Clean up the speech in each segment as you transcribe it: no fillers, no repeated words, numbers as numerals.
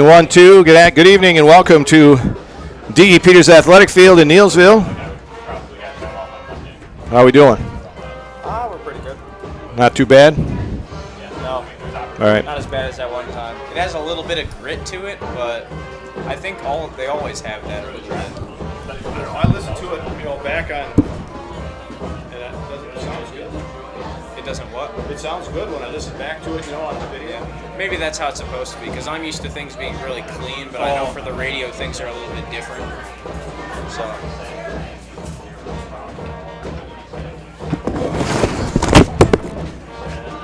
1-2. Good evening and welcome to D.E. Peters Athletic Field in Neillsville. How are we doing? We're pretty good. Not too bad? No. All right. Not as bad as that one time. It has a little bit of grit to it, but I think they always have that. I listened to it, back on, and it sounds good. It doesn't what? It sounds good when I listen back to it, on the video. Maybe that's how it's supposed to be, because I'm used to things being really clean, but I know for the radio things are a little bit different. So.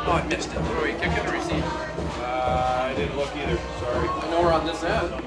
Oh, I missed it. What are we kicking or receiving? I didn't look either. Sorry. I know we're on this end.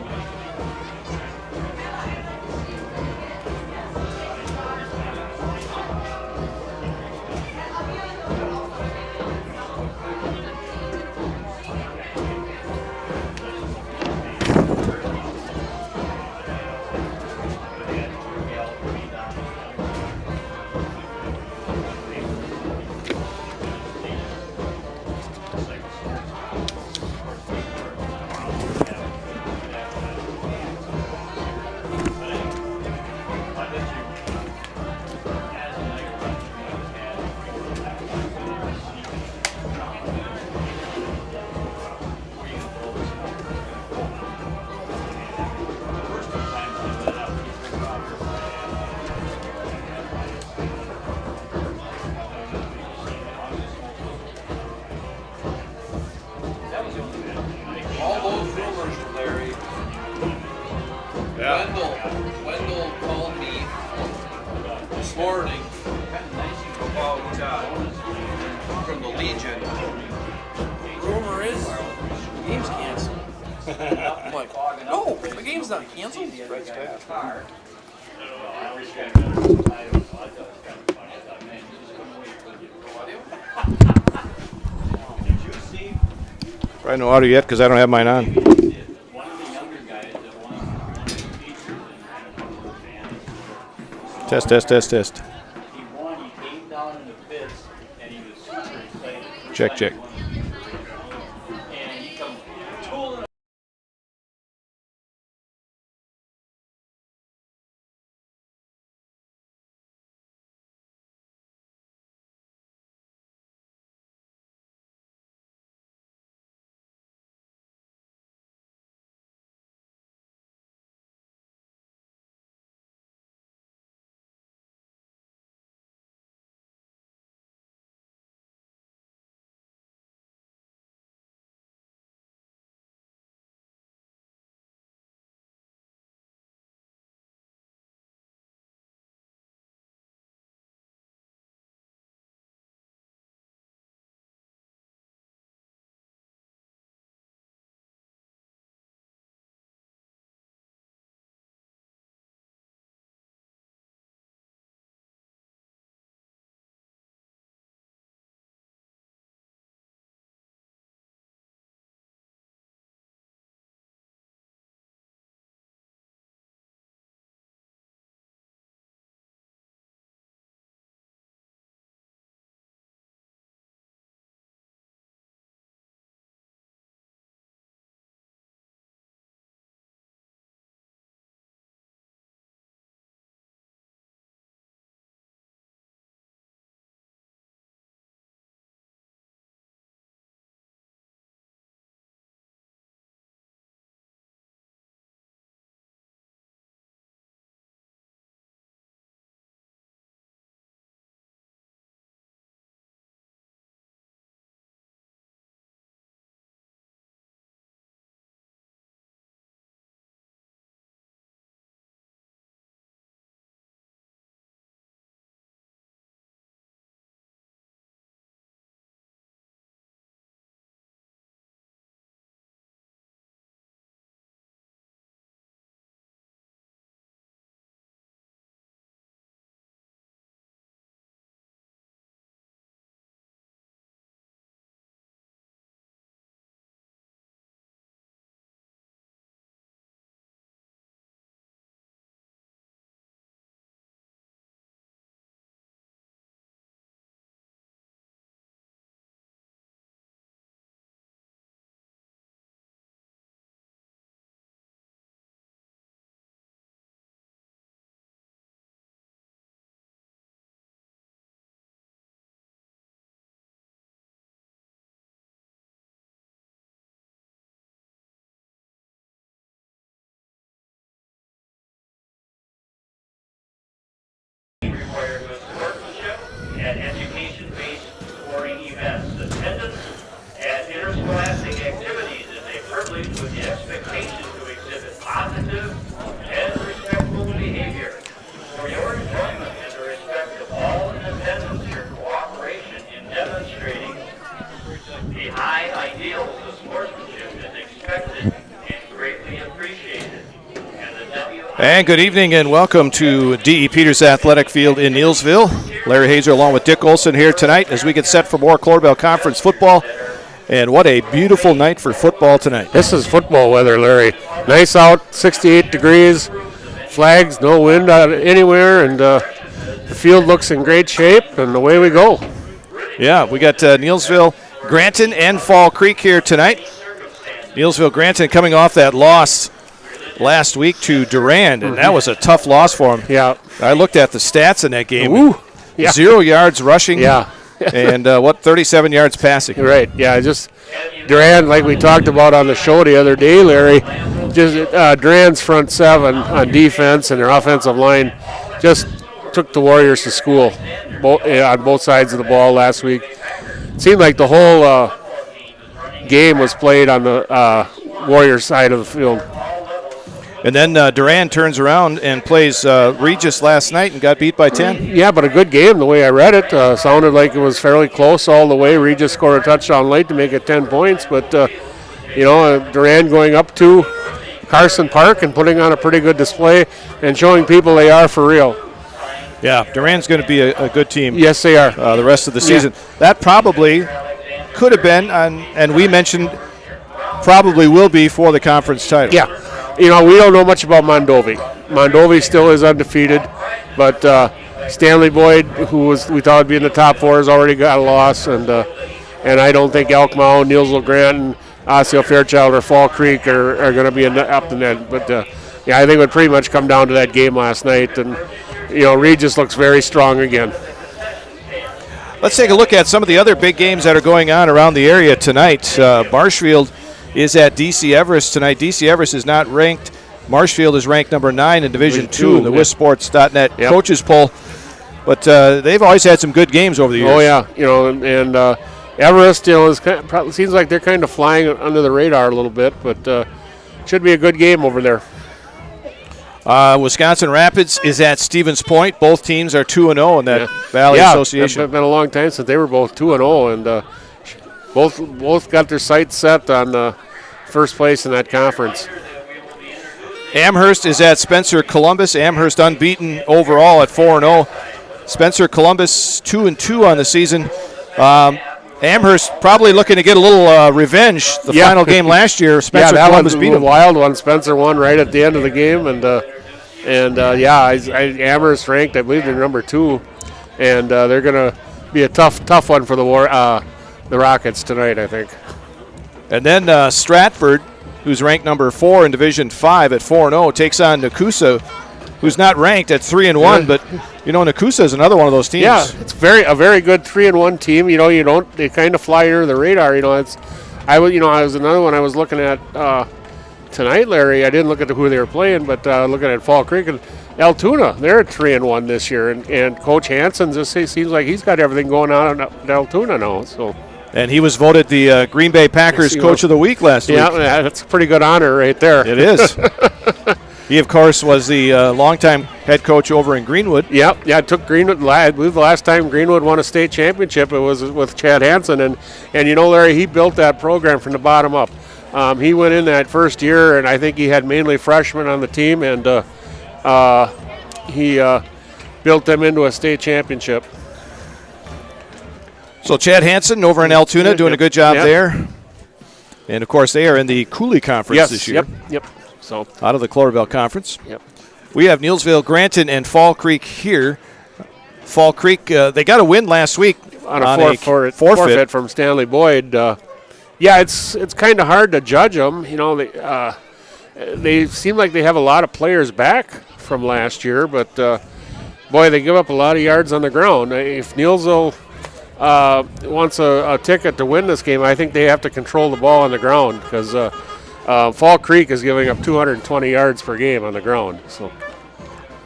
Wendell called me this morning about from the Legion. Rumor is the game's canceled. I'm like, no, the game's not canceled. Probably no audio yet because I don't have mine on. Test. Check. And good evening and welcome to D.E. Peters Athletic Field in Neillsville. Larry Hazer along with Dick Olson here tonight as we get set for more Clorbell Conference football. And what a beautiful night for football tonight. This is football weather, Larry. Nice out, 68 degrees, flags, no wind out anywhere, and the field looks in great shape, and away we go. Yeah, we got Neillsville, Granton, and Fall Creek here tonight. Neillsville, Granton coming off that loss last week to Durand, and that was a tough loss for him. Yeah. I looked at the stats in that game. Ooh. Yeah. 0 yards rushing. Yeah. And 37 yards passing. Right, yeah, just Durand, like we talked about on the show the other day, Larry, just Durand's front seven on defense and their offensive line just took the Warriors to school on both sides of the ball last week. It seemed like the whole game was played on the Warriors side of the field. And then Durand turns around and plays Regis last night and got beat by 10. Yeah, but a good game the way I read it. Sounded like it was fairly close all the way. Regis scored a touchdown late to make it 10 points. But, Durand going up to Carson Park and putting on a pretty good display and showing people they are for real. Yeah, Durand's going to be a good team. Yes, they are. The rest of the season. Yeah. That probably could have been, and we mentioned probably will be for the conference title. Yeah. We don't know much about Mondovi. Mondovi still is undefeated, but Stanley Boyd, who we thought would be in the top four, has already got a loss, and I don't think Elkmont, Neillsville, Granton, Osseo Fairchild, or Fall Creek are going to be up the net. But I think it would pretty much come down to that game last night, and Regis looks very strong again. Let's take a look at some of the other big games that are going on around the area tonight. Marshfield is at D.C. Everest tonight. D.C. Everest is not ranked. Marshfield is ranked number 9 in Division 2 in the WISports.net coaches poll. But they've always had some good games over the years. Oh, yeah. And Everest, seems like they're kind of flying under the radar a little bit, but should be a good game over there. Wisconsin Rapids is at Stevens Point. Both teams are 2-0 in that Valley Association. It's been a long time since they were both 2-0, and both got their sights set on first place in that conference. Amherst is at Spencer Columbus. Amherst unbeaten overall at 4-0. Spencer Columbus 2-2 on the season. Amherst probably looking to get a little revenge. The final game last year, Spencer Columbus beat them. Wild one. Spencer won right at the end of the game, and Amherst ranked, I believe they're number 2, and they're going to be a tough one for the Rockets tonight, I think. And then Stratford, who's ranked number 4 in Division 5 at 4-0, takes on Nakusa, who's not ranked at 3-1, but Nakusa is another one of those teams. Yeah, it's a very good 3-1 team. They kind of fly under the radar. I was another one I was looking at tonight, Larry. I didn't look at who they were playing, but looking at Fall Creek and Altoona, they're at 3-1 this year, and Coach Hansen just seems like he's got everything going on at Altoona now. So. And he was voted the Green Bay Packers Coach of the Week last week. Yeah, that's a pretty good honor right there. It is. He, of course, was the longtime head coach over in Greenwood. Yeah, it took Greenwood. I believe the last time Greenwood won a state championship, it was with Chad Hansen. And Larry, he built that program from the bottom up. He went in that first year, and I think he had mainly freshmen on the team, and he built them into a state championship. So Chad Hansen over in Altoona doing a good job there. And, of course, they are in the Cooley Conference this year. Yep. So out of the Clorbell Conference. Yep. We have Neillsville, Granton, and Fall Creek here. Fall Creek, they got a win last week on a forfeit from Stanley Boyd. It's kind of hard to judge them. They seem like they have a lot of players back from last year, but they give up a lot of yards on the ground. If Neillsville wants a ticket to win this game, I think they have to control the ball on the ground, because Fall Creek is giving up 220 yards per game on the ground. So.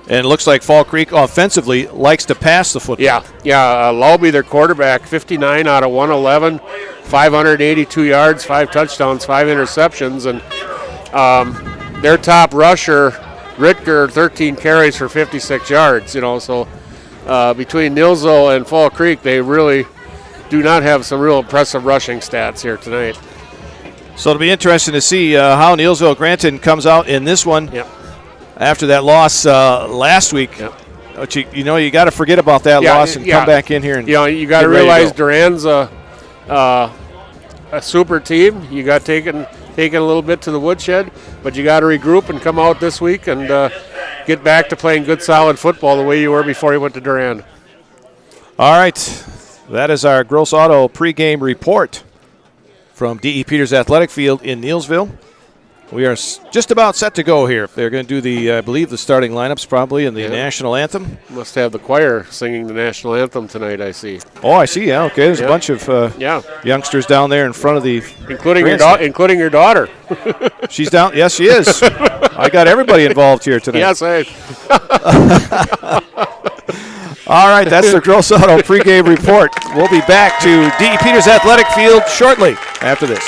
And it looks like Fall Creek offensively likes to pass the football. Yeah. Laube, their quarterback, 59 out of 111, 582 yards, 5 touchdowns, 5 interceptions. And their top rusher, Ritger, 13 carries for 56 yards. So between Neillsville and Fall Creek, they really do not have some real impressive rushing stats here tonight. So it'll be interesting to see how Neillsville Granton comes out in this one. Yep. after that loss last week. Yep. But you got to forget about that loss and come back in here and you got to realize Durand's a super team. You got taken a little bit to the woodshed, but you got to regroup and come out this week and get back to playing good, solid football the way you were before you went to Durand. All right, that is our Gross Auto pregame report from D.E. Peters Athletic Field in Neillsville. We are just about set to go here. They're going to do I believe the starting lineups probably in the national anthem. Must have the choir singing the national anthem tonight, I see. Oh, I see. Yeah, okay. There's a bunch of youngsters down there in front of the including your daughter. She's down. Yes, she is. I got everybody involved here tonight. Yes, All right, that's the Gross Auto pregame report. We'll be back to D.E. Peters Athletic Field shortly after this.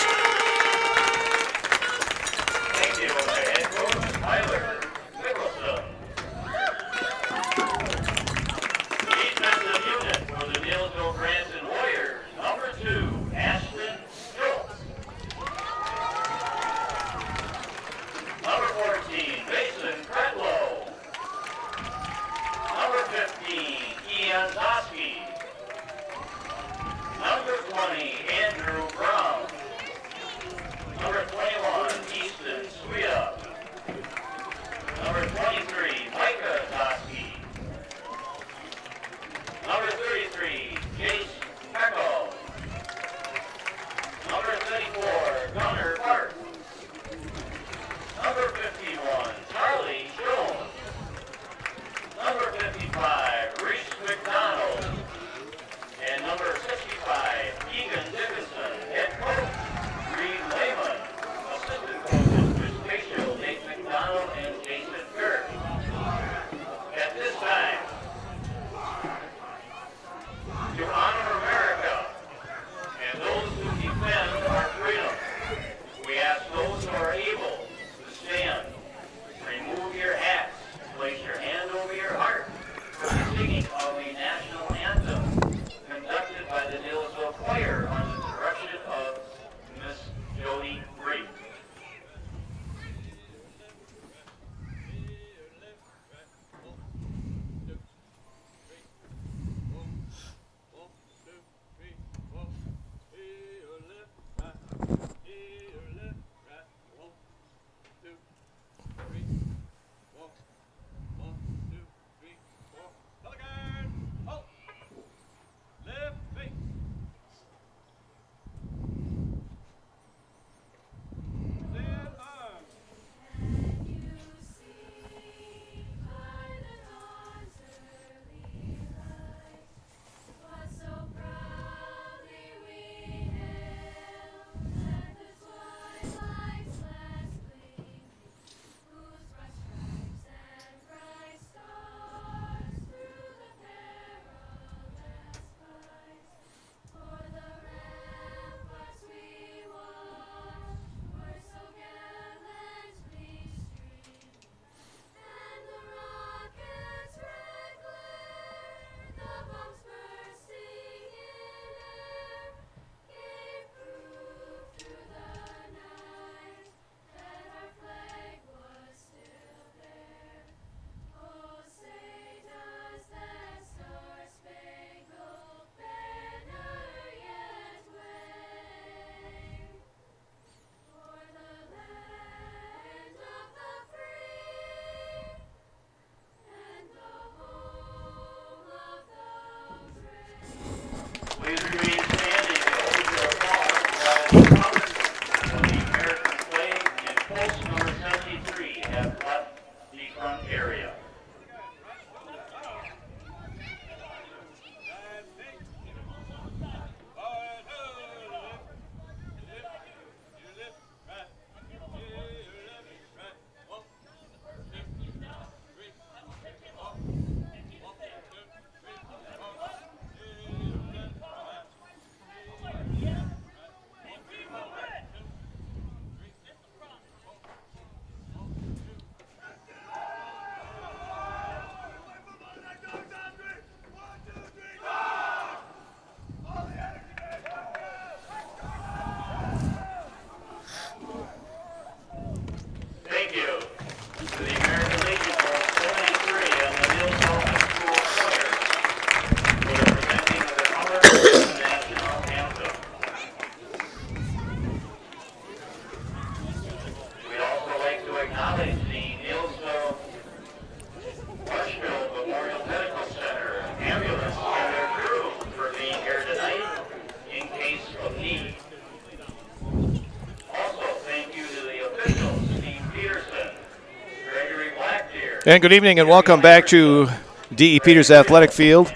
And good evening and welcome back to D.E. Peters Athletic Field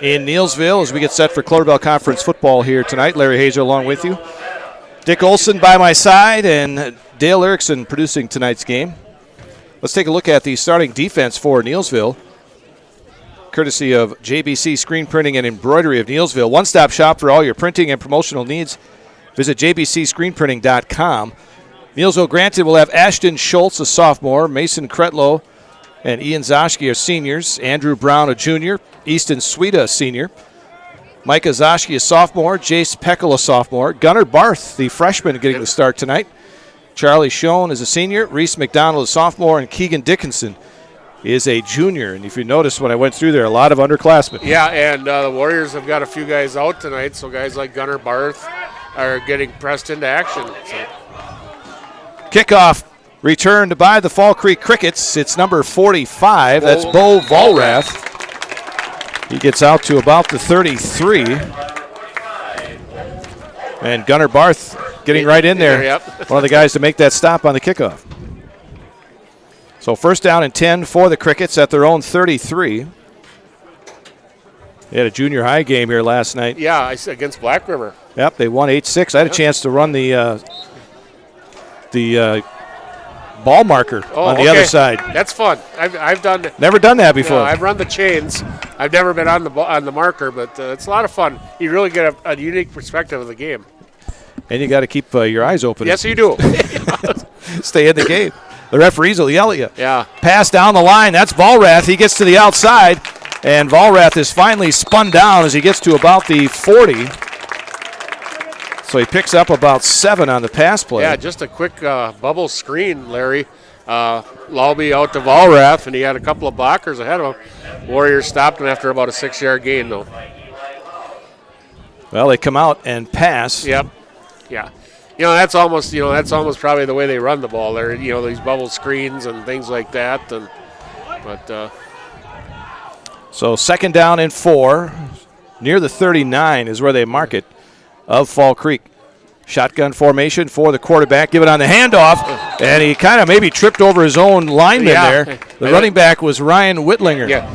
in Neillsville as we get set for Cloverbell Conference football here tonight. Larry Hazer along with you. Dick Olson by my side and Dale Erickson producing tonight's game. Let's take a look at the starting defense for Neillsville, courtesy of JBC Screen Printing and Embroidery of Neillsville. One-stop shop for all your printing and promotional needs. Visit jbcscreenprinting.com. Neillsville Granted will have Ashton Schultz, a sophomore, Mason Kretlow and Ian Zoschke are seniors, Andrew Brown, a junior, Easton Sweda, a senior, Micah Zoschke, a sophomore, Jace Peckel, a sophomore, Gunnar Barth, the freshman, getting the start tonight, Charlie Schoen is a senior, Reese McDonald, a sophomore, and Keegan Dickinson is a junior. And if you notice when I went through there, a lot of underclassmen. Yeah, and the Warriors have got a few guys out tonight, so guys like Gunnar Barth are getting pressed into action. So. Kickoff returned by the Fall Creek Crickets. It's number 45. That's Bo Volrath. He gets out to about the 33. And Gunnar Barth getting right in there. Yep. One of the guys to make that stop on the kickoff. So first down and 10 for the Crickets at their own 33. They had a junior high game here last night. Yeah, against Black River. Yep, they won 8-6. I had a chance to run the ball marker on the other side. That's fun. I've done. Never done that before. I've run the chains. I've never been on the marker, but it's a lot of fun. You really get a unique perspective of the game. And you got to keep your eyes open. Yes, you do. Stay in the game. The referees will yell at you. Yeah. Pass down the line. That's Volrath. He gets to the outside, and Volrath is finally spun down as he gets to about the 40. So he picks up about 7 on the pass play. Yeah, just a quick bubble screen, Larry. Laube out to Volrath, and he had a couple of blockers ahead of him. Warriors stopped him after about a 6-yard gain, though. Well, they come out and pass. Yep. Yeah. That's almost probably the way they run the ball there. These bubble screens and things like that. So second down and 4, near the 39 is where they mark it of Fall Creek. Shotgun formation for the quarterback. Give it on the handoff, and he kind of maybe tripped over his own lineman there. The running back was Ryan Whitlinger. Yeah.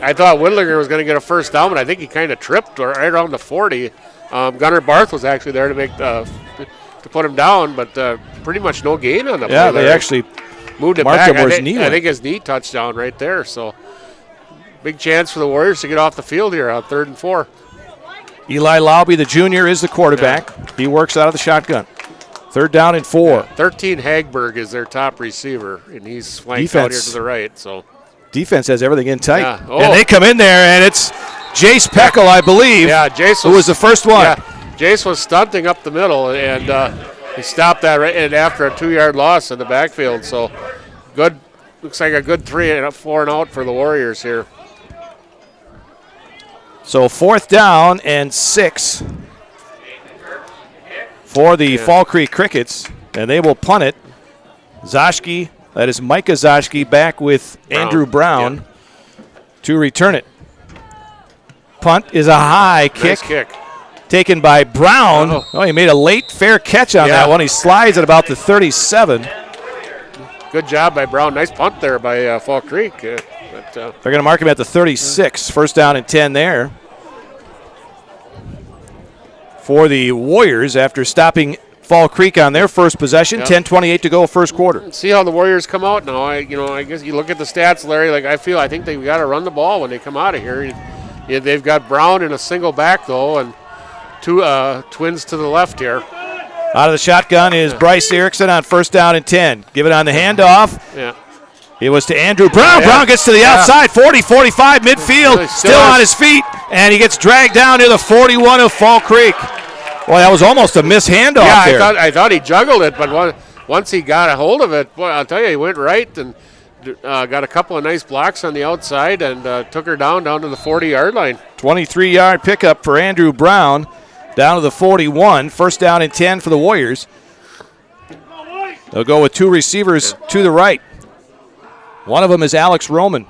I thought Whitlinger was going to get a first down, but I think he kind of tripped right around the 40. Gunnar Barth was actually there to put him down, but pretty much no gain on the play. Yeah, they actually moved it marked back. him where his knee went. I think his knee touched down right there. So big chance for the Warriors to get off the field here on 3rd and 4. Eli Laube, the junior, is the quarterback. Yeah. He works out of the shotgun. 3rd down and 4. Yeah, 13 Hagberg is their top receiver, and he's flanked out here to the right. So defense has everything in tight. Yeah. And they come in there, and it's Jace Peckel, I believe, who was the first one. Yeah, Jace was stunting up the middle, and he stopped that right after a 2-yard loss in the backfield. So good. Looks like a good 3 and 4 and out for the Warriors here. So 4th down and 6 for the Fall Creek Crickets, and they will punt it. Zoschke, that is Micah Zoschke, back with Andrew Brown to return it. Punt is a high kick. Nice kick. Taken by Brown. Oh, he made a late fair catch on that one. He slides at about the 37. Good job by Brown. Nice punt there by Fall Creek. They're going to mark him at the 36. First down and 10 there for the Warriors after stopping Fall Creek on their first possession. 10:28 to go, first quarter. See how the Warriors come out now. I guess you look at the stats, Larry. I think they've got to run the ball when they come out of here. They've got Brown in a single back though, and 2 twins to the left here. Out of the shotgun is Bryce Erickson on first down and 10. Give it on the handoff. Yeah. It was to Andrew Brown. Brown gets to the outside, 40, 45, midfield, still on his feet, and he gets dragged down to the 41 of Fall Creek. Boy, that was almost a missed handoff there. I thought he juggled it, but once he got a hold of it, boy, I'll tell you, he went right and got a couple of nice blocks on the outside and took her down to the 40-yard line. 23-yard pickup for Andrew Brown down to the 41. First down and 10 for the Warriors. They'll go with 2 receivers to the right. One of them is Alex Roman.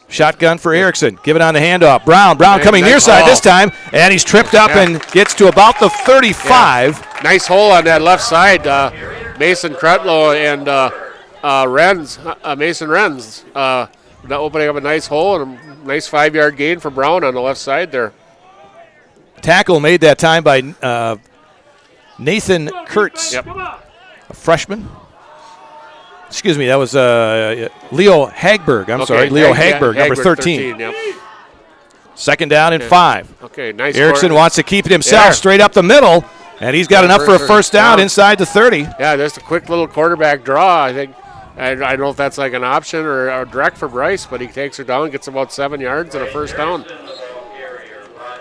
Shotgun for Erickson. Give it on the handoff. Brown coming near side this time, and he's tripped up and gets to about the 35. Nice hole on that left side. Mason Kretlow and Mason Renz, opening up a nice hole and a nice 5-yard gain for Brown on the left side there. Tackle made that time by Nathan Kurtz, Yep. a freshman. Excuse me, that was Leo Hagberg. I'm sorry, Leo Hagberg, number 13. Yep. Second down and 5. Okay, nice. Erickson wants to keep it himself straight up the middle, and he's got enough for a first down inside the 30. Yeah, just a quick little quarterback draw, I think. I don't know if that's like an option or direct for Bryce, but he takes her down, gets about 7 yards and a first down.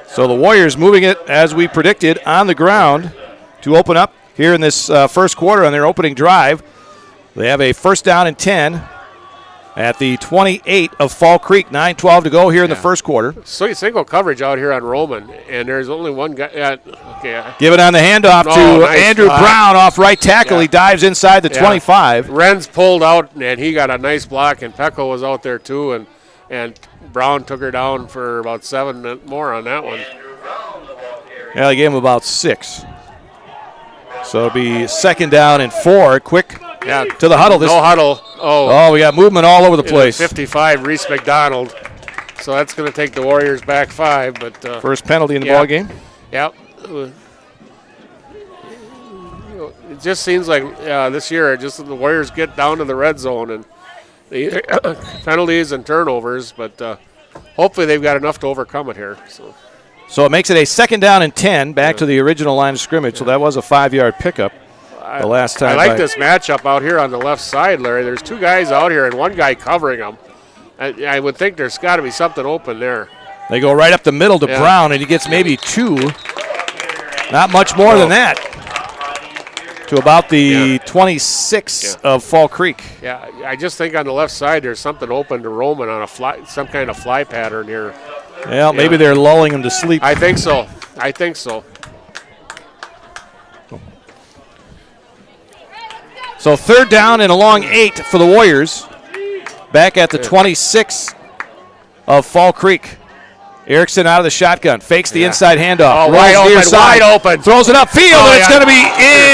So the Warriors moving it, as we predicted, on the ground to open up here in this first quarter on their opening drive. They have a first down and 10 at the 28 of Fall Creek. 9:12 to go here in the first quarter. So single coverage out here on Roman, and there's only one guy. Give it on the handoff to Andrew Brown off right tackle. He dives inside the 25. Renz pulled out, and he got a nice block, and Pecco was out there too, and Brown took her down for about 7 more on that one. Yeah, they gave him about 6. So it'll be second down and 4. Quick to the huddle. No huddle. Oh, we got movement all over the place. 55, Reese McDonald. So that's going to take the Warriors back 5. But first penalty in the ball game. Yep. It just seems like this year, just the Warriors get down to the red zone and penalties and turnovers. But hopefully they've got enough to overcome it here. So it makes it a second down and 10 back to the original line of scrimmage. So that was a 5-yard pickup the last time. I like this matchup out here on the left side, Larry. There's 2 guys out here and 1 guy covering them. I would think there's got to be something open there. They go right up the middle to Brown, and he gets maybe 2. Not much more than that. To about the 26 of Fall Creek. Yeah, I just think on the left side there's something open to Roman on some kind of fly pattern here. Well, maybe they're lulling him to sleep. I think so. So third down and a long 8 for the Warriors. Back at the 26 of Fall Creek. Erickson out of the shotgun. Fakes the inside handoff. Wide open. Throws it upfield, and it's going to be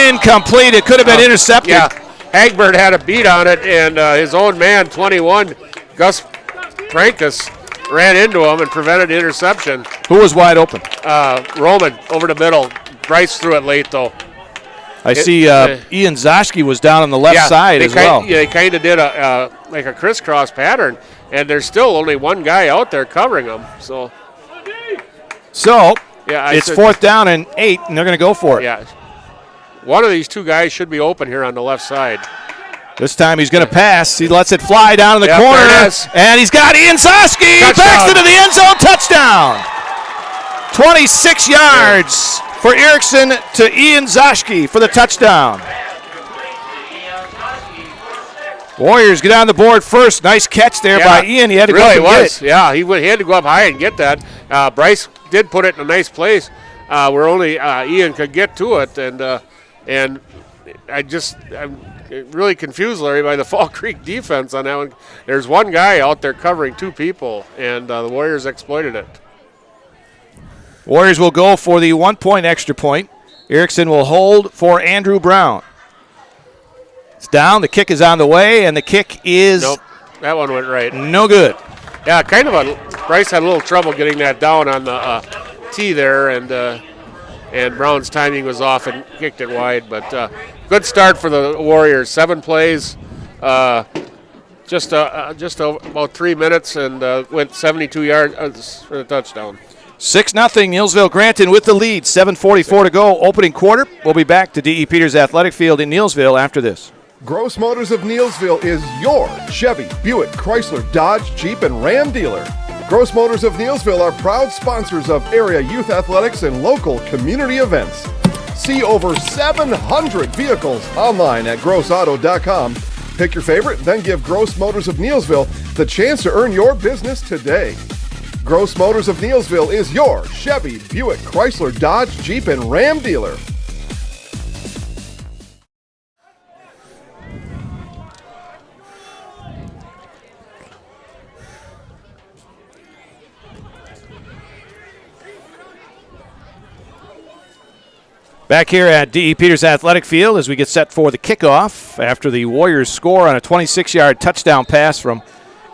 incomplete. It could have been intercepted. Yeah, Hagbert had a beat on it, and his own man, 21, Gus Prankus, ran into him and prevented the interception. Who was wide open? Roman over the middle. Bryce threw it late, though. I see Ian Zoschke was down on the left side as well. Yeah, they kind of did like a crisscross pattern, and there's still only 1 guy out there covering them. So it's fourth down and 8, and they're going to go for it. Yeah, one of these 2 guys should be open here on the left side. This time he's going to pass. He lets it fly down in the corner, and he's got Ian Zoschke. Backs into the end zone. Touchdown. 26 yards for Erickson to Ian Zoschke for the touchdown. Warriors get on the board first. Nice catch there by Ian. He had to go up and get it. Yeah, he had to go up high and get that. Bryce did put it in a nice place where only Ian could get to it, and I'm really confused, Larry, by the Fall Creek defense on that one. There's 1 guy out there covering 2 people, and the Warriors exploited it. Warriors will go for the 1-point extra point. Erickson will hold for Andrew Brown. It's down. The kick is on the way, and the kick is that one went right. No good. Yeah, Bryce had a little trouble getting that down on the tee there, and Brown's timing was off and kicked it wide. But good start for the Warriors. 7 plays, just about 3 minutes, and went 72 yards for the touchdown. 6-0, Neillsville Granton with the lead. 7:44 to go, opening quarter. We'll be back to D.E. Peters Athletic Field in Neillsville after this. Gross Motors of Neillsville is your Chevy, Buick, Chrysler, Dodge, Jeep, and Ram dealer. Gross Motors of Neillsville are proud sponsors of area youth athletics and local community events. See over 700 vehicles online at grossauto.com. Pick your favorite, then give Gross Motors of Neillsville the chance to earn your business today. Gross Motors of Neillsville is your Chevy, Buick, Chrysler, Dodge, Jeep, and Ram dealer. Back here at D.E. Peters Athletic Field as we get set for the kickoff after the Warriors score on a 26-yard touchdown pass from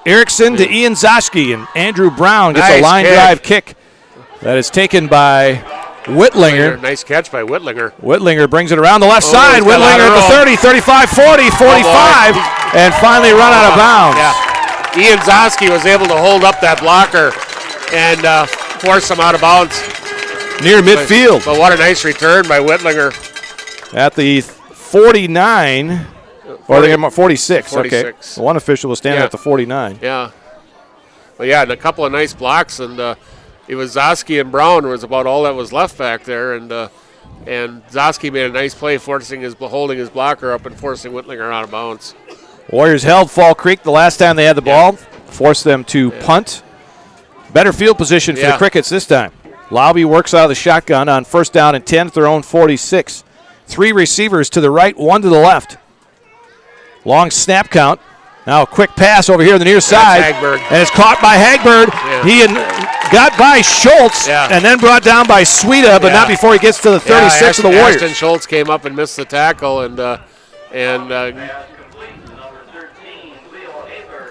Erickson to Ian Zoschke, and Andrew Brown gets a line drive kick that is taken by Whitlinger. Nice catch by Whitlinger. Whitlinger brings it around the left side. Whitlinger at the 30, 35, 40, 45, and finally run out of bounds. Yeah. Ian Zoschke was able to hold up that blocker and force him out of bounds. Near midfield. But what a nice return by Whitlinger. At the 49, or they got 46. 46. Okay. One official was standing at the 49. Yeah. Well, yeah, and a couple of nice blocks, and it was Zoschke and Brown was about all that was left back there, and Zoschke made a nice play, holding his blocker up and forcing Whitlinger out of bounds. Warriors held Fall Creek the last time they had the ball, forced them to punt. Better field position for the Crickets this time. Lobby works out of the shotgun on first down and 10 at their own 46. 3 receivers to the right, 1 to the left. Long snap count. Now a quick pass over here on the near side. And it's caught by Hagberg. Yeah. He got by Schultz and then brought down by Sweda, but not before he gets to the 36 of the Warriors. Ashton Schultz came up and missed the tackle and got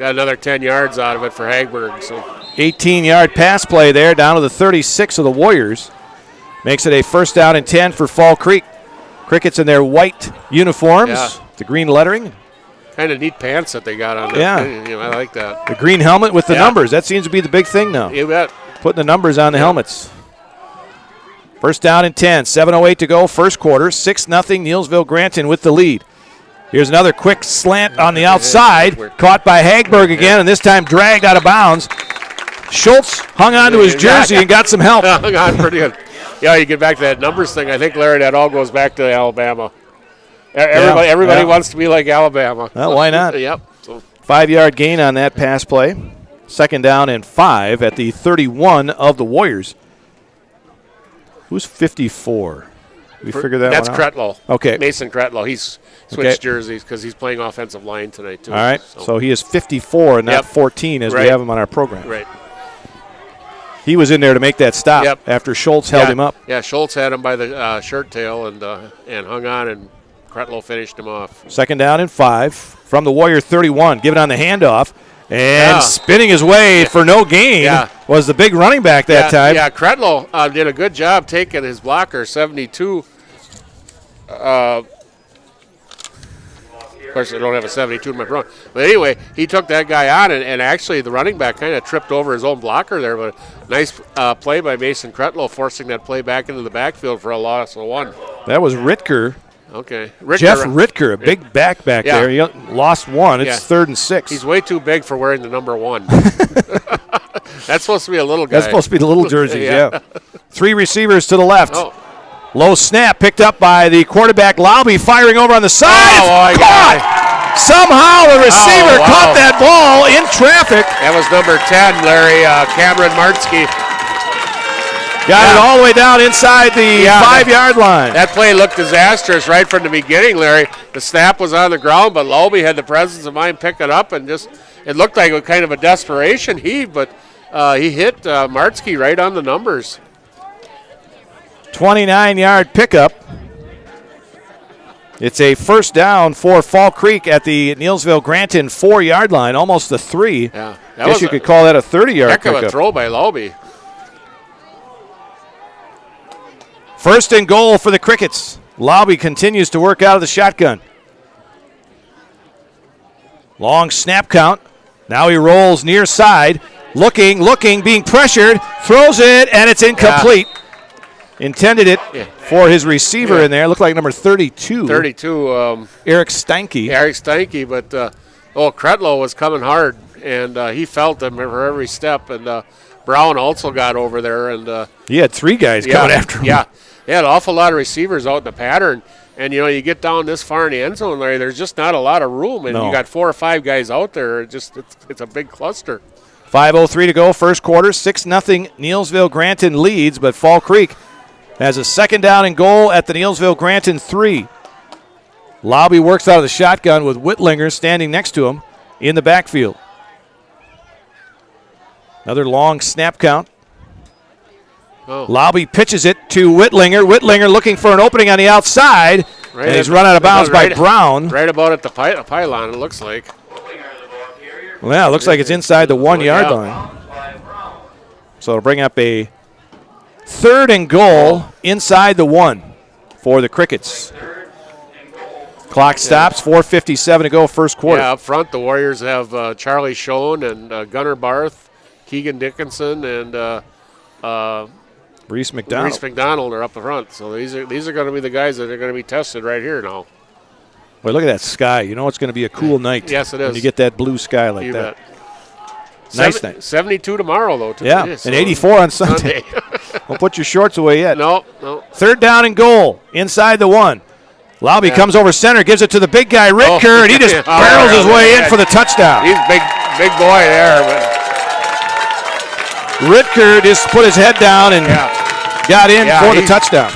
another 10 yards out of it for Hagberg. So 18-yard pass play there down to the 36 of the Warriors. Makes it a first down and 10 for Fall Creek. Crickets in their white uniforms, the green lettering. Kind of neat pants that they got on. I like that. The green helmet with the numbers. That seems to be the big thing now. You bet. Putting the numbers on the helmets. First down and 10. 7:08 to go, first quarter. 6-0 Neillsville Granton with the lead. Here's another quick slant on the outside. Caught by Hagberg again, and this time dragged out of bounds. Schultz hung on to his jersey and got some help. Hung on pretty good. Yeah, you get back to that numbers thing. I think, Larry, that all goes back to Alabama. Everybody wants to be like Alabama. Well, why not? Yep. 5-yard gain on that pass play. Second down and 5 at the 31 of the Warriors. Who's 54? We figured that That's one out? Kretlow. Okay. Mason Kretlow. He's switched jerseys because he's playing offensive line tonight, too. All right. So he is 54 and not 14 as we have him on our program. Right. He was in there to make that stop after Schultz held him up. Yeah, Schultz had him by the shirt tail and hung on, and Kretlow finished him off. Second down and 5 from the Warrior 31. Given on the handoff. And spinning his way for no gain was the big running back that time. Yeah, Kretlow did a good job taking his blocker, 72. Of course, I don't have a 72 in my phone. But anyway, he took that guy on, and actually the running back kind of tripped over his own blocker there. But nice play by Mason Kretlow, forcing that play back into the backfield for a loss of 1. That was Ritker. Okay. Jeff Ritker, a big back there. He lost 1. It's 3rd and 6. He's way too big for wearing the number 1. That's supposed to be a little guy. That's supposed to be the little jerseys, 3 receivers to the left. Low snap picked up by the quarterback, Lobby, firing over on the side. Caught! Somehow the receiver caught that ball in traffic. That was number 10, Larry, Cameron Martzke. Got it all the way down inside the 5-yard line. That play looked disastrous right from the beginning, Larry. The snap was on the ground, but Lobby had the presence of mind pick it up, and it looked like a kind of a desperation heave, but he hit Martzke right on the numbers. 29-yard pickup. It's a first down for Fall Creek at the Neillsville Granton 4-yard line, almost a 3. Yeah, I guess you could call that a 30-yard heck pickup. Of a throw by Lobby. First and goal for the Crickets. Lobby continues to work out of the shotgun. Long snap count. Now he rolls near side. Looking, being pressured. Throws it, and it's incomplete. Intended it for his receiver in there. Looked like number 32. 32. Eric Steinke. Eric Steinke, but Kretlow was coming hard, and he felt him for every step. And Brown also got over there. And he had 3 guys coming after him. Yeah, an awful lot of receivers out in the pattern. And, you get down this far in the end zone, Larry, there's just not a lot of room. And you got 4 or 5 guys out there. It's a big cluster. 5:03 to go, first quarter. 6-0 Neillsville Granton leads, but Fall Creek has a second down and goal at the Neillsville Granton 3. Lobby works out of the shotgun with Whitlinger standing next to him in the backfield. Another long snap count. Oh. Lobby pitches it to Whitlinger. Whitlinger looking for an opening on the outside. Right, and he's run out of bounds by Brown. Right about at the pylon, it looks like. Well, yeah, it looks like it's inside the 1 yard line. So it'll bring up a 3rd and goal inside the 1 for the Crickets. Clock stops, 4:57 to go, first quarter. Yeah, up front, the Warriors have Charlie Schoen and Gunnar Barth, Keegan Dickinson, and Reese McDonald. Reese McDonald are up front. So these are going to be the guys that are going to be tested right here now. Boy, look at that sky. You know it's going to be a cool night. Yes, it is. When you get that blue sky like You that. bet. Nice night. 72 tomorrow, though. Too. Yeah, So and 84 on Sunday. Don't put your shorts away yet. No. 3rd down and goal inside the 1. Lobby comes over center, gives it to the big guy, Ritker, and he just barrels his way in for the touchdown. He's big boy there. But Ritker just put his head down and got in for the touchdown.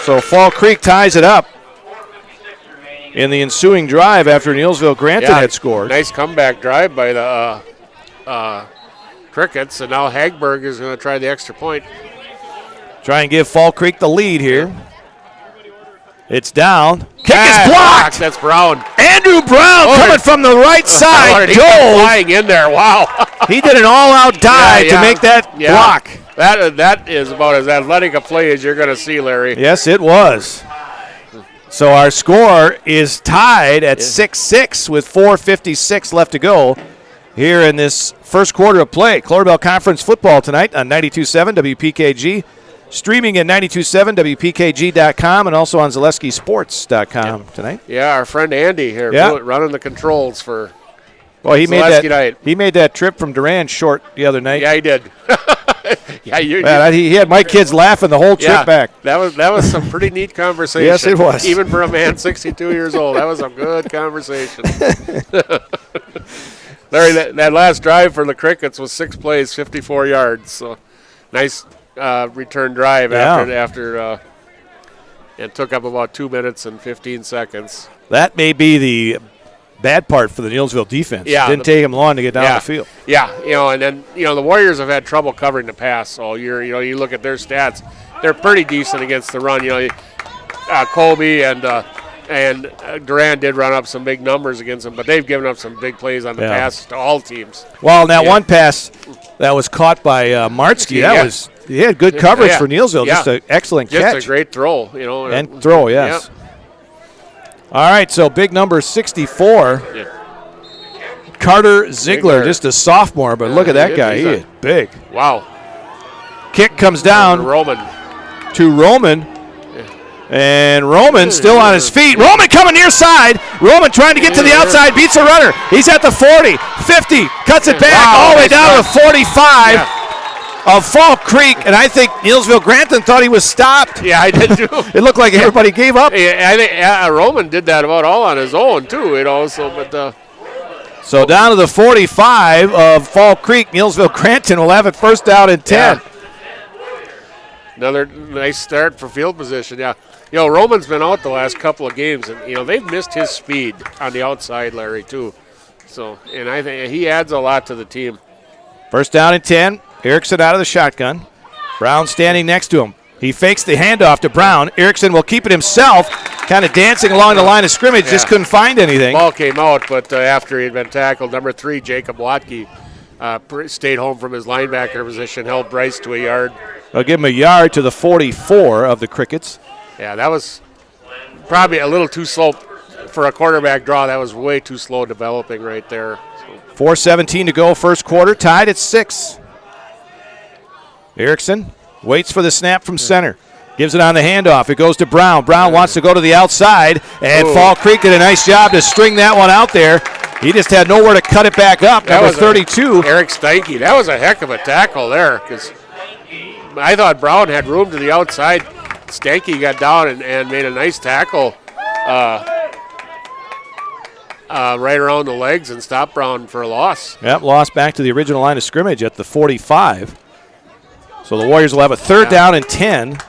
So Fall Creek ties it up in the ensuing drive after Neillsville Granton had scored. Nice comeback drive by the Crickets, and now Hagberg is going to try the extra point. Try and give Fall Creek the lead here. It's down. Kick is blocked. That's Brown. Andrew Brown coming from the right side. He came flying in there. Wow. He did an all-out dive to make that block. That is about as athletic a play as you're going to see, Larry. Yes, it was. So our score is tied at 6-6 with 4:56 left to go here in this first quarter of play. Clorbell Conference football tonight on 92.7 WPKG. Streaming at 92.7WPKG.com and also on ZaleskiSports.com tonight. Yeah, our friend Andy here running the controls for he Zaleski night. He made that trip from Durand short the other night. Yeah, he did. He had my kids laughing the whole trip back. That was some pretty neat conversation. Yes, it was. Even for a man 62 years old, that was a good conversation. Larry, that last drive for the Crickets was 6 plays, 54 yards. So nice return drive after it took up about 2 minutes and 15 seconds. That may be the bad part for the Neillsville defense. Yeah, Didn't take him long to get down the field. Yeah, and then the Warriors have had trouble covering the pass all year. You look at their stats; they're pretty decent against the run. Colby and Durand did run up some big numbers against them, but they've given up some big plays on the pass to all teams. Well, that one pass that was caught by Martsky, he had good coverage for Neillsville. Just an excellent catch. Just a great throw, And throw, yes. Yeah. All right, so big number 64. Yeah. Carter Ziegler, just a sophomore, but look at that guy. He is big. Wow. Kick comes down to Roman. And Roman still on his feet. Roman coming near side. Roman trying to get to the outside, beats a runner. He's at the 40, 50, cuts it back all the way down to the 45 of Fall Creek. And I think Neillsville Granton thought he was stopped. Yeah, I did too. It looked like everybody gave up. Yeah, I think Roman did that about all on his own too. So down to the 45 of Fall Creek, Neillsville Granton will have it first down and 10. Yeah. Another nice start for field position. Yeah. Roman's been out the last couple of games, and they've missed his speed on the outside, Larry, too. So, and I think he adds a lot to the team. First down and 10. Erickson out of the shotgun. Brown standing next to him. He fakes the handoff to Brown. Erickson will keep it himself, kind of dancing along the line of scrimmage, just couldn't find anything. Ball came out, but after he had been tackled, number 3, Jacob Watke, stayed home from his linebacker position, held Bryce to a yard. They'll give him a yard to the 44 of the Crickets. Yeah, that was probably a little too slow for a quarterback draw. That was way too slow developing right there. 4:17 to go, first quarter, tied at 6. Erickson waits for the snap from center. Gives it on the handoff. It goes to Brown. Brown wants to go to the outside, and Fall Creek did a nice job to string that one out there. He just had nowhere to cut it back up. Number 32. Eric Steinke. That was a heck of a tackle there, because I thought Brown had room to the outside. Stanky got down and made a nice tackle right around the legs and stopped Brown for a loss. Yep, lost back to the original line of scrimmage at the 45. So the Warriors will have a third down and 10.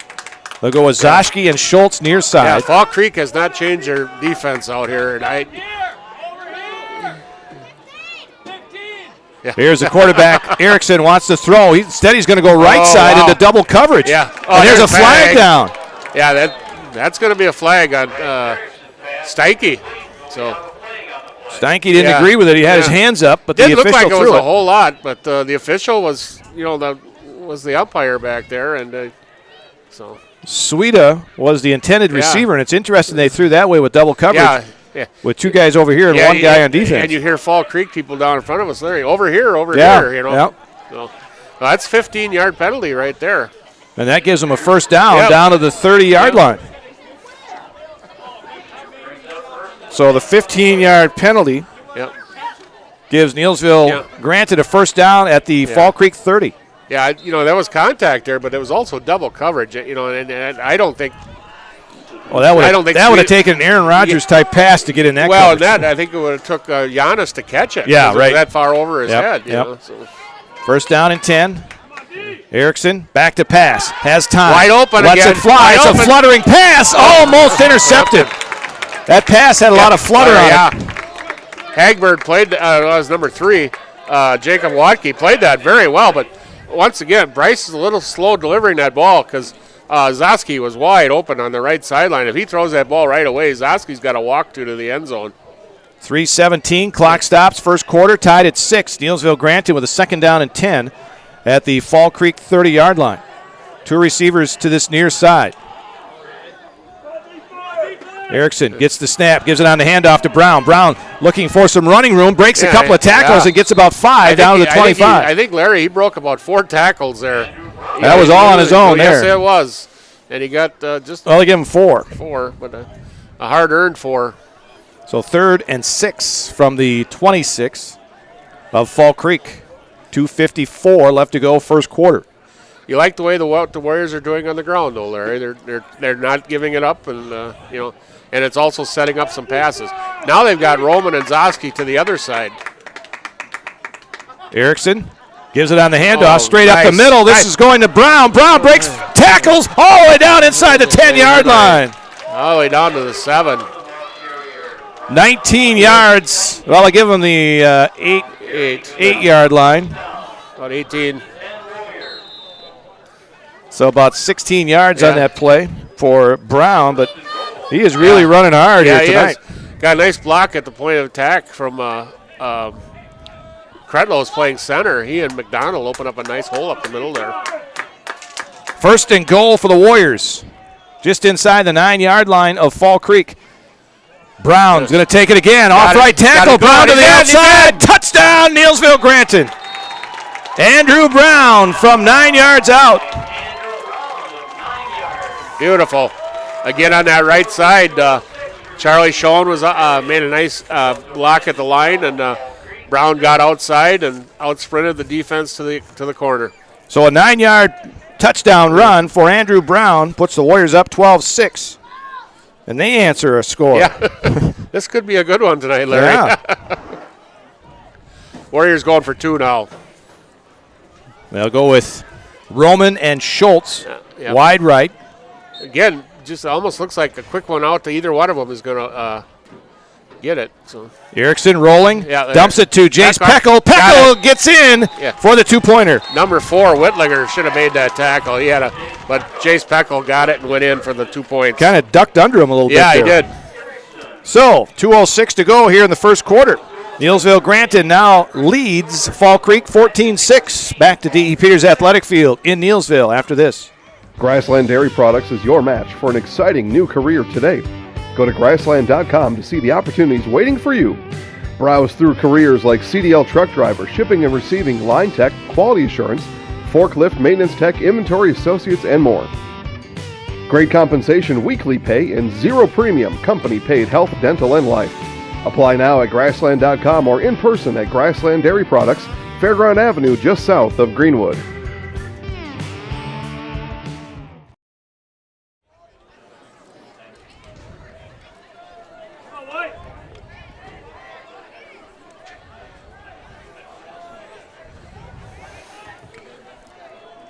They'll go with Zoschke and Schultz near side. Yeah, Fall Creek has not changed their defense out here. And Here's the quarterback. Erickson wants to throw. Instead, he's going to go right side into double coverage. Yeah. And there's a flag down. Yeah, that's going to be a flag on Steinke. So Steinke didn't agree with it. He had his hands up, but the didn't official look like it was threw a whole lot, but the official was, was the umpire back there, and so. Suida was the intended receiver, and it's interesting they threw that way with double coverage. Yeah. With 2 guys over here and 1 guy on defense. And you hear Fall Creek people down in front of us, Larry, over here, Yeah. So, that's 15-yard penalty right there. And that gives them a first down down to the 30-yard line. So the 15-yard penalty gives Neillsville granted a first down at the Fall Creek 30. Yeah, there was contact there, but it was also double coverage, and I don't think. Well, that would have taken an Aaron Rodgers type pass to get in that. Well, coverage. I think it would have took Giannis to catch it. Yeah, right. It was that far over his head. So. First down and 10. Erickson back to pass. Has time. Wide open Lets again. it fly. It's a fluttering pass. Almost intercepted. That pass had a lot of flutter on it. Hagbird played. Was number 3. Jacob Watke played that very well, but once again, Bryce is a little slow delivering that ball because Zoski was wide open on the right sideline. If he throws that ball right away, Zoski's got to walk to the end zone. 3:17, clock stops, first quarter, tied at 6. Neillsville Granton with a second down and 10 at the Fall Creek 30-yard line. 2 receivers to this near side. Erickson gets the snap, gives it on the handoff to Brown. Brown looking for some running room, breaks a couple of tackles and gets about 5 down to the 25. I think Larry, he broke about 4 tackles there. That was all on his own there. Yes, it was. And he got just... Well, they give him 4. 4, but a hard-earned 4. So 3rd and 6 from the 26 of Fall Creek. 2:54 left to go first quarter. You like the way the Warriors are doing on the ground, though, Larry. They're not giving it up, and and it's also setting up some passes. Now they've got Roman and Zoski to the other side. Erickson gives it on the handoff straight up the middle. This is going to Brown. Brown breaks tackles all the way down inside the 10-yard line. All the way down to the 7. 19 yards. Well, I give him the 8-yard line. About 18. So about 16 yards on that play for Brown, but he is really running hard here tonight. Got a nice block at the point of attack from Credlow's playing center. He and McDonald open up a nice hole up the middle there. First and goal for the Warriors. Just inside the 9-yard line of Fall Creek. Brown's going to take it again. Off right tackle. Brown to the outside. Touchdown, Neillsville Granton. Andrew Brown from 9 yards out. Beautiful. Again on that right side, Charlie Schoen was made a nice block at the line, and Brown got outside and out-sprinted the defense to the corner. So a 9-yard touchdown run for Andrew Brown puts the Warriors up 12-6. And they answer a score. Yeah. This could be a good one tonight, Larry. Yeah. Warriors going for 2 now. They'll go with Roman and Schultz, wide right. Again, just almost looks like a quick one out to either one of them is going to get it. So Erickson rolling, dumps it to Jace Peckel. Peckel gets in for the 2-pointer. Number 4, Whitlinger, should have made that tackle. But Jace Peckel got it and went in for the 2 points. Kind of ducked under him a little bit there. Yeah, he did. So 2:06 to go here in the first quarter. Neillsville Granton now leads Fall Creek 14-6. Back to D.E. Peters Athletic Field in Neillsville after this. Grassland Dairy Products is your match for an exciting new career today. Go to grassland.com to see the opportunities waiting for you. Browse through careers like CDL truck driver, shipping and receiving, line tech, quality assurance, forklift, maintenance tech, inventory associates, and more. Great compensation, weekly pay, and 0 premium, company paid health, dental, and life. Apply now at grassland.com or in person at Grassland Dairy Products, Fairground Avenue, just south of Greenwood.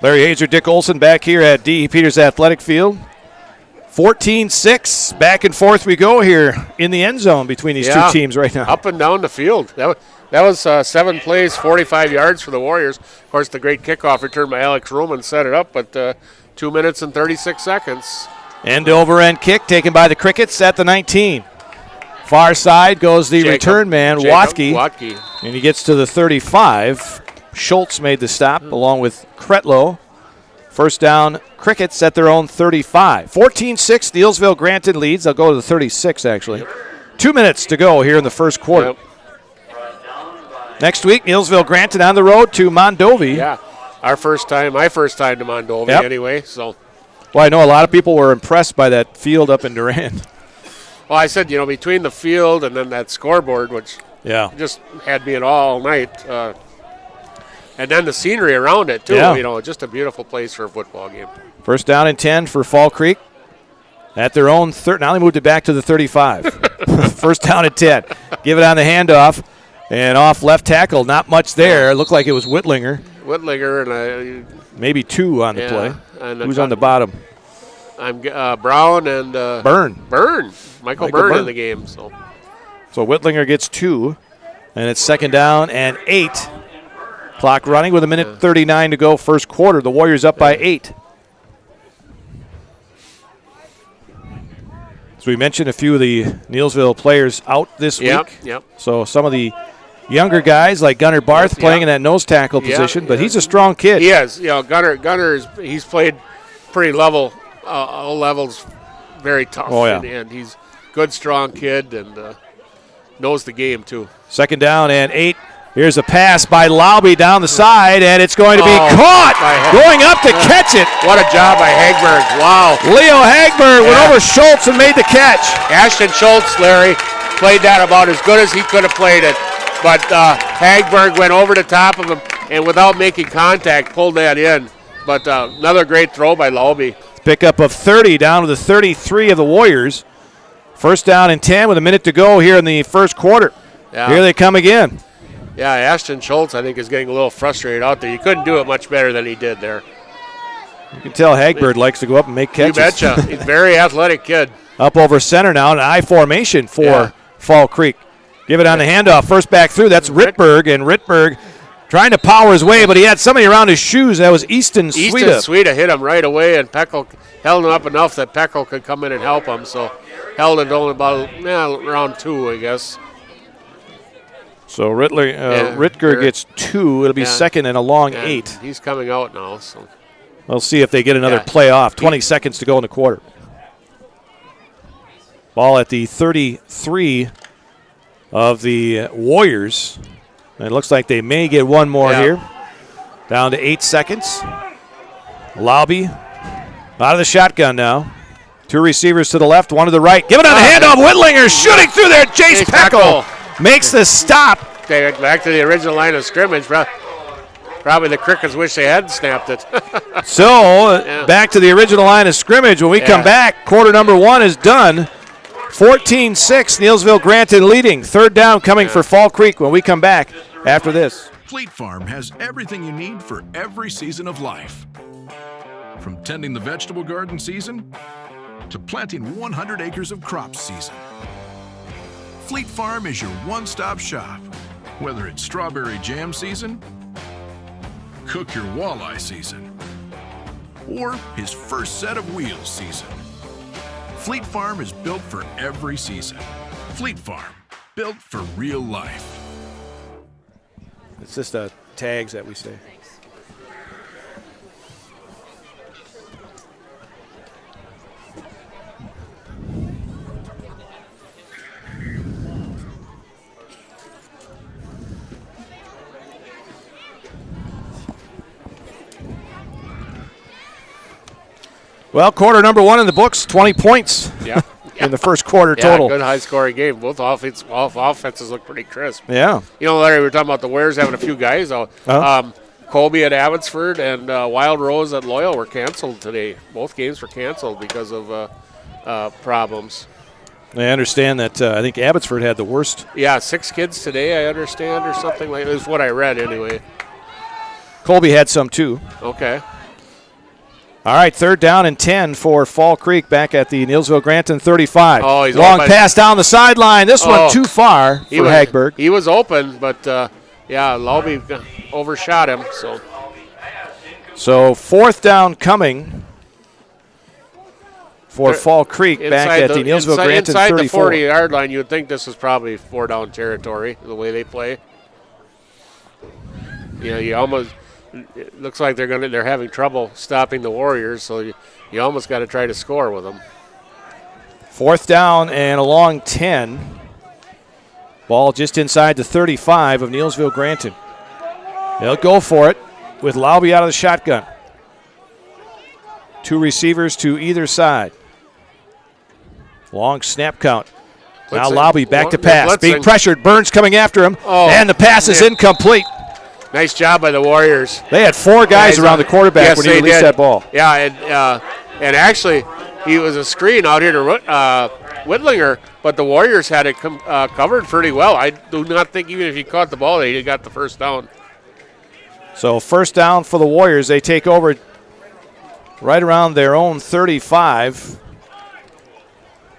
Larry Hazer, Dick Olson back here at D.E. Peters Athletic Field. 14-6. Back and forth we go here in the end zone between these two teams right now. Up and down the field. That was 7 plays, 45 yards for the Warriors. Of course, the great kickoff return by Alex Ruman set it up, but 2 minutes and 36 seconds. End-over-end kick taken by the Crickets at the 19. Far side goes the return man, Watke. And he gets to the 35. Schultz made the stop along with Kretlow. First down, Crickets at their own 35. 14-6, Neillsville Granton leads. They'll go to the 36, actually. 2 minutes to go here in the first quarter. Yep. Next week, Neillsville Granton on the road to Mondovi. Yeah, my first time to Mondovi anyway. So, well, I know a lot of people were impressed by that field up in Durand. Well, I said, between the field and then that scoreboard, which just had me in all night, and then the scenery around it, too. Just a beautiful place for a football game. First down and 10 for Fall Creek at their own now they moved it back to the 35. First down and 10. Give it on the handoff. And off left tackle, not much there. It looked like it was Whitlinger. And maybe 2 on the play. And who's on the bottom? I'm Brown and Byrne. Michael Byrne in the game. So Whitlinger gets 2, and it's second down and 8. Clock running with 1:39 to go, first quarter. The Warriors up by 8. So we mentioned a few of the Neillsville players out this week. Yep. So some of the younger guys like Gunnar Barth playing in that nose tackle position, but he's a strong kid. He is. Gunnar he's played pretty level, all levels, very tough. And he's a good, strong kid and knows the game too. Second down and 8. Here's a pass by Laube down the side, and it's going to be caught. Going up to catch it. What a job by Hagberg. Wow. Leo Hagberg went over Schultz and made the catch. Ashton Schultz, Larry, played that about as good as he could have played it. But Hagberg went over the top of him and without making contact pulled that in. But another great throw by Laube. Pickup of 30 down to the 33 of the Warriors. First down and 10 with a minute to go here in the first quarter. Yeah. Here they come again. Yeah, Ashton Schultz, I think, is getting a little frustrated out there. You couldn't do it much better than he did there. You can tell Hagberg likes to go up and make catches. You betcha. He's a very athletic kid. Up over center now, an I formation for Fall Creek. Give it on the handoff. First back through, that's Rittberg, and Rittberg trying to power his way, but he had somebody around his shoes. That was Easton Sweda. Easton Sweda hit him right away, and Peckel held him up enough that Peckel could come in and help him. So held it only about around 2, I guess. So Rittger gets 2. It'll be second and a long 8. He's coming out now. So we'll see if they get another play off. 20 seconds to go in the quarter. Ball at the 33 of the Warriors. And it looks like they may get one more here. Down to 8 seconds. Laube out of the shotgun now. 2 receivers to the left, 1 to the right. Give it on the handoff. Whitlinger shooting through there. Jace Peckel makes the stop. Okay, back to the original line of scrimmage. Probably the Crickets wish they hadn't snapped it. Back to the original line of scrimmage. When we come back, quarter number 1 is done. 14-6, Neillsville Granton leading. Third down coming for Fall Creek when we come back after this. Fleet Farm has everything you need for every season of life. From tending the vegetable garden season to planting 100 acres of crops season. Fleet Farm is your one-stop shop. Whether it's strawberry jam season, cook your walleye season, or his first set of wheels season. Fleet Farm is built for every season. Fleet Farm, built for real life. It's just tags that we say. Well, quarter number 1 in the books, 20 points in the first quarter total. Good high-scoring game. Both offenses look pretty crisp. Yeah. Larry, we were talking about the Warriors having a few guys out. Colby at Abbotsford and Wild Rose at Loyal were canceled today. Both games were canceled because of problems. I understand that I think Abbotsford had the worst. Yeah, 6 kids today, I understand, or something like that. Is what I read anyway. Colby had some too. Okay. All right, 3rd down and 10 for Fall Creek back at the Neillsville-Granton 35. Oh, he's long open. pass down the sideline. This one too far for Hagberg. He was open, but, Laube overshot him. So 4th down coming for Fall Creek back at the Neillsville-Granton 34. Inside the 40-yard line, you would think this is probably 4-down territory, the way they play. You almost – it looks like they're having trouble stopping the Warriors, so you almost got to try to score with them. 4th down and a long 10. Ball just inside the 35 of Neillsville-Granton. They'll go for it with Laube out of the shotgun. 2 receivers to either side. Long snap count. Now Laube back to pass. Being pressured. Burns coming after him. And the pass is incomplete. Nice job by the Warriors. They had 4 guys around the quarterback when he released that ball. Yeah, and actually he was a screen out here to Whitlinger, but the Warriors had it covered pretty well. I do not think even if he caught the ball, they got the 1st down. So 1st down for the Warriors. They take over right around their own 35.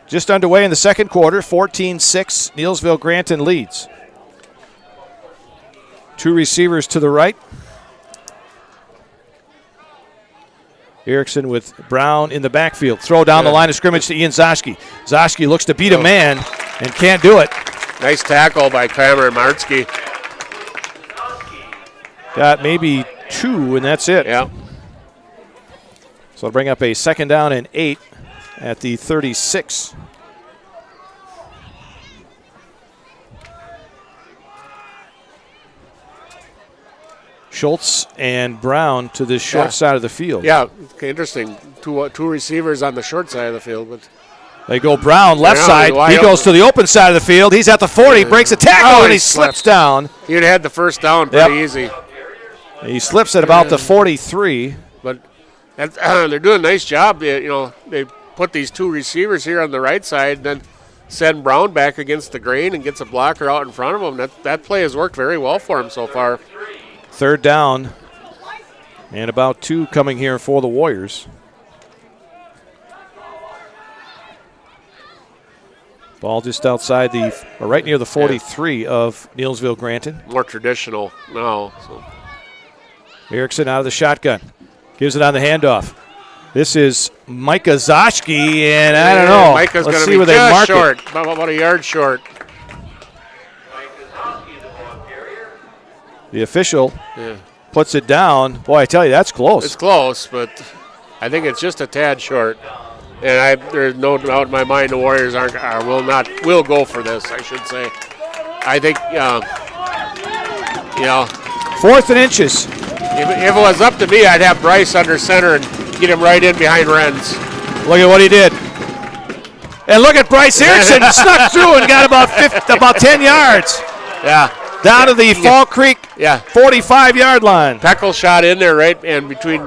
Just underway in the 2nd quarter, 14-6, Neillsville-Granton leads. 2 receivers to the right. Erickson with Brown in the backfield. Throw down the line of scrimmage to Ian Zoschke. Zoschke looks to beat a man and can't do it. Nice tackle by Kramer and Martzke. Got maybe 2, and that's it. Yeah. So I'll bring up a 2nd down and 8 at the 36. Schultz and Brown to the short side of the field. Yeah, okay, interesting. Two receivers on the short side of the field, but they go Brown left side. He goes to the open side of the field. He's at the 40, breaks a tackle, and he slips down. He'd had the 1st down pretty easy. He slips at about the 43. But they're doing a nice job. They put these 2 receivers here on the right side, then send Brown back against the grain and gets a blocker out in front of him. That play has worked very well for him so far. 3rd down and about 2 coming here for the Warriors. Ball just outside right near the 43 of Neillsville-Granton. More traditional now. So. Erickson out of the shotgun. Gives it on the handoff. This is Micah Zoschke, and I don't know. Micah's Let's going see to where be they just mark short, it. about a yard short. The official puts it down. Boy, I tell you, that's close. It's close, but I think it's just a tad short. And there's no doubt in my mind the Warriors will go for this, I should say. I think, 4th and inches. If it was up to me, I'd have Bryce under center and get him right in behind Renz. Look at what he did. And look at Bryce Erickson snuck through and got about 10 yards. Yeah. Down to the Fall Creek 45-yard line. Peckel shot in there, right? And between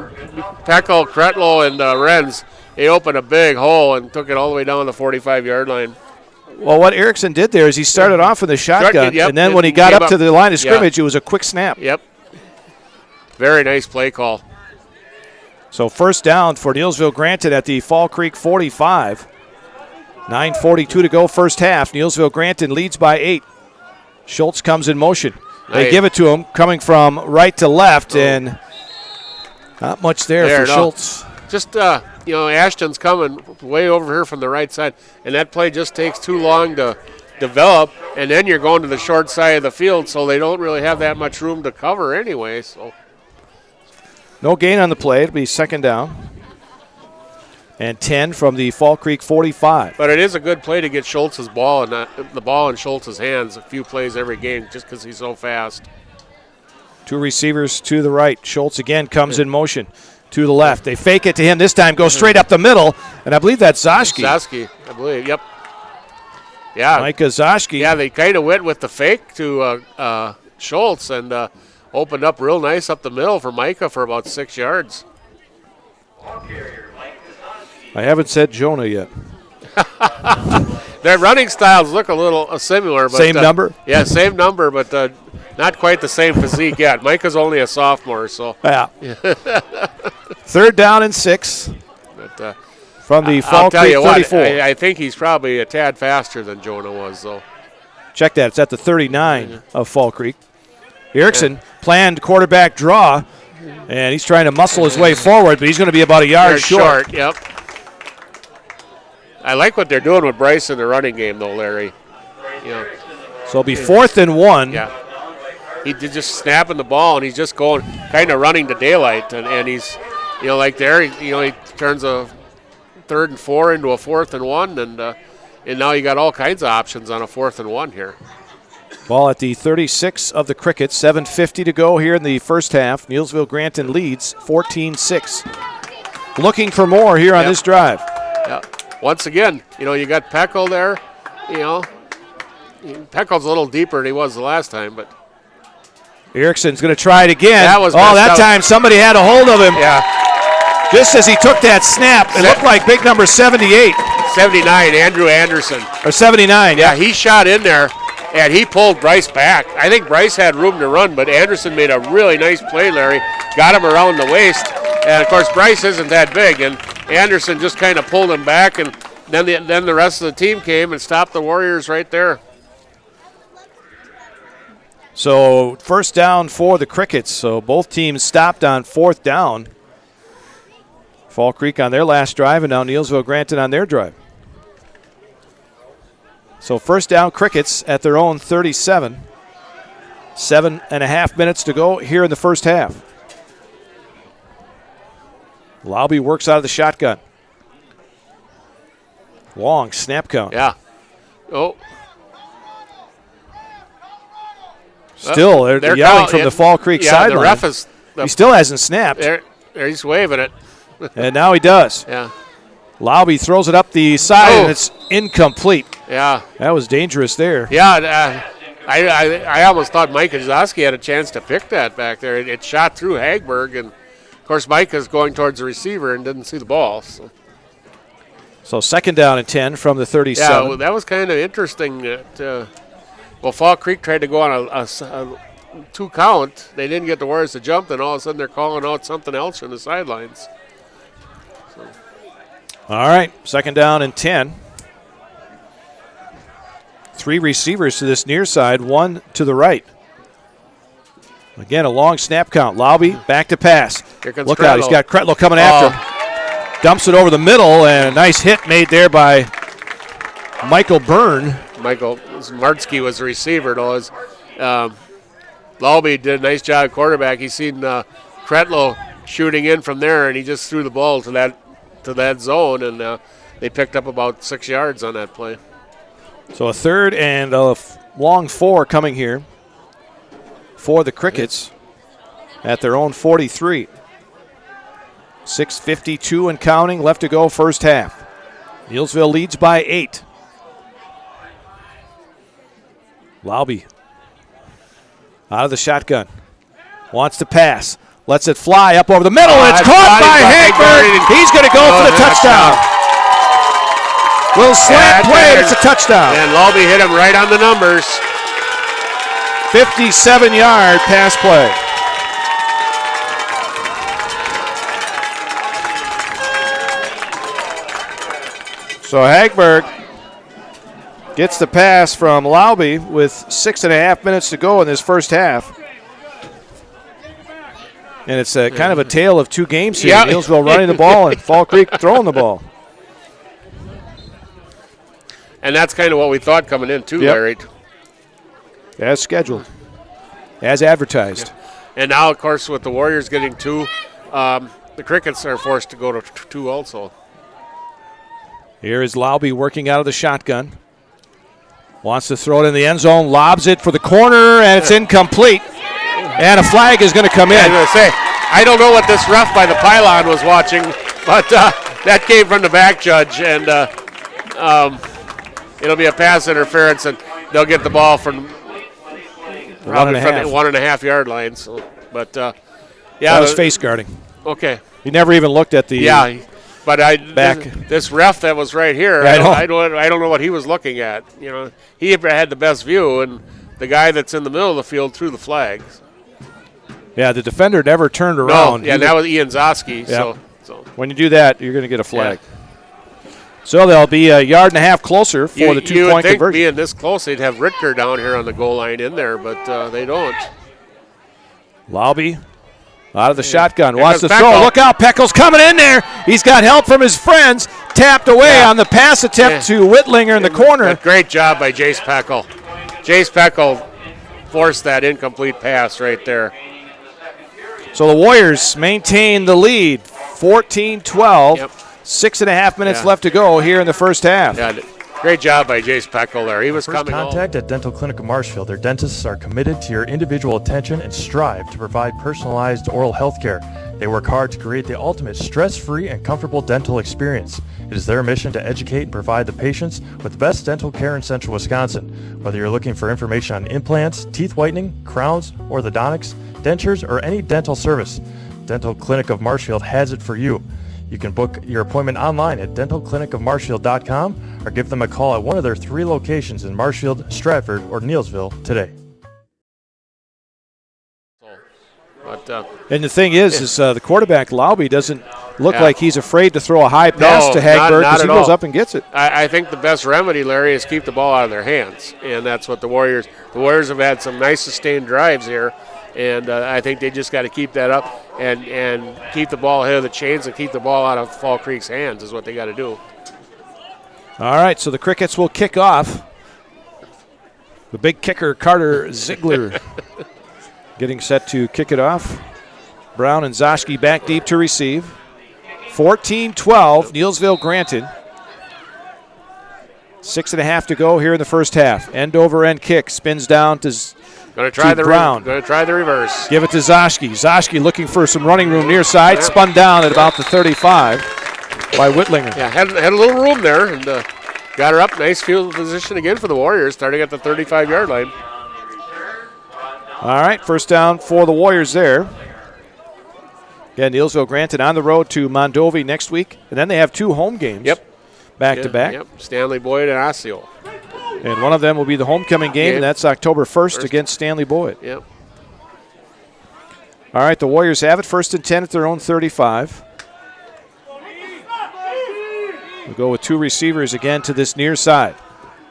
Peckel, Kretlow, and Renz, they opened a big hole and took it all the way down the 45-yard line. Well, what Erickson did there is he started off with the shotgun, and then when he got up to the line of scrimmage, it was a quick snap. Yep. Very nice play call. So 1st down for Neillsville-Granton at the Fall Creek 45. 9:42 to go, 1st half. Neillsville-Granton leads by 8. Schultz comes in motion. They give it to him coming from right to left, and not much there for Schultz. Just, Ashton's coming way over here from the right side, and that play just takes too long to develop, and then you're going to the short side of the field, so they don't really have that much room to cover anyway. So, no gain on the play. It'll be 2nd down. And 10 from the Fall Creek 45. But it is a good play to get Schultz's ball and the ball in Schultz's hands a few plays every game just because he's so fast. 2 receivers to the right. Schultz again comes in motion to the left. They fake it to him this time, go straight up the middle, and I believe that's Zoschke. Zoschke, I believe, yep. Yeah. Micah Zoschke. Yeah, they kind of went with the fake to Schultz and opened up real nice up the middle for Micah for about 6 yards. I haven't said Jonah yet. Their running styles look a little similar. But, same number? Yeah, same number, but not quite the same physique yet. Micah's only a sophomore, so. Yeah. 3rd down and 6 But from the Fall I'll tell Creek you what, 34. I think he's probably a tad faster than Jonah was, though. Check that. It's at the 39 of Fall Creek. Erickson planned quarterback draw, and he's trying to muscle his way forward, but he's going to be about a yard short. Yep. I like what they're doing with Bryce in the running game, though, Larry. You know, So it'll be 4th and 1. yeah. He's just snapping the ball, and he's just going, kind of running to daylight, and he's, you know, like there, you know, he turns a 3rd and 4 into a 4th and 1, and now you got all kinds of options on a 4th and 1 here. Ball at the 36 of the Crickets. 7:50 to go here in the first half. Neillsville Granton leads 14-6. Looking for more here on this drive. Yeah. Once again, you know, you got Peckle there. You know, Peckle's a little deeper than he was the last time, but Erickson's going to try it again. That was that messed up. time somebody had a hold of him. yeah, Just as he took that snap, it looked like big number 78 79, Andrew Anderson. or 79. Yeah, he shot in there, and he pulled Bryce back. I think Bryce had room to run, but Anderson made a really nice play, Larry. Got him around the waist, and of course Bryce isn't that big, and Anderson just kind of pulled him back, and then the rest of the team came and stopped the Warriors right there. So 1st down for the Crickets. So both teams stopped on 4th down. Fall Creek on their last drive, and now Neillsville Granton on their drive. So 1st down Crickets at their own 37. 7.5 minutes to go here in the first half. Lobby works out of the shotgun. Long snap count. Yeah. Oh. Still, they're yelling from the Fall Creek sideline. The ref is. He still hasn't snapped. There, he's waving it. And now he does. Yeah. Lobby throws it up the side, and it's incomplete. Yeah. That was dangerous there. Yeah. I almost thought Mike Kozowski had a chance to pick that back there. It shot through Hagberg, and of course Mike is going towards the receiver and didn't see the ball. So 2nd down and 10 from the 37. Yeah, well, that was kind of interesting. Well, Fall Creek tried to go on a 2 count. They didn't get the Warriors to jump, then all of a sudden they're calling out something else from the sidelines. All right, 2nd down and 10. 3 receivers to this near side, 1 to the right. Again, a long snap count. Lobby back to pass. Here comes Look Kretlow. out, he's got Kretlow coming after him. Dumps it over the middle, and a nice hit made there by Michael Byrne. Michael Martsky was the receiver. Lobby did a nice job at quarterback. He's seen Kretlow shooting in from there, and he just threw the ball to that zone, and they picked up about 6 yards on that play. So a 3rd and a long 4 coming here for the Crickets at their own 43. 6:52 and counting left to go first half. Neillsville leads by 8. Lobby out of the shotgun. Wants to pass. Lets it fly up over the middle. It's caught by Hagberg. He's going to go for the touchdown. Little slant play, and it's a touchdown. And Lobby hit him right on the numbers. 57-yard pass play. So Hagberg gets the pass from Lobby with 6.5 minutes to go in this first half. And it's kind of a tale of 2 games here. Yeah. Neillsville running the ball and Fall Creek throwing the ball. And that's kind of what we thought coming in too, Yep. Larry. As scheduled. As advertised. And now, of course, with the Warriors getting 2, the Crickets are forced to go to 2 also. Here is Lobby working out of the shotgun. Wants to throw it in the end zone. Lobs it for the corner, and it's incomplete. And a flag is going to come in. I was going to say, I don't know what this ref by the pylon was watching, but that came from the back judge, and it'll be a pass interference, and they'll get the ball from probably from the 1.5 yard line. So, but yeah, that was face guarding. Okay. He never even looked at the but back. This ref that was right here, I don't know what he was looking at. You know, he had the best view, and the guy that's in the middle of the field threw the flags. Yeah, the defender never turned around. No, yeah, that was Ian Zoski. Yeah. So when you do that, you're going to get a flag. Yeah. So they'll be a yard and a half closer for the 2-point You would think conversion. being this close, they'd have Rittker down here on the goal line in there, but they don't. Lobby out of the shotgun. Here Wants to comes throw. Peckel. Look out. Peckel's coming in there. He's got help from his friends. Tapped away on the pass attempt to Whitlinger in the corner. But great job by Jace Peckel. Jace Peckel forced that incomplete pass right there. So the Warriors maintain the lead, 14-12. Yep. 6.5 minutes left to go here in the first half. Yeah, great job by Jace Peckel there. He was First coming contact home. at Dental Clinic of Marshfield. Their dentists are committed to your individual attention and strive to provide personalized oral health care. They work hard to create the ultimate stress-free and comfortable dental experience. It is their mission to educate and provide the patients with the best dental care in Central Wisconsin. Whether you're looking for information on implants, teeth whitening, crowns, orthodontics, dentures, or any dental service, Dental Clinic of Marshfield has it for you. You can book your appointment online at dentalclinicofmarshfield.com or give them a call at one of their 3 locations in Marshfield, Stratford, or Neillsville today. But, and the thing is the quarterback, Laube, doesn't look like he's afraid to throw a high pass to Hagberg because he goes up and gets it. I think the best remedy, Larry, is keep the ball out of their hands, and that's what the Warriors have had some nice sustained drives here, and I think they just got to keep that up and keep the ball ahead of the chains and keep the ball out of Fall Creek's hands is what they got to do. All right, so the Crickets will kick off. The big kicker, Carter Ziegler, getting set to kick it off. Brown and Zoschke back deep to receive. 14-12, Neillsville Granton. 6.5 to go here in the first half. End over end kick, spins down to Brown. Going to try the reverse. Give it to Zoschke. Zoschke looking for some running room near side. Spun down at about the 35 by Whitlinger. Yeah, had a little room there and got her up. Nice field position again for the Warriors, starting at the 35-yard line. All right, first down for the Warriors there. Again, Neillsville Granton on the road to Mondovi next week. And then they have 2 home games back to back. Yep, Stanley Boyd and Osseo. And one of them will be the homecoming game, and that's October 1st against Stanley Boyd. Yep. All right, the Warriors have it, 1st and 10 at their own 35. We'll go with 2 receivers again to this near side.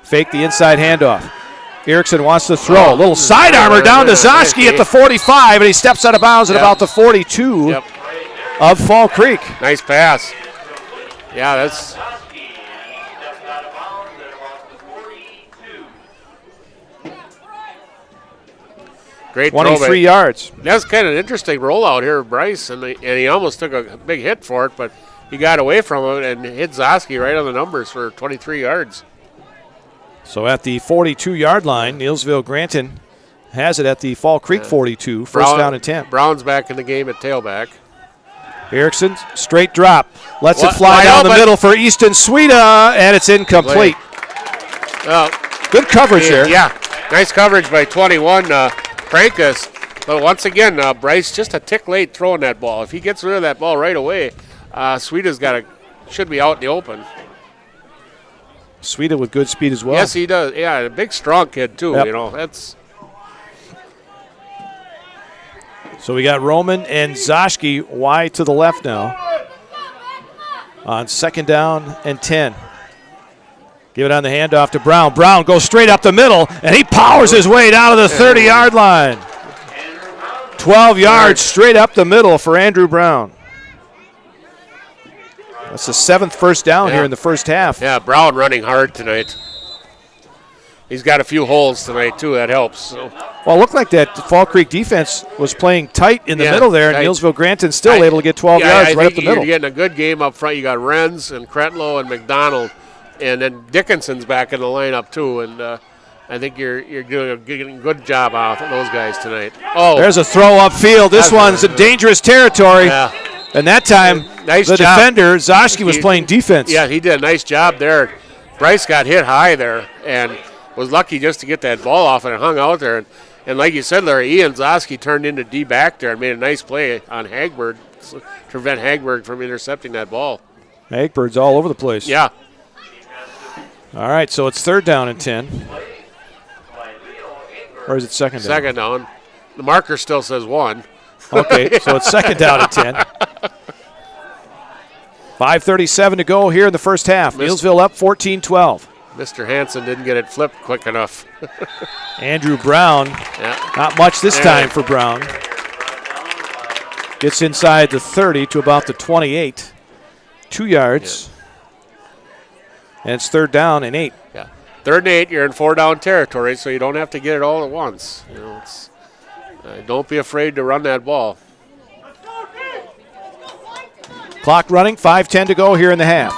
Fake the inside handoff. Erickson wants to throw. A little side armor down to Zoschke at the 45, and he steps out of bounds at about the 42 of Fall Creek. Nice pass. Yeah, that's... Great 23 yards. That's kind of an interesting rollout here, Bryce, and he almost took a big hit for it, but he got away from it and hit Zoschke right on the numbers for 23 yards. So at the 42-yard line, Neillsville Granton has it at the Fall Creek 42, first down and 10. Brown's back in the game at tailback. Erickson, straight drop. Lets it fly down the middle for Easton Sweda, and it's incomplete. Good coverage there. Yeah, nice coverage by 21, Prankus. But once again, Bryce just a tick late throwing that ball. If he gets rid of that ball right away, Sweda's should be out in the open. Sweda with good speed as well. Yes, he does. Yeah, a big, strong kid too. Yep. You know, that's. So we got Roman and Zoschke wide to the left now on 2nd down and 10. Give it on the handoff to Brown. Brown goes straight up the middle, and he powers his way down to the 30-yard line. 12 yards straight up the middle for Andrew Brown. That's the 7th first down here in the first half. Yeah, Brown running hard tonight. He's got a few holes tonight, too. That helps. So. Well, it looked like that Fall Creek defense was playing tight in the middle there, and Neillsville Granton still able to get 12 yards right up the middle. You're getting a good game up front. You got Renz and Kretlow and McDonald, and then Dickinson's back in the lineup, too. And I think you're getting a good job out of those guys tonight. Oh, there's a throw upfield. This one's in dangerous territory. Yeah. And that time, defender, Zoschke, was playing defense. Yeah, he did a nice job there. Bryce got hit high there and was lucky just to get that ball off, and it hung out there. And like you said, Larry, Ian Zoschke turned into D-back there and made a nice play on Hagberg to prevent Hagberg from intercepting that ball. Hagberg's all over the place. Yeah. All right, so it's 3rd down and 10. Or is it 2nd down? 2nd down. The marker still says 1. Okay, so it's second down and 10. 5:37 to go here in the first half. Neillsville up 14-12. Mr. Hansen didn't get it flipped quick enough. Andrew Brown, not much this time for Brown. Gets inside the 30 to about the 28. 2 yards. And it's third down and 8. Yeah. Third and 8, you're in 4-down territory, so you don't have to get it all at once. You know, don't be afraid to run that ball. Clock running, 5:10 to go here in the half.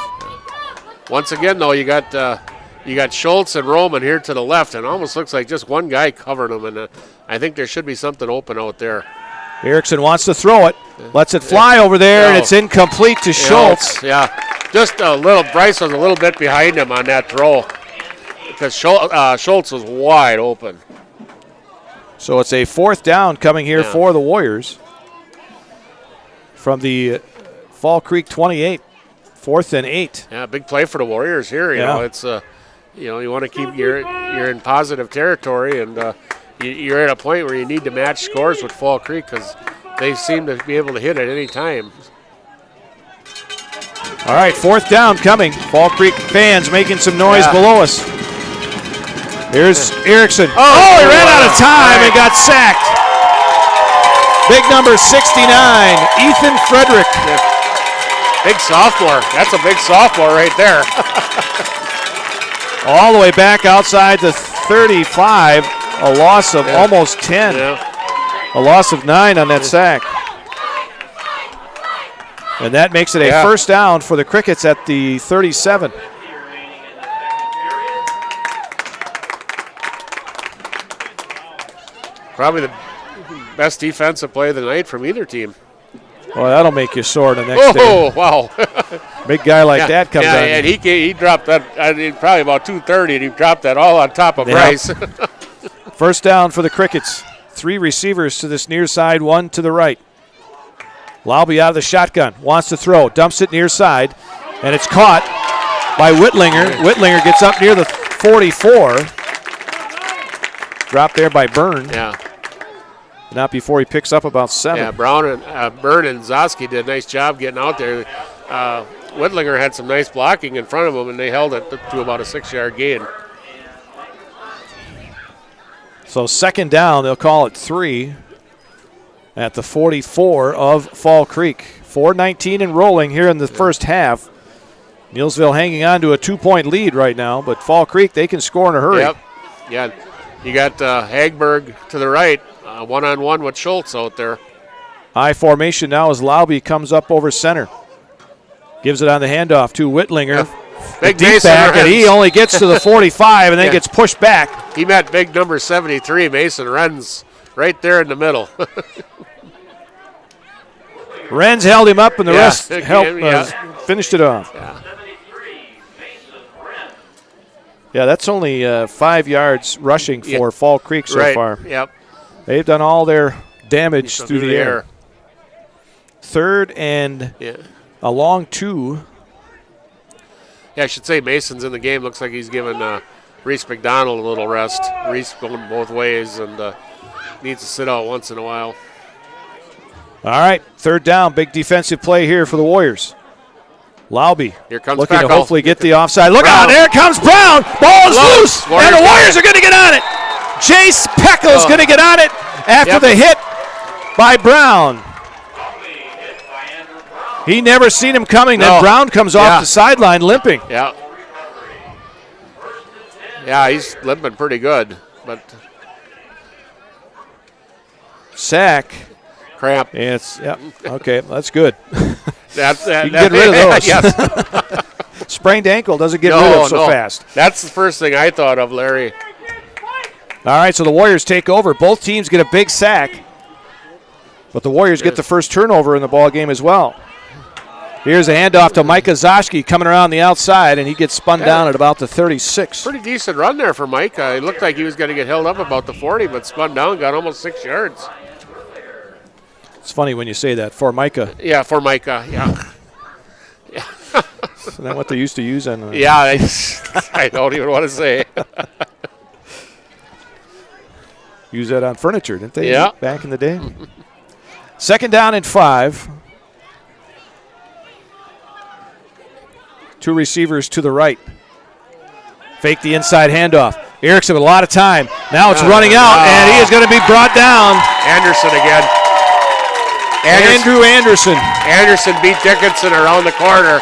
Once again, though, you got Schultz and Roman here to the left, and it almost looks like just one guy covering them, and I think there should be something open out there. Erickson wants to throw it, lets it fly over there, and it's incomplete to Schultz. Just a little. Bryce was a little bit behind him on that throw because Schultz was wide open. So it's a fourth down coming here for the Warriors from the Fall Creek 28. 4th and 8. Yeah, big play for the Warriors here. You know, it's you want to keep you're in positive territory, and you're at a point where you need to match scores with Fall Creek because they seem to be able to hit at any time. All right, fourth down coming. Fall Creek fans making some noise below us. Here's Erickson. Oh, he ran out of time and got sacked. Big number 69, Ethan Frederick. Big sophomore. That's a big sophomore right there. All the way back outside the 35. A loss of almost 10. A loss of 9 on that sack. And that makes it a first down for the Crickets at the 37. Probably the best defensive play of the night from either team. Well, that'll make you sore the next day. Oh, wow. Big guy like that comes on. And he dropped that, probably about 230, and he dropped that all on top of Bryce. First down for the Crickets. 3 receivers to this near side, 1 to the right. Laube out of the shotgun, wants to throw, dumps it near side, and it's caught by Whitlinger. Whitlinger gets up near the 44. Dropped there by Byrne. Not before he picks up about 7. Yeah, Byrne and Zoski did a nice job getting out there. Whitlinger had some nice blocking in front of him, and they held it to about a 6-yard gain. So second down, they'll call it 3 at the 44 of Fall Creek. 4:19 and rolling here in the first half. Neillsville hanging on to a 2-point lead right now, but Fall Creek, they can score in a hurry. Yep. Yeah, you got Hagberg to the right, one-on-one with Schultz out there. I formation now as Laube comes up over center. Gives it on the handoff to Whitlinger. Big deep back, and he only gets to the 45 and then gets pushed back. He met big number 73, Mason Renz, right there in the middle. Renz held him up, and the rest helped finished it off. Yeah, that's only 5 yards rushing for Fall Creek so far. Yep. They've done all their damage through the air. Third and a long 2. Yeah, I should say Mason's in the game. Looks like he's giving Reese McDonald a little rest. Reese going both ways and needs to sit out once in a while. All right, third down. Big defensive play here for the Warriors. Laube here comes looking Peckel. to hopefully get the offside. Look out, there comes Brown. Ball is loose, and the Warriors are going to get on it. Jace Peckel is going to get on it after the hit by Brown. He never seen him coming. Then Brown comes off the sideline limping. Yeah, he's limping pretty good, but sack. Cramp. And it's okay. That's good. You can get rid of those. Yes. Sprained ankle doesn't get rid of so fast. That's the first thing I thought of, Larry. All right, so the Warriors take over. Both teams get a big sack, but the Warriors get the first turnover in the ball game as well. Here's a handoff to Micah Zoschke coming around the outside, and he gets spun down at about the 36. Pretty decent run there for Micah. It looked like he was going to get held up about the 40, but spun down, got almost 6 yards. It's funny when you say that, for Micah. Yeah, for Micah, yeah. Isn't that what they used to use on? Yeah, I don't even want to say. Use that on furniture, didn't they? Yeah. Back in the day. 2nd down and 5. 2 receivers to the right. Fake the inside handoff. Erickson with a lot of time. Now it's running out, and he is going to be brought down. Anderson again. Andrew Anderson. Anderson beat Dickinson around the corner.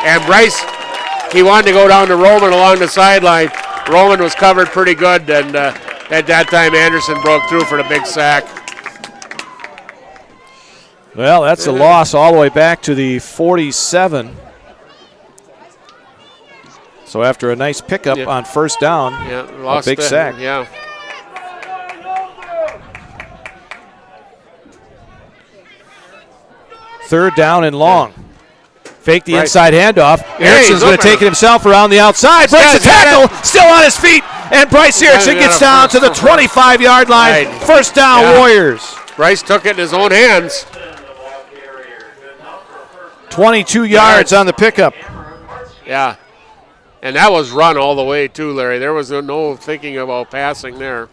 And Bryce, he wanted to go down to Roman along the sideline. Roman was covered pretty good, and at that time Anderson broke through for the big sack. Well, that's a loss all the way back to the 47. So after a nice pickup on 1st down, a big sack. Yeah. Third down and long. Fake the inside handoff. Erickson's going to take it himself around the outside. Breaks the tackle, still on his feet. And Bryce Erickson gets down to the 25-yard line. 1st down, Warriors. Bryce took it in his own hands. 22 yards on the pickup. Yeah. And that was run all the way, too, Larry. There was no thinking about passing there.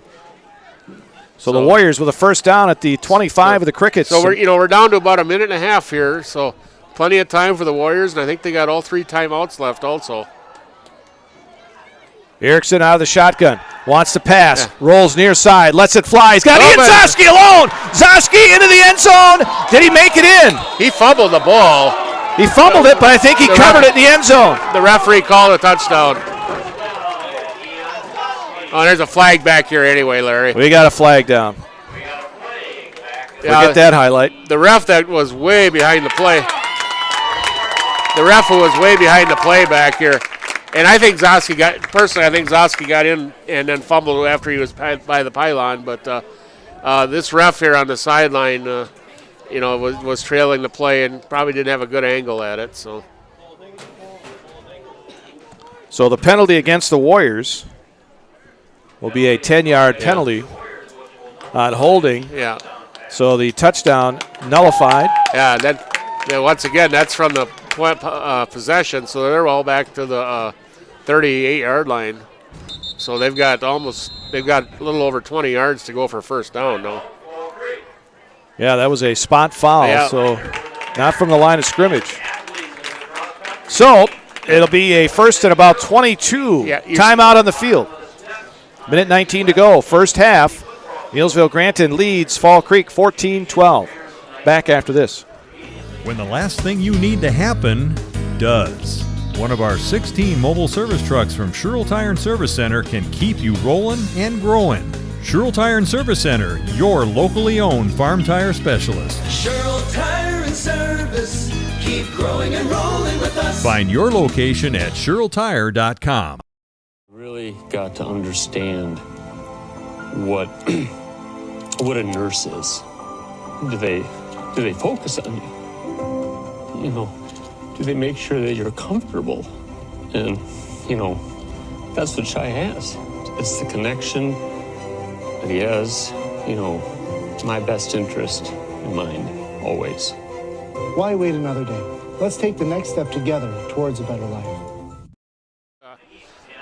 So the Warriors with a 1st down at the 25 of the Crickets. So we're down to about a minute and a half here. So plenty of time for the Warriors, and I think they got all 3 timeouts left also. Erickson out of the shotgun. Wants to pass. Rolls near side. Lets it fly. He's got Ian Zosky alone. Zosky into the end zone. Did he make it in? He fumbled the ball. He fumbled it, but I think he covered it in the end zone. The referee called a touchdown. Oh, there's a flag back here anyway, Larry. We got a flag down. We'll get that highlight. The ref that was way behind the play. The ref who was way behind the play back here. And I think Zosky got in and then fumbled after he was by the pylon. But this ref here on the sideline, was trailing the play and probably didn't have a good angle at it. So the penalty against the Warriors will be a 10-yard penalty on holding. Yeah. So the touchdown nullified. Yeah, once again, that's from the possession. So they're all back to the 38-yard line. So they've got a little over 20 yards to go for 1st down now. Yeah, that was a spot foul, so not from the line of scrimmage. So it'll be a 1st and about 22. Timeout on the field. Minute 19 to go. 1st half. Neillsville Granton leads Fall Creek 14-12. Back after this. When the last thing you need to happen does. One of our 16 mobile service trucks from Sherrill Tire and Service Center can keep you rolling and growing. Sherrill Tire and Service Center, your locally owned farm tire specialist. Sherrill Tire and Service, keep growing and rolling with us. Find your location at SherrillTire.com. Really got to understand what a nurse is. Do they focus on you? Do they make sure that you're comfortable? And that's what Shai has. It's the connection that he has, my best interest in mind, always. Why wait another day? Let's take the next step together towards a better life.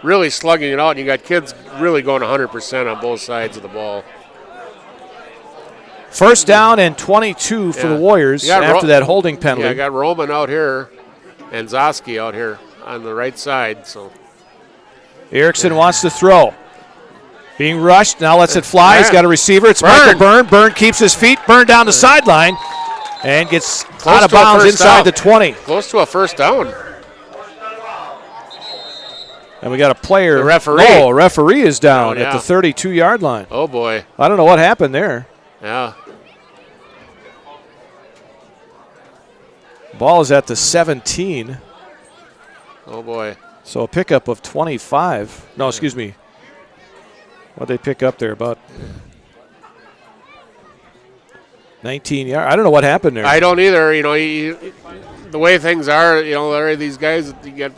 Really slugging it out, and you got kids really going 100% on both sides of the ball. 1st down and 22 for the Warriors after that holding penalty. Yeah, I got Roman out here and Zosky out here on the right side. So Erickson wants to throw. Being rushed, now lets it fly. He's got a receiver. It's Michael Byrne. Byrne keeps his feet. Byrne down the sideline and gets out of bounds inside the 20. Close to a 1st down. And we got a player. The referee. Oh, a referee is down at the 32-yard line. Oh, boy. I don't know what happened there. Yeah. Ball is at the 17. Oh, boy. So a pickup of 25. No, excuse me. What'd they pick up there? About 19 yards. I don't know what happened there. I don't either. The way things are, Larry, these guys, you get.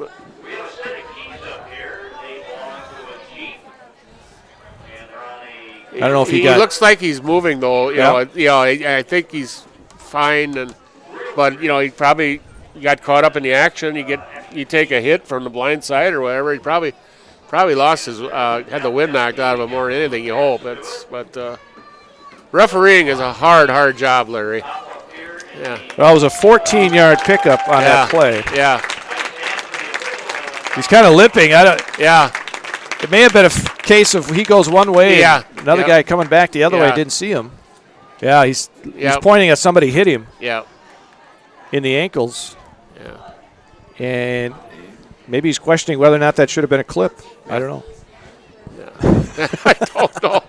I don't know if he looks like he's moving though. I think he's fine, but he probably got caught up in the action. You take a hit from the blind side or whatever. He probably lost his had the wind knocked out of him more than anything. You hope. refereeing is a hard job, Larry. Yeah. Well, it was a 14-yard pickup on that play. Yeah. He's kind of limping. Yeah. It may have been a case of he goes one way and another guy coming back the other way didn't see him. Yeah, he's pointing at somebody hit him. Yeah. In the ankles. Yeah. And maybe he's questioning whether or not that should have been a clip. I don't know. Yeah. I don't know.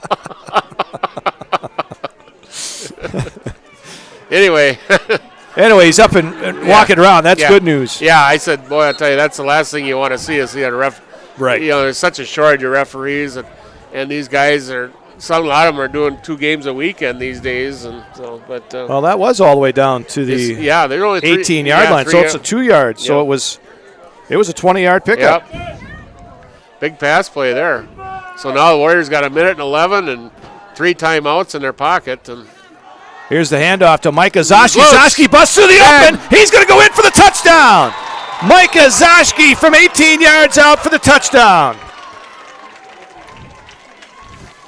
Anyway, he's up and walking around. That's good news. Yeah, I said, boy, I'll tell you, that's the last thing you want to see is see a ref. Right. You know, there's such a shortage of referees, and these guys a lot of them are doing 2 games a weekend these days, and so. But well, that was all the way down to the they're only 18-yard line, so it's a 2 yards. So it was a 20-yard pickup. Yep. Big pass play there. So now the Warriors got 1:11 and 3 timeouts in their pocket, and. Here's the handoff to Micah Zoschke. Zoschke busts through the open. He's going to go in for the touchdown. Micah Zoschke from 18 yards out for the touchdown.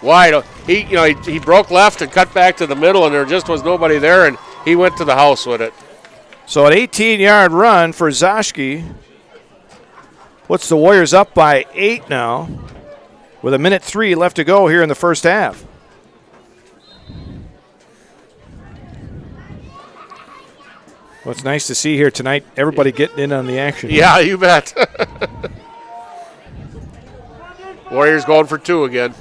Wide. He broke left and cut back to the middle, and there just was nobody there, and he went to the house with it. So an 18-yard run for Zoschke puts the Warriors up by 8 now with 1:03 left to go here in the first half. Well, it's nice to see here tonight, everybody getting in on the action. Yeah, you bet. Warriors going for 2 again.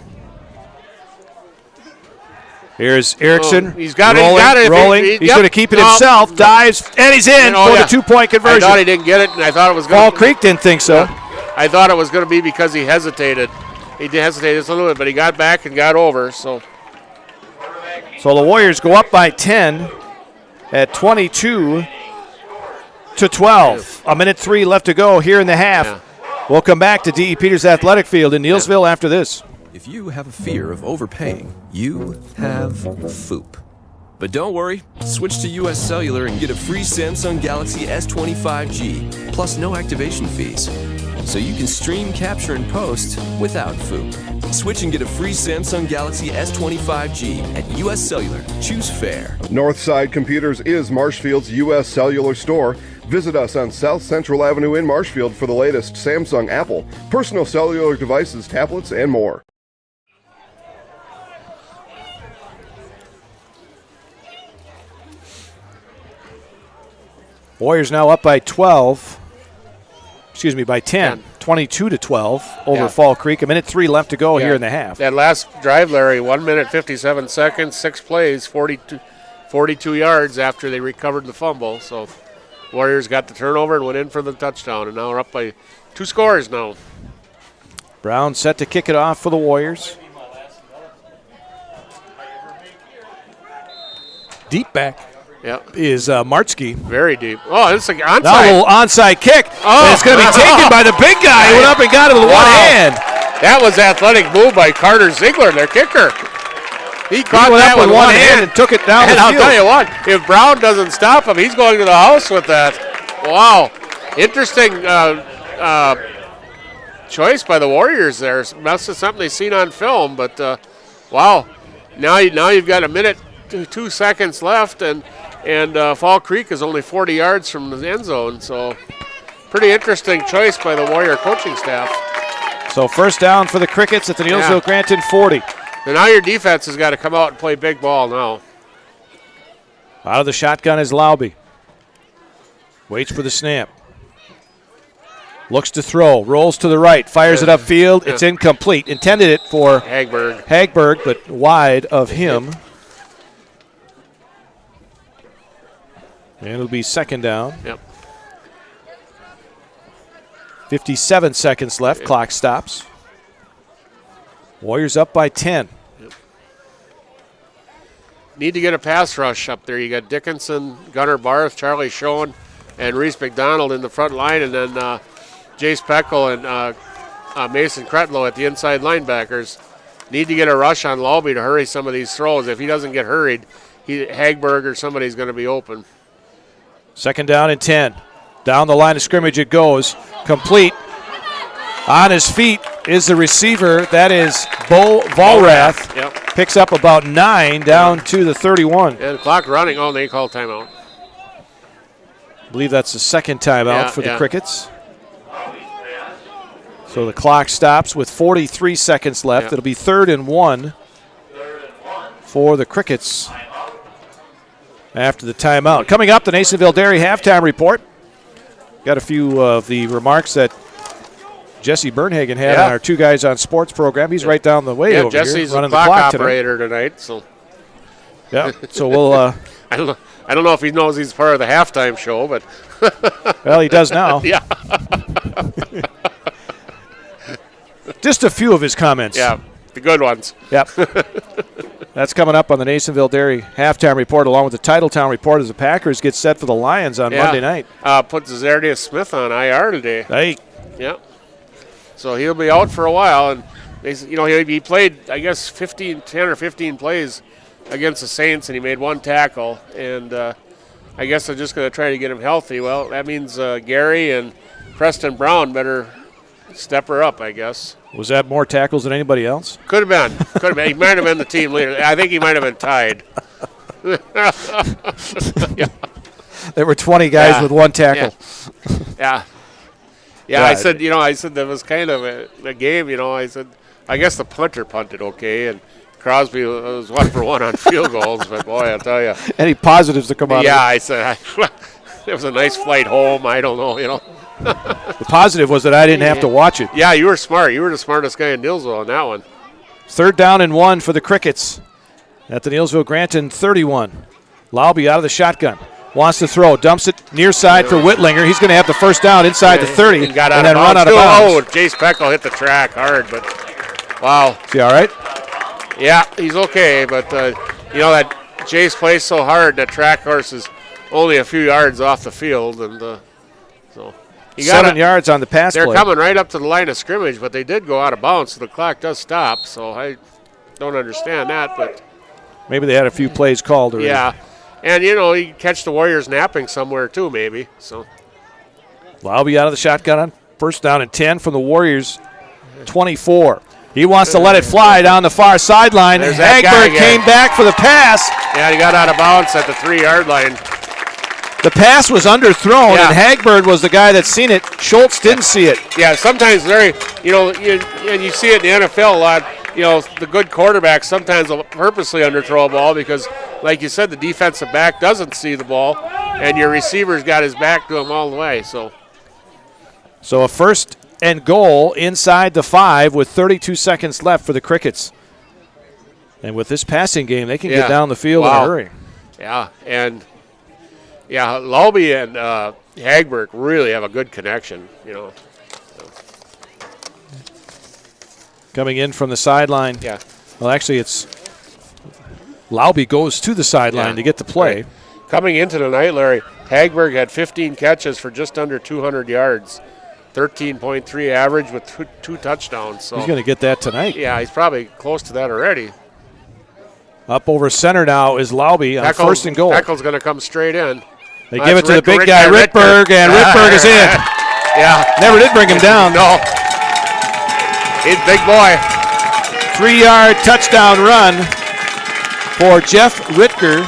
Here's Erickson. He's got it. Rolling. He's going to keep it himself. Dives, and he's in for the 2-point conversion. I thought he didn't get it, and I thought it was going Fall Creek didn't think so. I thought it was going to be because he hesitated. He did hesitate just a little bit, but he got back and got over. So the Warriors go up by 10 at 22-12. 1:03 left to go here in the half. Yeah. We'll come back to D.E. Peters Athletic Field in Neillsville after this. If you have a fear of overpaying, you have FOOP. But don't worry, switch to US Cellular and get a free Samsung Galaxy S25G, plus no activation fees. So you can stream, capture, and post without FOOP. Switch and get a free Samsung Galaxy S25G at US Cellular. Choose fair. Northside Computers is Marshfield's US Cellular store. Visit us on South Central Avenue in Marshfield for the latest Samsung, Apple, personal cellular devices, tablets, and more. Warriors now up by 10, 22-12 over Fall Creek. 1:03 left to go here in the half. That last drive, Larry, 1 minute, 57 seconds, 6 plays, 42 yards after they recovered the fumble. So Warriors got the turnover and went in for the touchdown, and now we're up by 2 scores now. Brown set to kick it off for the Warriors. Deep back. Yep. Is Martsky. Very deep. Oh, it's an onside. Now a little onside kick. Oh. It's going to be taken by the big guy. He went up and got it with one hand. That was athletic move by Carter Ziegler, their kicker. He caught that with one hand and took it down the field. And I'll tell you what, if Brown doesn't stop him, he's going to the house with that. Wow. Interesting choice by the Warriors there. Must have something they've seen on film, but wow. Now you've got 1 minute, 2 seconds left, and Fall Creek is only 40 yards from the end zone, so pretty interesting choice by the Warrior coaching staff. So first down for the Crickets at the Neillsville Granton 40. And now your defense has got to come out and play big ball now. Out of the shotgun is Lauby. Waits for the snap. Looks to throw, rolls to the right, fires it upfield. It's incomplete. Intended it for Hagberg, but wide of him. And it'll be second down. Yep. 57 seconds left. Yep. Clock stops. Warriors up by 10. Yep. Need to get a pass rush up there. You got Dickinson, Gunnar Barth, Charlie Schoen, and Reese McDonald in the front line, and then Jace Peckel and Mason Kretlow at the inside linebackers. Need to get a rush on Lauby to hurry some of these throws. If he doesn't get hurried, Hagberg or somebody's going to be open. Second down and 10. Down the line of scrimmage it goes. Complete. On his feet is the receiver. That is Bo Volrath. Yep. Picks up about 9 down to the 31. And the clock running. Oh, they call timeout. I believe that's the second timeout for the Crickets. So the clock stops with 43 seconds left. It'll be 3rd and 1 for the Crickets after the timeout. Coming up, the Neillsville Dairy halftime report. Got a few of the remarks that Jesse Bernhagen had on our Two Guys on Sports program. He's right down the way over Jesse's here, running the clock the clock operator tonight. So yeah, so we'll. I don't know if he knows he's part of the halftime show, but well, he does now. Yeah. Just a few of his comments. Yeah, the good ones. Yep. That's coming up on the Neillsville Dairy halftime report, along with the Titletown report as the Packers get set for the Lions on Monday night. Put Zerdius Smith on IR today. Hey. Yeah. So he'll be out for a while, and he played, I guess, 10 or 15 plays against the Saints, and he made 1 tackle. And I guess they're just going to try to get him healthy. Well, that means Gary and Preston Brown better step her up, I guess. Was that more tackles than anybody else? Could have been. He might have been the team leader. I think he might have been tied. Yeah. There were 20 guys with 1 tackle. Yeah, I said that was kind of a game, I said, I guess the punter punted okay, and Crosby was 1 for 1 on field goals, but boy, I'll tell you. Any positives to come out of it? Yeah, I said, it was a nice flight home. I don't know, The positive was that I didn't have to watch it. Yeah, you were smart. You were the smartest guy in Neillsville on that one. 3rd down and 1 for the Crickets at the Neillsville Granton 31. Laube out of the shotgun. Wants to throw, dumps it near side for Whitlinger. He's going to have the first down inside the 30 and then run out of bounds. Oh, Jace Peckel hit the track hard, but wow. Is he all right? Yeah, he's okay, but that Jace plays so hard that track horse is only a few yards off the field, and so he got 7 yards on the pass play. They're coming right up to the line of scrimmage, but they did go out of bounds, so the clock does stop. So I don't understand that, but maybe they had a few plays called already. Yeah. And, you catch the Warriors napping somewhere, too, maybe. So Laube out of the shotgun on 1st down and 10 from the Warriors 24. He wants to let it fly down the far sideline. Hagberg came back for the pass. Yeah, he got out of bounds at the 3-yard line. The pass was underthrown, and Hagberg was the guy that seen it. Schultz didn't see it. Yeah, sometimes and you see it in the NFL a lot. The good quarterbacks sometimes will purposely underthrow a ball because, like you said, the defensive back doesn't see the ball, and your receiver's got his back to him all the way. So a 1st and goal inside the 5 with 32 seconds left for the Crickets. And with this passing game, they can get down the field in a hurry. Yeah, and Laube and Hagberg really have a good connection, Coming in from the sideline. Yeah. Well, actually, it's Laube goes to the sideline to get the play. Right. Coming into the night, Larry, Hagberg had 15 catches for just under 200 yards, 13.3 average with 2 touchdowns. So he's going to get that tonight. Yeah, he's probably close to that already. Up over center now is Laube on 1st and goal. Tackle's going to come straight in. They give it to the big guy, Ritberg, and Ritberg is in. Yeah. Never did bring him down. No. He's a big boy. 3-yard touchdown run for Jeff Ritger.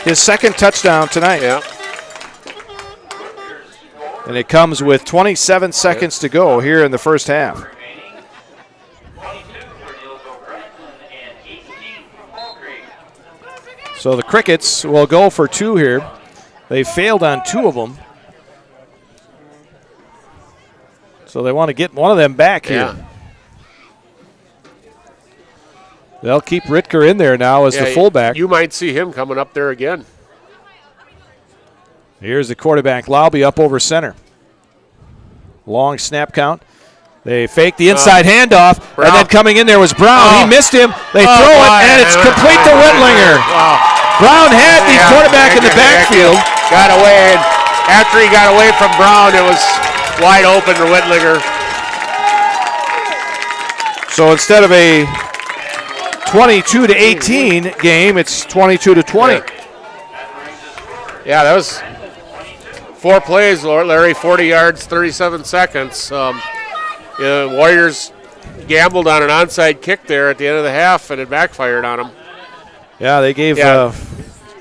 His 2nd touchdown tonight. Yeah. And it comes with 27 seconds to go here in the first half. So the Crickets will go for 2 here. They failed on 2 of them. So they want to get one of them back here. They'll keep Ritker in there now as the fullback. You might see him coming up there again. Here's the quarterback, Laube, up over center. Long snap count. They fake the inside handoff, and then coming in there was Brown. He missed him. They throw it, and it's complete to Whitlinger. Wow. Brown had the quarterback in the backfield. Got away, and after he got away from Brown, it was wide open to Whitlinger. So instead of a 22-18 game, it's 22-20. Yeah, that was 4 plays, Larry, 40 yards, 37 seconds. Warriors gambled on an onside kick there at the end of the half, and it backfired on them. Yeah, they gave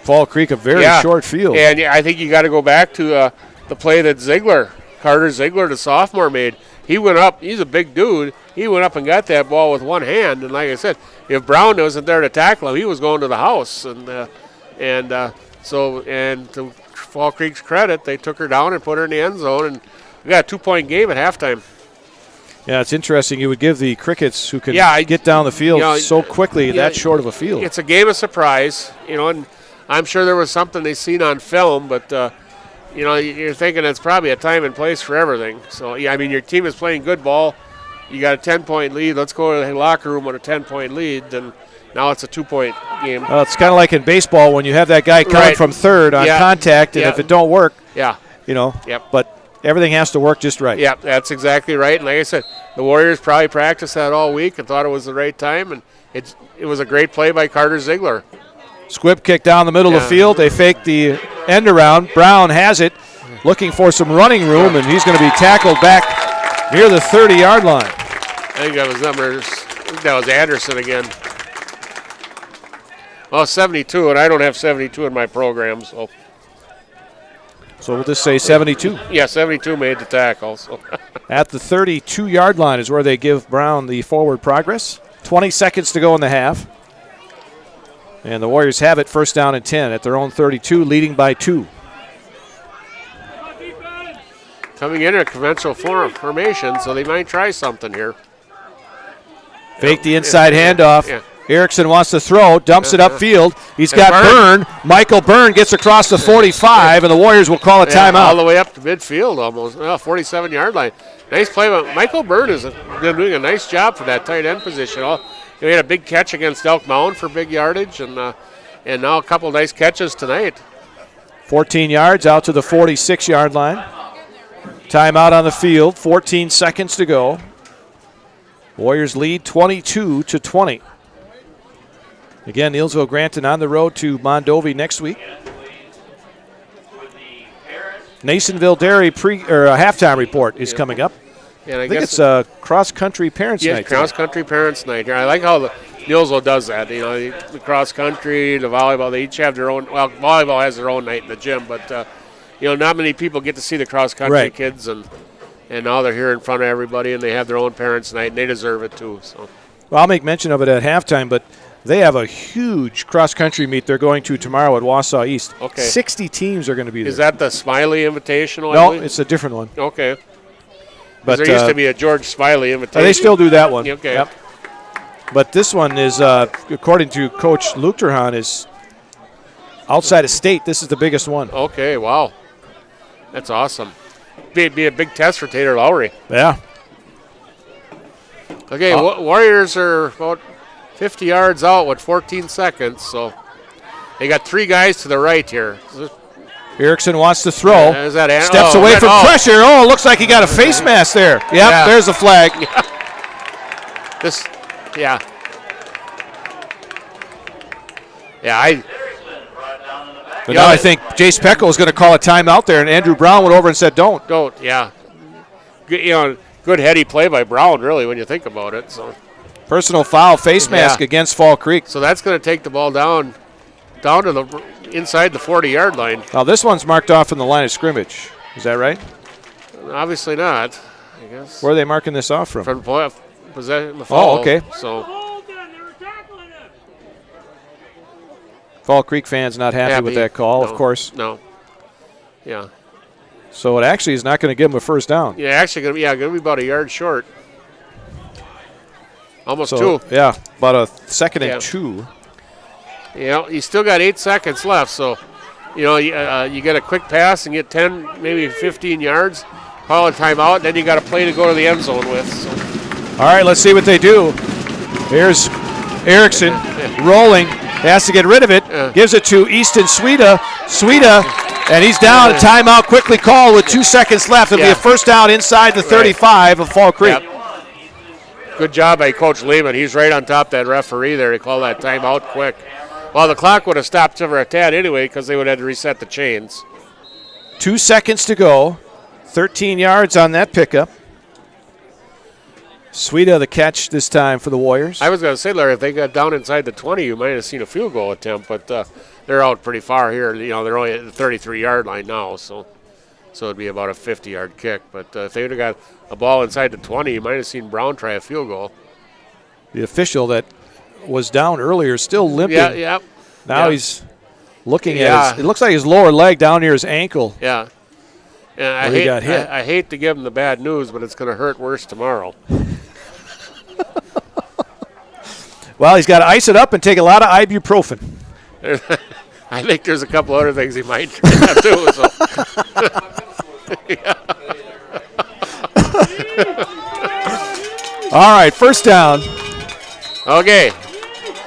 Fall Creek a very short field. And I think you got to go back to the play that Carter Ziegler, the sophomore, made. He went up. He's a big dude. He went up and got that ball with one hand. And like I said, if Brown wasn't there to tackle him, he was going to the house. And to Fall Creek's credit, they took her down and put her in the end zone. And we got a 2-point game at halftime. Yeah, it's interesting. You would give the Crickets, who can get down the field so quickly, that short of a field. It's a game of surprise, and I'm sure there was something they seen on film, but you're thinking it's probably a time and place for everything. So your team is playing good ball. You got a 10-point lead. Let's go to the locker room with a 10-point lead, and now it's a 2-point game. Well, it's kind of like in baseball when you have that guy coming from third on contact, and if it don't work, but everything has to work just right. Yeah, that's exactly right. And like I said, the Warriors probably practiced that all week and thought it was the right time, and it was a great play by Carter Ziegler. Squib kick down the middle of the field. They fake the end around. Brown has it, looking for some running room, and he's going to be tackled back near the 30-yard line. I think that was Anderson again. Well, 72, and I don't have 72 in my program, so. So we'll just say 72. Yeah, 72 made the tackle. So. At the 32-yard line is where they give Brown the forward progress. 20 seconds to go in the half. And the Warriors have it, first down and 10 at their own 32, leading by 2. Coming in a conventional formation, so they might try something here. Fake the inside handoff. Yeah. Erickson wants to throw, dumps it upfield. He's got Byrne. Michael Byrne gets across the 45, and the Warriors will call a timeout. All the way up to midfield almost, 47-yard line. Nice play. Michael Byrne has been doing a nice job for that tight end position. He had a big catch against Elk Mound for big yardage, and now a couple nice catches tonight. 14 yards out to the 46-yard line. Timeout on the field, 14 seconds to go. Warriors lead 22-20. Again, Neillsville Granton on the road to Mondovi next week. Nasonville Dairy halftime report is coming up. And I think it's cross-country parents' night. Yes, cross-country parents' night here. I like how the Neillsville does that. The cross-country, the volleyball, they each have their own. Well, volleyball has their own night in the gym, but not many people get to see the cross-country kids, and now they're here in front of everybody, and they have their own parents' night, and they deserve it too. So. Well, I'll make mention of it at halftime, but they have a huge cross-country meet they're going to tomorrow at Wausau East. Okay. 60 teams are going to be there. Is that the Smiley Invitational? No, it's a different one. Okay. But there used to be a George Smiley Invitational. They still do that one. Okay. Yep. But this one is, according to Coach Luchterhan, is outside of state. This is the biggest one. Okay, wow. That's awesome. Be a big test for Tater Lowry. Yeah. Okay, Warriors are about 50 yards out with 14 seconds, so they got 3 guys to the right here. Erickson wants to throw. Steps away from pressure. Oh, it looks like he got a face mask there. Yep, there's a flag. But now I think Jace Peckel is going to call a timeout there, and Andrew Brown went over and said, don't. Yeah. Good heady play by Brown, really, when you think about it. So. Personal foul, face mask against Fall Creek. So that's going to take the ball down to the inside the 40-yard line. Now this one's marked off in the line of scrimmage. Is that right? Obviously not, I guess. Where are they marking this off from? From possession, the fall. Oh, okay. So Fall Creek fans not happy with that call, of course. No. Yeah. So it actually is not going to give them a first down. Yeah, actually going to be about a yard short. Almost 2. Yeah, about a second and 2. Yeah, you still got 8 seconds left, so you get a quick pass and get 10, maybe 15 yards. Call a timeout, and then you got a play to go to the end zone with. So. All right, let's see what they do. Here's Erickson rolling. Has to get rid of it. Gives it to Easton Sweda. And he's down. A timeout quickly called with 2 seconds left. It'll be a first down inside the 35 of Fall Creek. Yep. Good job by Coach Lehman. He's right on top of that referee there. He called that timeout quick. Well, the clock would have stopped for a tad anyway because they would have had to reset the chains. 2 seconds to go. 13 yards on that pickup. Suida the catch this time for the Warriors. I was going to say, Larry, if they got down inside the 20, you might have seen a field goal attempt, but they're out pretty far here. You know, they're only at the 33-yard line now, so it'd be about a 50-yard kick. But if they would have got a ball inside the 20, you might have seen Brown try a field goal. The official that was down earlier still limping. Yeah. Now he's looking at it looks like his lower leg down near his ankle. Yeah. And he got hit. I hate to give him the bad news, but it's going to hurt worse tomorrow. Well, he's got to ice it up and take a lot of ibuprofen. I think there's a couple other things he might do. So. All right, first down. Okay.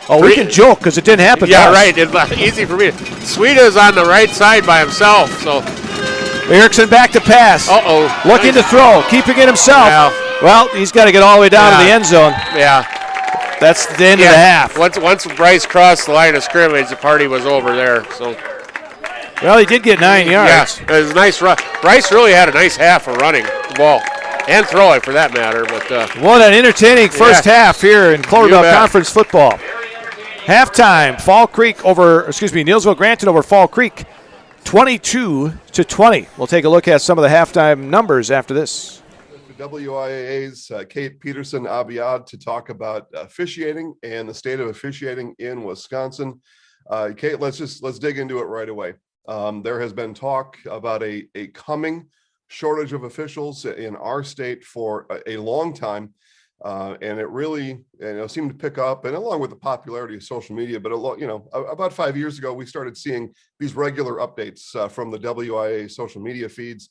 Oh, we can joke because it didn't happen. Yeah, right. It's easy for me. Suida's on the right side by himself. So Erickson back to pass. Uh-oh. Looking to throw, keeping it himself. Yeah. Well, he's got to get all the way down to the end zone. Yeah. That's the end of the half. Once Bryce crossed the line of scrimmage, the party was over there. So. Well, he did get 9 yards. Yeah, it was a nice run. Bryce really had a nice half of running the ball and throwing, for that matter. But what an entertaining first half here in Cloverville Conference football. Halftime, Neillsville Granton over Fall Creek, 22-20. We'll take a look at some of the halftime numbers after this. WIAA's Kate Peterson-Abiad to talk about officiating and the state of officiating in Wisconsin. Kate, let's dig into it right away. There has been talk about a coming shortage of officials in our state for a long time, and it really seemed to pick up, and along with the popularity of social media. But about 5 years ago, we started seeing these regular updates from the WIAA social media feeds.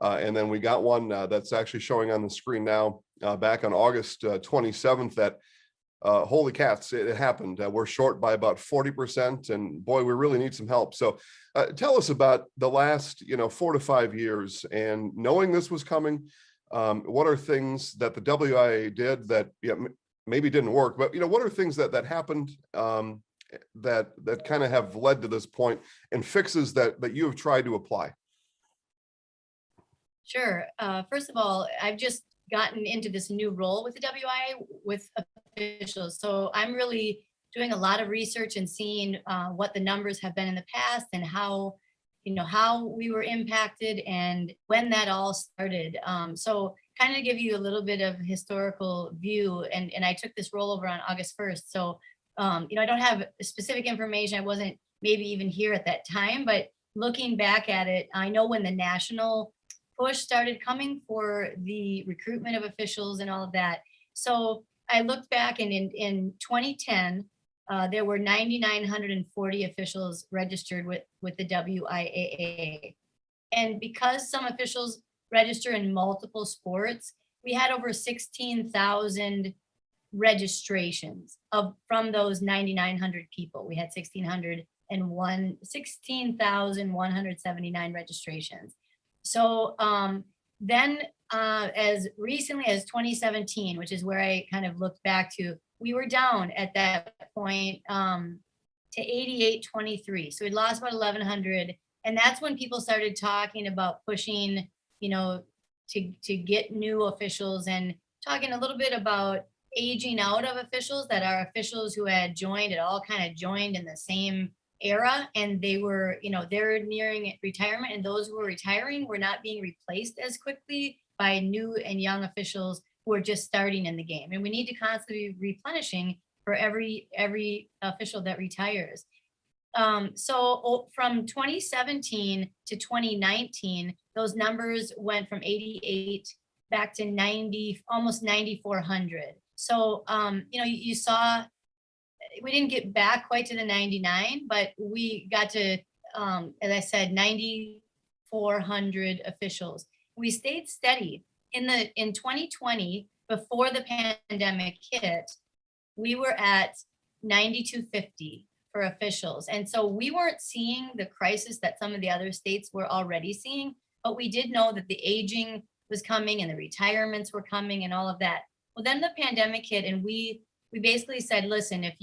And then we got one that's actually showing on the screen now back on August 27th that, holy cats, it happened. We're short by about 40%, and boy, we really need some help. So tell us about the last 4 to 5 years, and knowing this was coming, what are things that the WIAA did that maybe didn't work, but what are things that happened that kind of have led to this point, and fixes that you have tried to apply? Sure. First of all, I've just gotten into this new role with the WIAA with officials. So I'm really doing a lot of research and seeing what the numbers have been in the past and how we were impacted and when that all started. So kind of give you a little bit of historical view. And I took this role over on August 1st. So, I don't have specific information. I wasn't maybe even here at that time, but looking back at it, I know when the national push started coming for the recruitment of officials and all of that. So I looked back, and in 2010, there were 9,940 officials registered with the WIAA. And because some officials register in multiple sports, we had over 16,000 registrations from those 9,900 people. We had 16,179 registrations. So then as recently as 2017, which is where I kind of looked back to, we were down at that point to 8823. So we lost about 1,100. And that's when people started talking about pushing, to get new officials, and talking a little bit about aging out of officials, that are officials who had joined, it all kind of joined in the same era, and they were, they're nearing retirement, and those who were retiring were not being replaced as quickly by new and young officials who are just starting in the game. And we need to constantly be replenishing for every official that retires. So from 2017 to 2019, those numbers went from 88 back to 90, almost 9,400. So, you saw, we didn't get back quite to the 99, but we got to, as I said, 9,400 officials. We stayed steady. In 2020, before the pandemic hit, we were at 9,250 for officials. And so we weren't seeing the crisis that some of the other states were already seeing, but we did know that the aging was coming and the retirements were coming and all of that. Well, then the pandemic hit, and we basically said, listen, if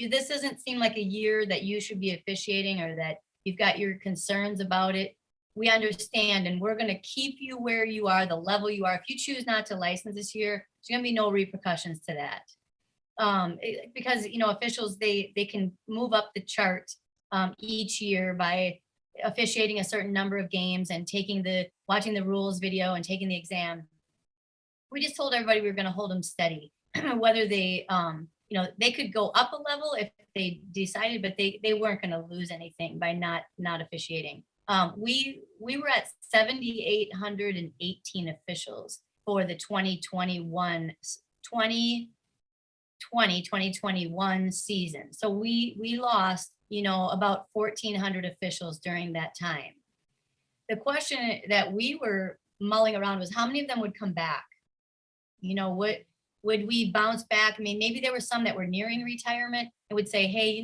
this doesn't seem like a year that you should be officiating, or that you've got your concerns about it, we understand, and we're going to keep you where you are, the level you are. If you choose not to license this year, There's going to be no repercussions to that. Because, officials, they can move up the chart each year by officiating a certain number of games and watching the rules video and taking the exam. We just told everybody we were going to hold them steady, whether they, they could go up a level if they decided, but they weren't going to lose anything by not officiating. We were at 7,818 officials for the 2021 season. So we lost, about 1,400 officials during that time. The question that we were mulling around was how many of them would come back? Would we bounce back? I mean, maybe there were some that were nearing retirement and would say, hey,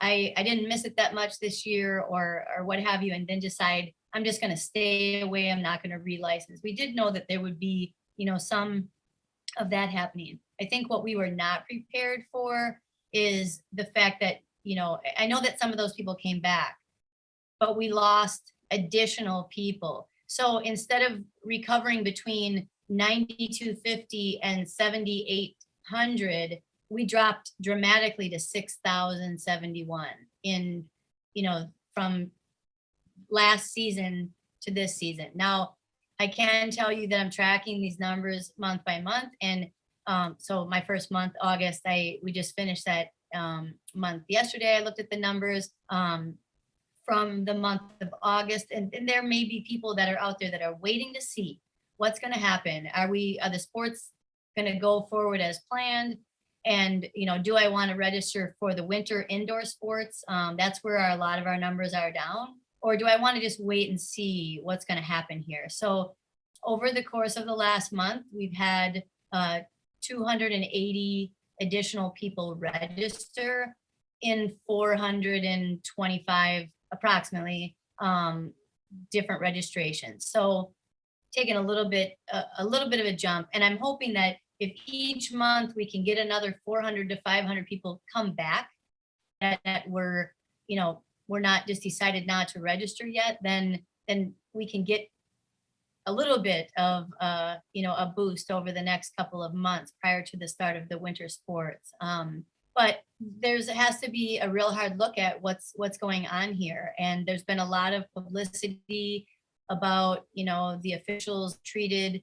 I didn't miss it that much this year or what have you, and then decide I'm just going to stay away. I'm not going to relicense. We did know that there would be, some of that happening. I think what we were not prepared for is the fact that, I know that some of those people came back, but we lost additional people. So instead of recovering between 9,250 and 7,800, we dropped dramatically to 6,071 in, from last season to this season. Now, I can tell you that I'm tracking these numbers month by month. And so my first month, August, we just finished that month yesterday. I looked at the numbers from the month of August, and there may be people that are out there that are waiting to see what's going to happen. Are the sports going to go forward as planned? And, do I want to register for the winter indoor sports? That's where a lot of our numbers are down. Or do I want to just wait and see what's going to happen here? So over the course of the last month, we've had 280 additional people register in 425 approximately different registrations. So taking a little bit of a jump. And I'm hoping that if each month we can get another 400 to 500 people come back that we're not just decided not to register yet, then we can get a little bit of a boost over the next couple of months prior to the start of the winter sports. But has to be a real hard look at what's going on here. And there's been a lot of publicity about, the officials treated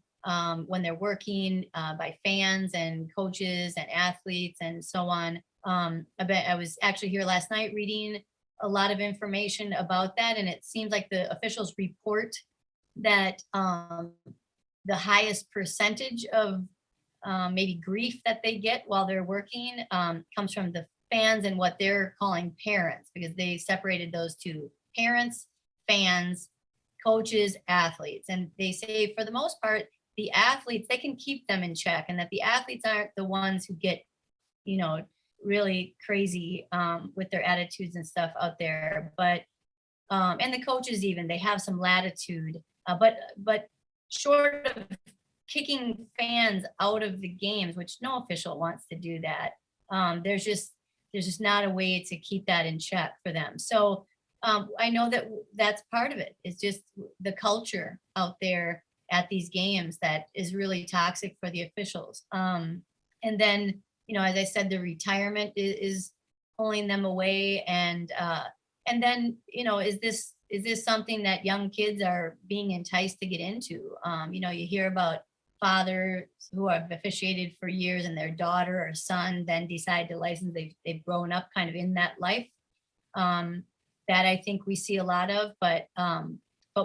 when they're working by fans and coaches and athletes and so on. I was actually here last night reading a lot of information about that. And it seems like the officials report that the highest percentage of maybe grief that they get while they're working comes from the fans and what they're calling parents, because they separated those two: parents, fans, coaches, athletes. And they say for the most part, the athletes, they can keep them in check, and that the athletes aren't the ones who get, really crazy with their attitudes and stuff out there. But and the coaches, even, they have some latitude, but short of kicking fans out of the games, which no official wants to do that, there's just not a way to keep that in check for them. So I know that that's part of it. It's just the culture out there at these games that is really toxic for the officials. And then, as I said, the retirement is pulling them away. And then, is this something that young kids are being enticed to get into? You hear about fathers who have officiated for years and their daughter or son then decide to license. They've grown up kind of in that life. That I think we see a lot of, but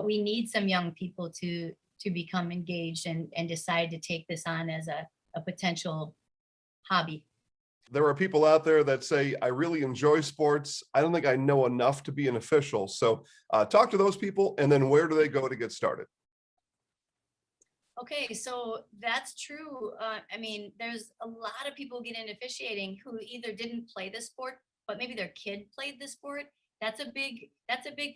we need some young people to become engaged and decide to take this on as a potential hobby. There are people out there that say, I really enjoy sports. I don't think I know enough to be an official. So talk to those people, and then where do they go to get started? Okay, so that's true. I mean, there's a lot of people get into officiating who either didn't play the sport, but maybe their kid played the sport. That's a big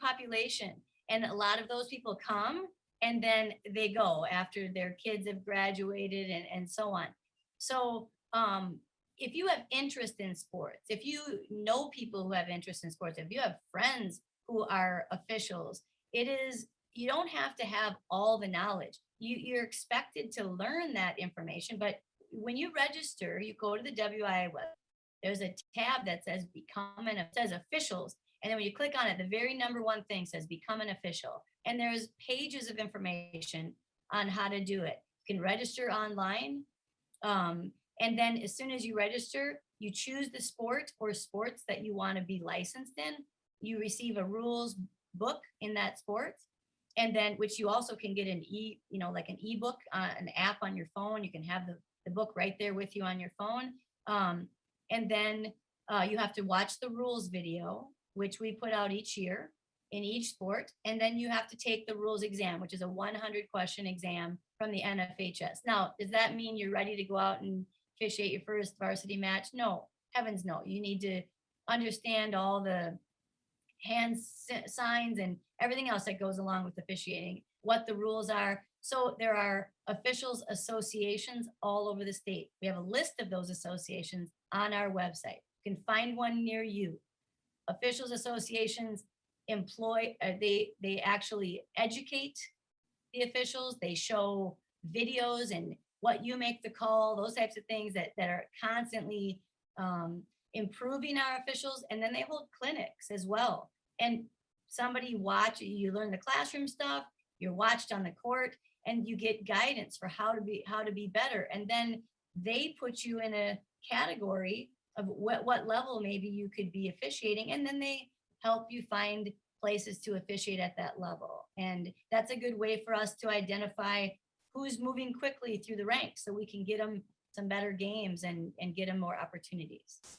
population. And a lot of those people come and then they go after their kids have graduated and so on. So if you have interest in sports, if you know people who have interest in sports, if you have friends who are officials, you don't have to have all the knowledge. you're expected to learn that information. But when you register, you go to the WIAA website. There's a tab that says it says officials. And then when you click on it, the very number one thing says become an official. And there's pages of information on how to do it. You can register online. And then as soon as you register, you choose the sport or sports that you want to be licensed in. You receive a rules book in that sport. And then, which you also can get like an ebook, an app on your phone. You can have the book right there with you on your phone. And then you have to watch the rules video, which we put out each year in each sport. And then you have to take the rules exam, which is a 100-question exam from the NFHS. Now, does that mean you're ready to go out and officiate your first varsity match? No, heavens no. You need to understand all the hand signs and everything else that goes along with officiating, what the rules are. So there are officials associations all over the state. We have a list of those associations on our website. You can find one near you. Officials associations they actually educate the officials. They show videos and what you make the call, those types of things that are constantly improving our officials. And then they hold clinics as well. And you learn the classroom stuff, you're watched on the court, and you get guidance for how to be better. And then they put you in a category of what level maybe you could be officiating. And then they help you find places to officiate at that level. And that's a good way for us to identify who's moving quickly through the ranks so we can get them some better games and get them more opportunities.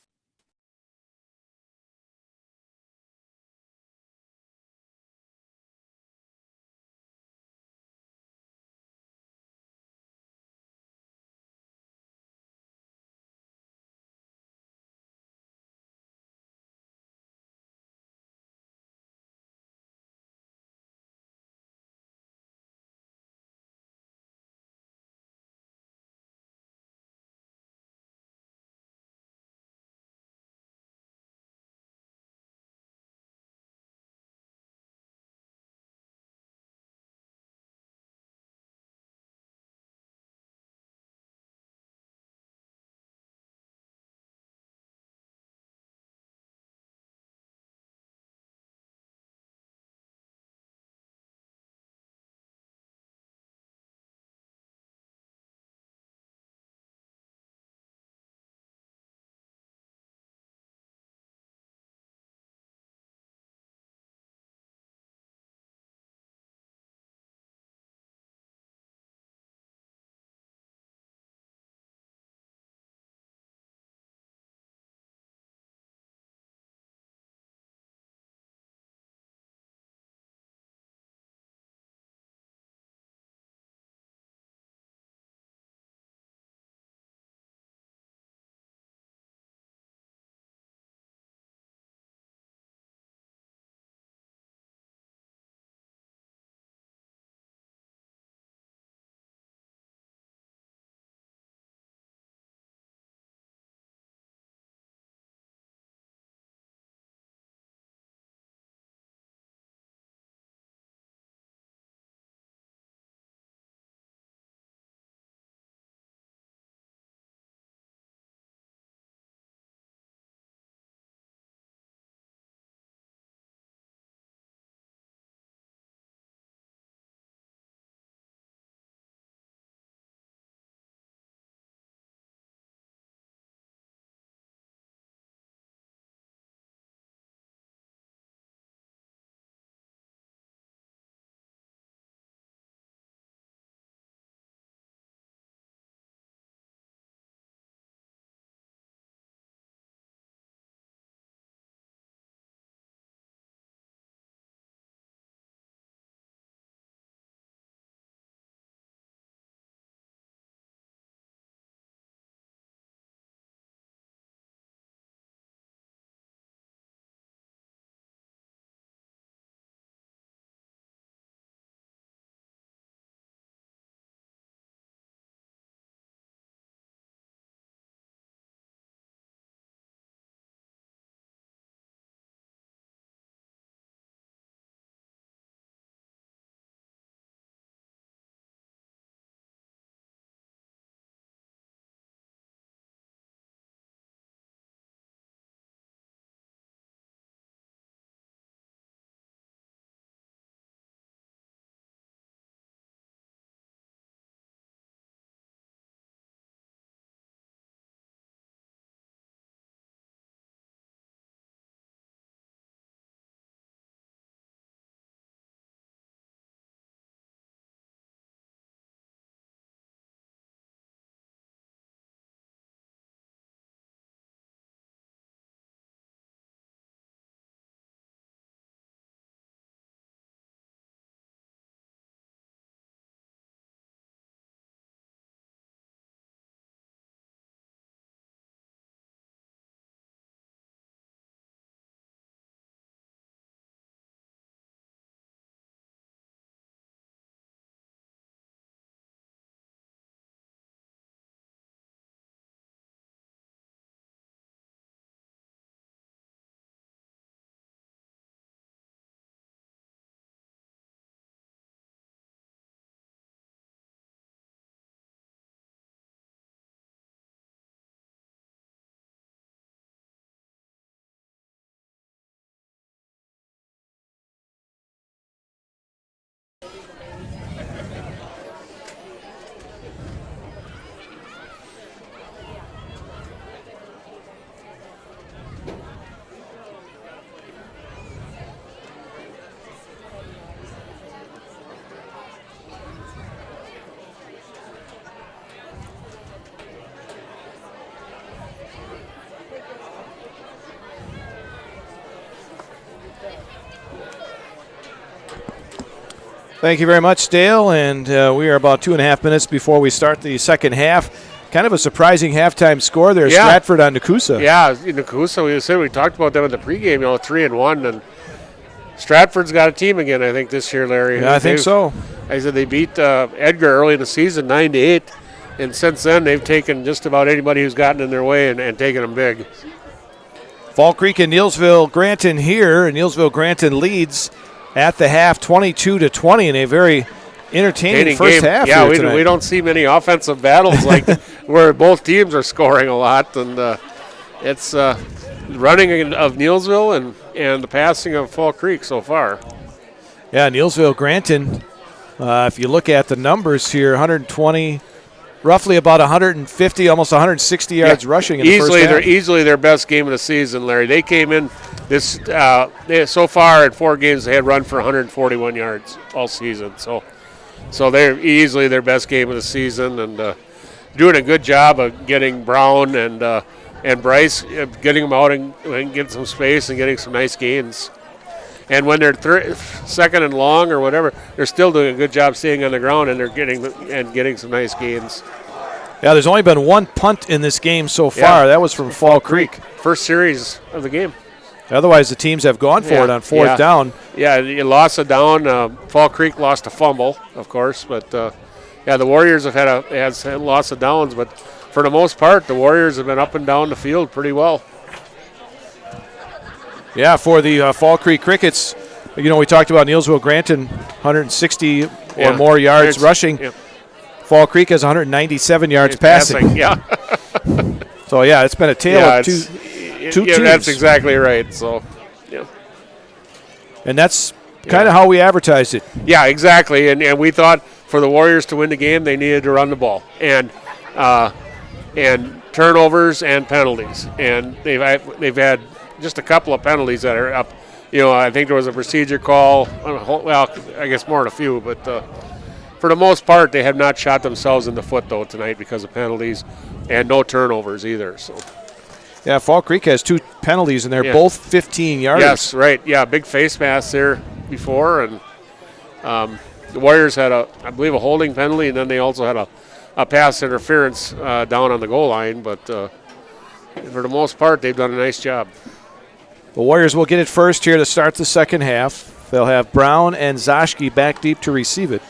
Thank you very much, Dale. And we are about 2.5 minutes before we start the second half. Kind of a surprising halftime score there. Yeah. Stratford on Nakusa. Yeah, Nakusa. We talked about them in the pregame. 3-1, and Stratford's got a team again. I think this year, Larry. Yeah, I think so. I said they beat Edgar early in the season, 9-8, and since then they've taken just about anybody who's gotten in their way and taken them big. Fall Creek and Neillsville Granton here, and Neillsville Granton leads at the half, 22-20, in a very entertaining first game. half. Yeah, we we don't see many offensive battles like where both teams are scoring a lot, and it's running of Neillsville and the passing of Fall Creek so far. Yeah, Neillsville Granton. If you look at the numbers here, 120, roughly about 150, almost 160 yards rushing in the first half. Easily their best game of the season, Larry. They came in this so far in 4 games they had run for 141 yards all season. So they're easily their best game of the season, and doing a good job of getting Brown and Bryce, getting them out and getting some space and getting some nice gains. And when they're second and long or whatever, they're still doing a good job staying on the ground, and they're getting some nice gains. Yeah, there's only been one punt in this game so far. Yeah. That was from Fall Creek. First series of the game. Otherwise, the teams have gone for it on fourth down. Yeah, you lost a down. Fall Creek lost a fumble, of course, but the Warriors have had lots of downs. But for the most part, the Warriors have been up and down the field pretty well. Yeah, for the Fall Creek Crickets, we talked about Neillsville Granton, 160 or more yards rushing. Yeah. Fall Creek has 197 yards passing. Yeah. So, it's been a tale of two teams. That's exactly right. So, yeah. And that's kind of how we advertised it. Yeah, exactly. And we thought for the Warriors to win the game, they needed to run the ball. And turnovers and penalties. And they've had just a couple of penalties that are up. I think there was a procedure call. Well, I guess more than a few, but for the most part, they have not shot themselves in the foot, though, tonight because of penalties and no turnovers either. So. Yeah, Fall Creek has 2 penalties, and they're both 15 yards. Yes, right. Yeah, big face mask there before, and the Warriors had I believe a holding penalty, and then they also had a pass interference down on the goal line. But for the most part, they've done a nice job. The Warriors will get it first here to start the second half. They'll have Brown and Zoschke back deep to receive it.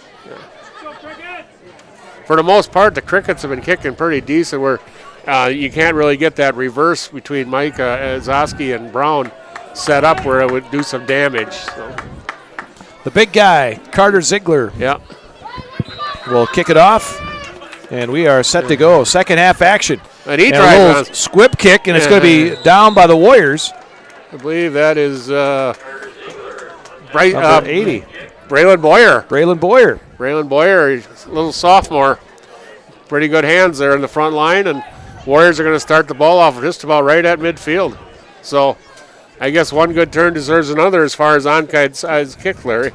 For the most part, the Crickets have been kicking pretty decent where you can't really get that reverse between Mike Zoschke and Brown set up where it would do some damage. So. The big guy, Carter Ziegler, will kick it off, and we are set to go. Second half action. And he tried a little squib kick, and it's going to be down by the Warriors. I believe that is number 80. Braylon Boyer. Braylon Boyer, he's a little sophomore. Pretty good hands there in the front line, and Warriors are going to start the ball off just about right at midfield. So I guess one good turn deserves another as far as onside kick, Larry.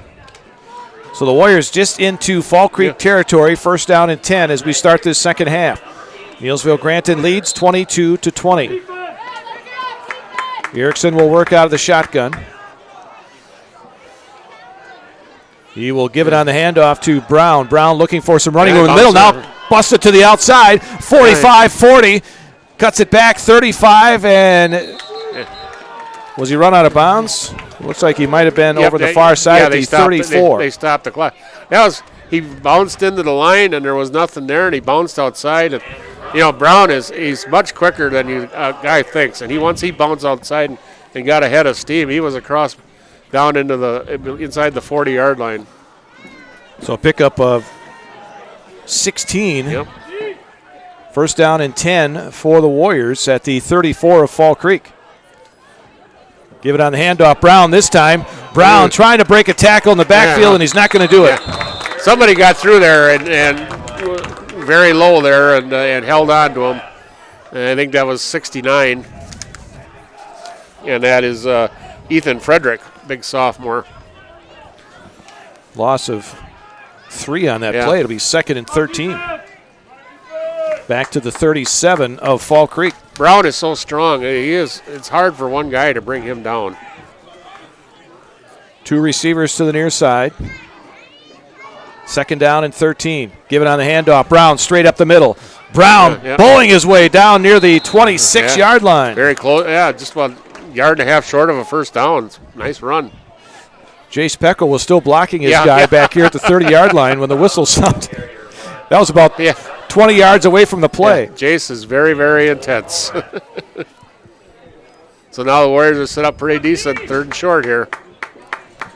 So the Warriors just into Fall Creek territory, first down and 10 as we start this second half. Neillsville Granton leads 22-20. Erickson will work out of the shotgun. He will give it on the handoff to Brown. Brown looking for some running room in the middle. Now busted to the outside. 45-40. Cuts it back 35. And was he run out of bounds? Looks like he might have been over the far side at the 34. They stopped the clock. He bounced into the line, and there was nothing there, and he bounced outside. And, Brown he's much quicker than a guy thinks. And once he bounced outside and got ahead of steam, he was across down into inside the 40-yard line. So a pickup of 16. Yep. First down and 10 for the Warriors at the 34 of Fall Creek. Give it on the handoff. Brown this time. Brown trying to break a tackle in the backfield, and he's not going to do it. Somebody got through there and very low there and held on to him. And I think that was 69. And that is Ethan Frederick, big sophomore. Loss of 3 on that play. It'll be 2nd and 13. Back to the 37 of Fall Creek. Brown is so strong. It's hard for one guy to bring him down. 2 receivers to the near side. 2nd down and 13. Give it on the handoff. Brown straight up the middle. Brown bowling his way down near the 26-yard line. Very close. Yeah, just about a yard and a half short of a first down. Nice run. Jace Peckel was still blocking his guy back here at the 30-yard line when the whistle sounded. That was about 20 yards away from the play. Yeah, Jace is very, very intense. So now the Warriors are set up pretty decent, 3rd and short here.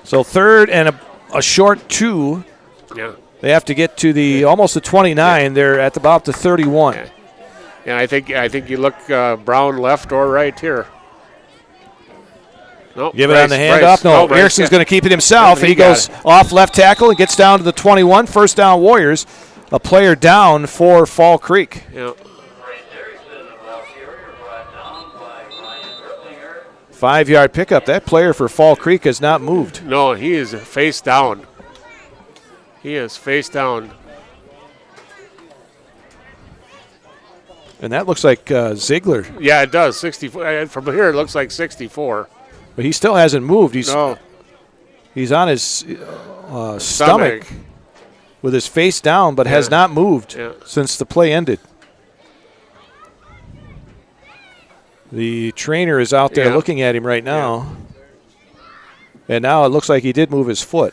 So 3rd and a short 2. Yeah. They have to get to the almost the 29. They're at about the 31. Yeah, I think you look Brown left or right here. Nope, Give it on the handoff. No, Erickson's going to keep it himself. He goes off left tackle and gets down to the 21. First down, Warriors. A player down for Fall Creek. Yeah. 5-yard pickup. That player for Fall Creek has not moved. No, he is face down. He is face down. And that looks like Ziegler. Yeah, it does. 64. From here, it looks like 64. But he still hasn't moved. He's on his stomach with his face down, but has not moved since the play ended. The trainer is out there looking at him right now. And now it looks like he did move his foot.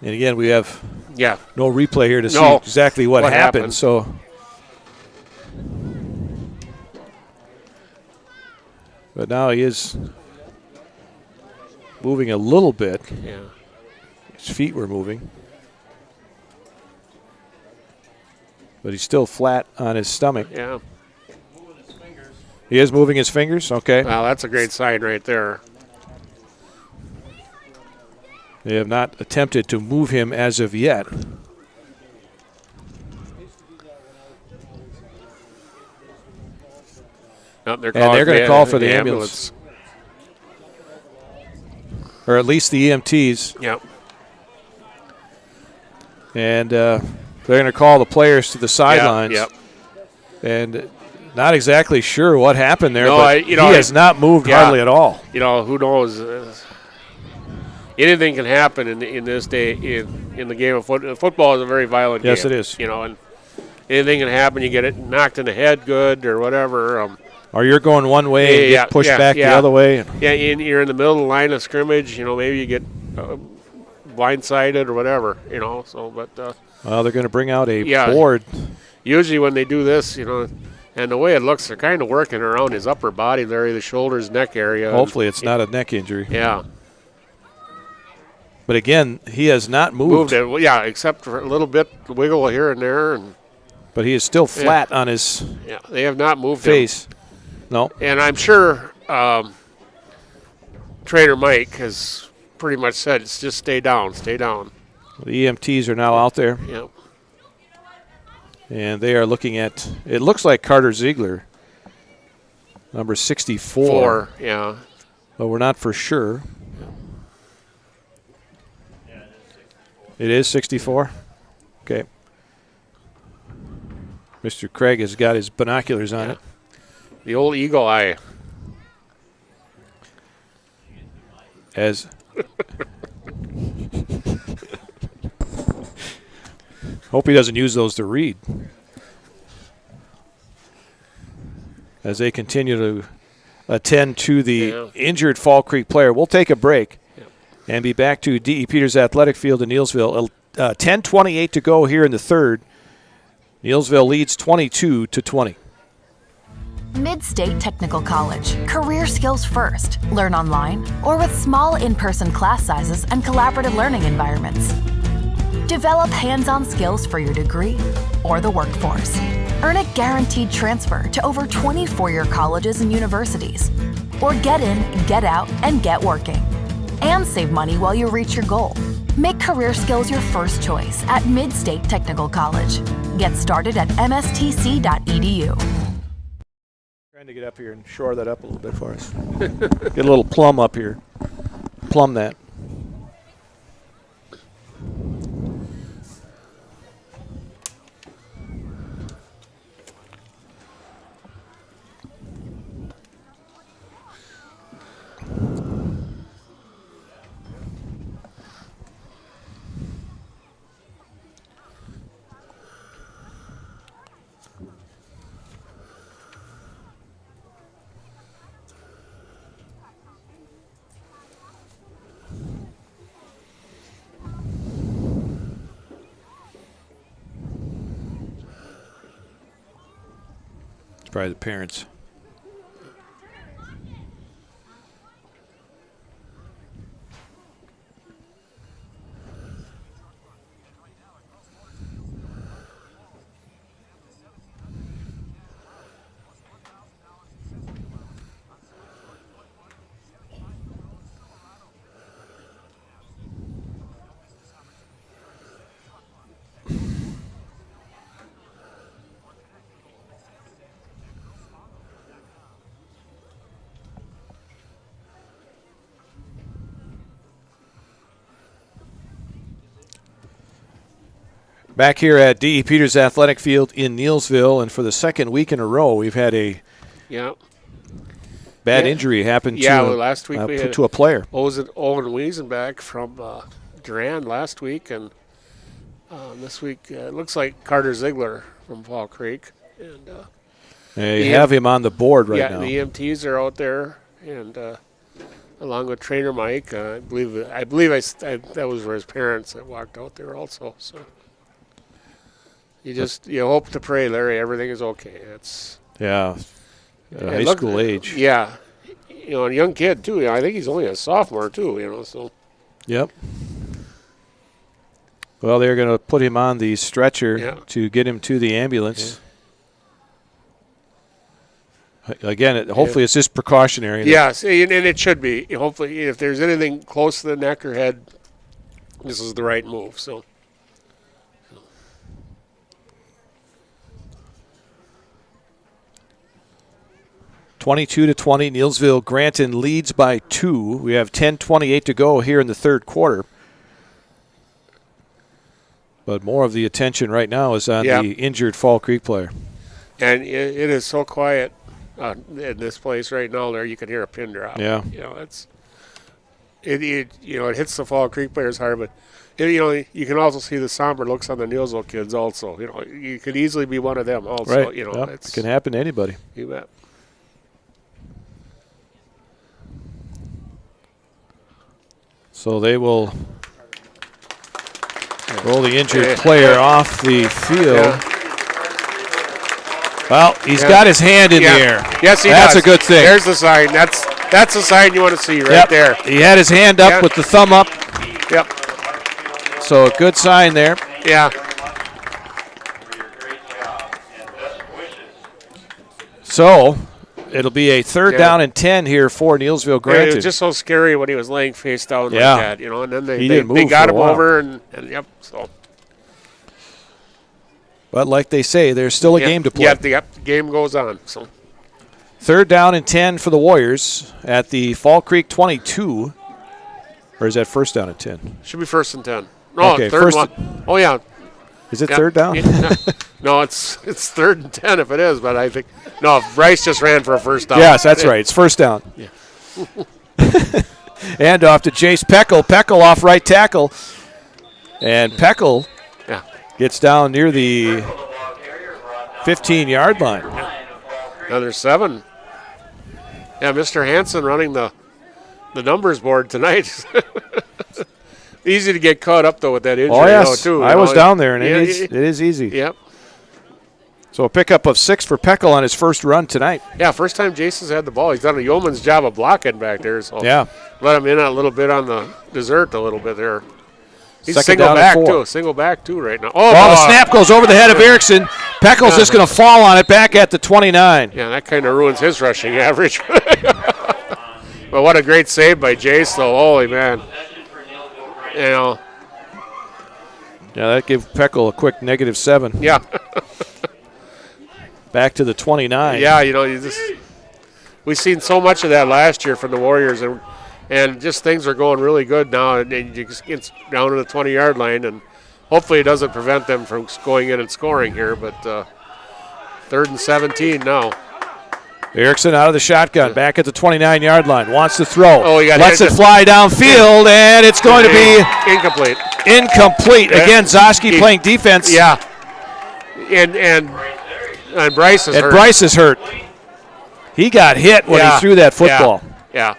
And again, we have no replay here to see exactly what happened. So but now he is moving a little bit. Yeah. His feet were moving. But he's still flat on his stomach. Yeah. He is moving his fingers? Okay. Wow, that's a great sign right there. They have not attempted to move him as of yet. No, they're going to call for the ambulance. Or at least the EMTs. Yep. And they're going to call the players to the sidelines. Yep. And not exactly sure what happened there, no, but he has not moved hardly at all. You know, who knows? Anything can happen in this day in the game of football. Football is a very violent game. Yes, it is. You know, and anything can happen. You get it knocked in the head good or whatever. Or you're going one way and get pushed back the other way. Yeah, you're in the middle of the line of scrimmage. You know, maybe you get blindsided or whatever. You know, so but. Well, they're going to bring out a board. Usually when they do this, you know, and the way it looks, they're kind of working around his upper body there, the shoulders, neck area. Hopefully it's not a neck injury. Yeah. But again, he has not moved. Except for a little bit wiggle here and there. But he is still flat on his they have not moved face. Him. No. And I'm sure Trainer Mike has pretty much said, it's just stay down, stay down. The EMTs are now out there. Yep. And they are looking at, it looks like Carter Ziegler, number 64. Yeah. But we're not for sure. It is 64? Okay. Mr. Craig has got his binoculars on it. The old eagle eye. As hope he doesn't use those to read. As they continue to attend to the injured Fall Creek player. We'll take a break and be back to D.E. Peters Athletic Field in Neillsville. 10:28 to go here in the third. Neillsville leads 22-20. Mid-State Technical College. Career skills first. Learn online or with small in-person class sizes and collaborative learning environments. Develop hands-on skills for your degree or the workforce. Earn a guaranteed transfer to over 20 four-year colleges and universities. Or get in, get out, and get working. And save money while you reach your goal. Make career skills your first choice at Mid-State Technical College. Get started at mstc.edu. Trying to get up here and shore that up a little bit for us. Get a little plumb up here. Plumb that. Probably the parents. Back here at D.E. Peters Athletic Field in Neillsville, and for the second week in a row, we've had a bad injury happen last week we had to a player. Owen Wiesenbach from Durand last week, and this week it looks like Carter Ziegler from Fall Creek. And you have him on the board right now. Yeah, the EMTs are out there, and along with trainer Mike, I believe that was for his parents that walked out there also. So. You hope to pray, Larry, everything is okay. It's high school age. Yeah, a young kid too. I think he's only a sophomore too. So. Yep. Well, they're going to put him on the stretcher to get him to the ambulance. Yeah. Again, hopefully it's just precautionary. Yes, and it should be. Hopefully, if there's anything close to the neck or head, this is the right move. So. 22-20, Neillsville Granton leads by 2. We have 10:28 to go here in the third quarter. But more of the attention right now is on the injured Fall Creek player. And it is so quiet in this place right now. There, you can hear a pin drop. Yeah. It hits the Fall Creek players hard, but you can also see the somber looks on the Neillsville kids. Also, you could easily be one of them. Also, right. It can happen to anybody. You bet. So they will roll the injured player off the field. Yeah. Well, he's got his hand in the air. Yes, he That's does. a good thing. There's the sign. That's the sign you want to see right there. He had his hand up with the thumb up. Yep. So a good sign there. Yeah. So it'll be a third down and 10 here for Neillsville Granton. It was just so scary when he was laying face down like that, and then they got him over and so. But like they say, there's still a game to play. Yeah, the game goes on. So. Third down and 10 for the Warriors at the Fall Creek 22. Or is that first down and 10? Should be first and 10. No, okay, third one. Oh, yeah. Is it third down? No, it's third and 10 if it is, but I think – no, Bryce just ran for a first down. Yes, that's right. It's first down. Yeah. And off to Jace Peckel. Peckel off right tackle. And Peckel gets down near the 15-yard line. Another 7. Yeah, Mr. Hansen running the numbers board tonight. Easy to get caught up, though, with that injury. Oh, yes. Too, I was down there, and it is easy. Yep. So a pickup of 6 for Peckel on his first run tonight. Yeah, first time Jason's had the ball. He's done a yeoman's job of blocking back there. So let him in a little bit on the dessert a little bit there. He's single back, too, right now. The snap goes over the head of Erickson. Peckel's just going to fall on it back at the 29. Yeah, that kind of ruins his rushing average. But what a great save by Jace, though. Holy man. Yeah, that gave Peckel a quick -7. Yeah. Back to the 29. Yeah, we've seen so much of that last year from the Warriors, and just things are going really good now, and you just get down to the 20-yard line, and hopefully it doesn't prevent them from going in and scoring here, but 3rd and 17 now. Erickson out of the shotgun, back at the 29-yard line, wants to throw. Oh, lets it fly downfield, and it's going to be incomplete. Again, Zoski playing defense. Yeah, and Bryce is hurt. Bryce is hurt. He got hit when he threw that football. Yeah,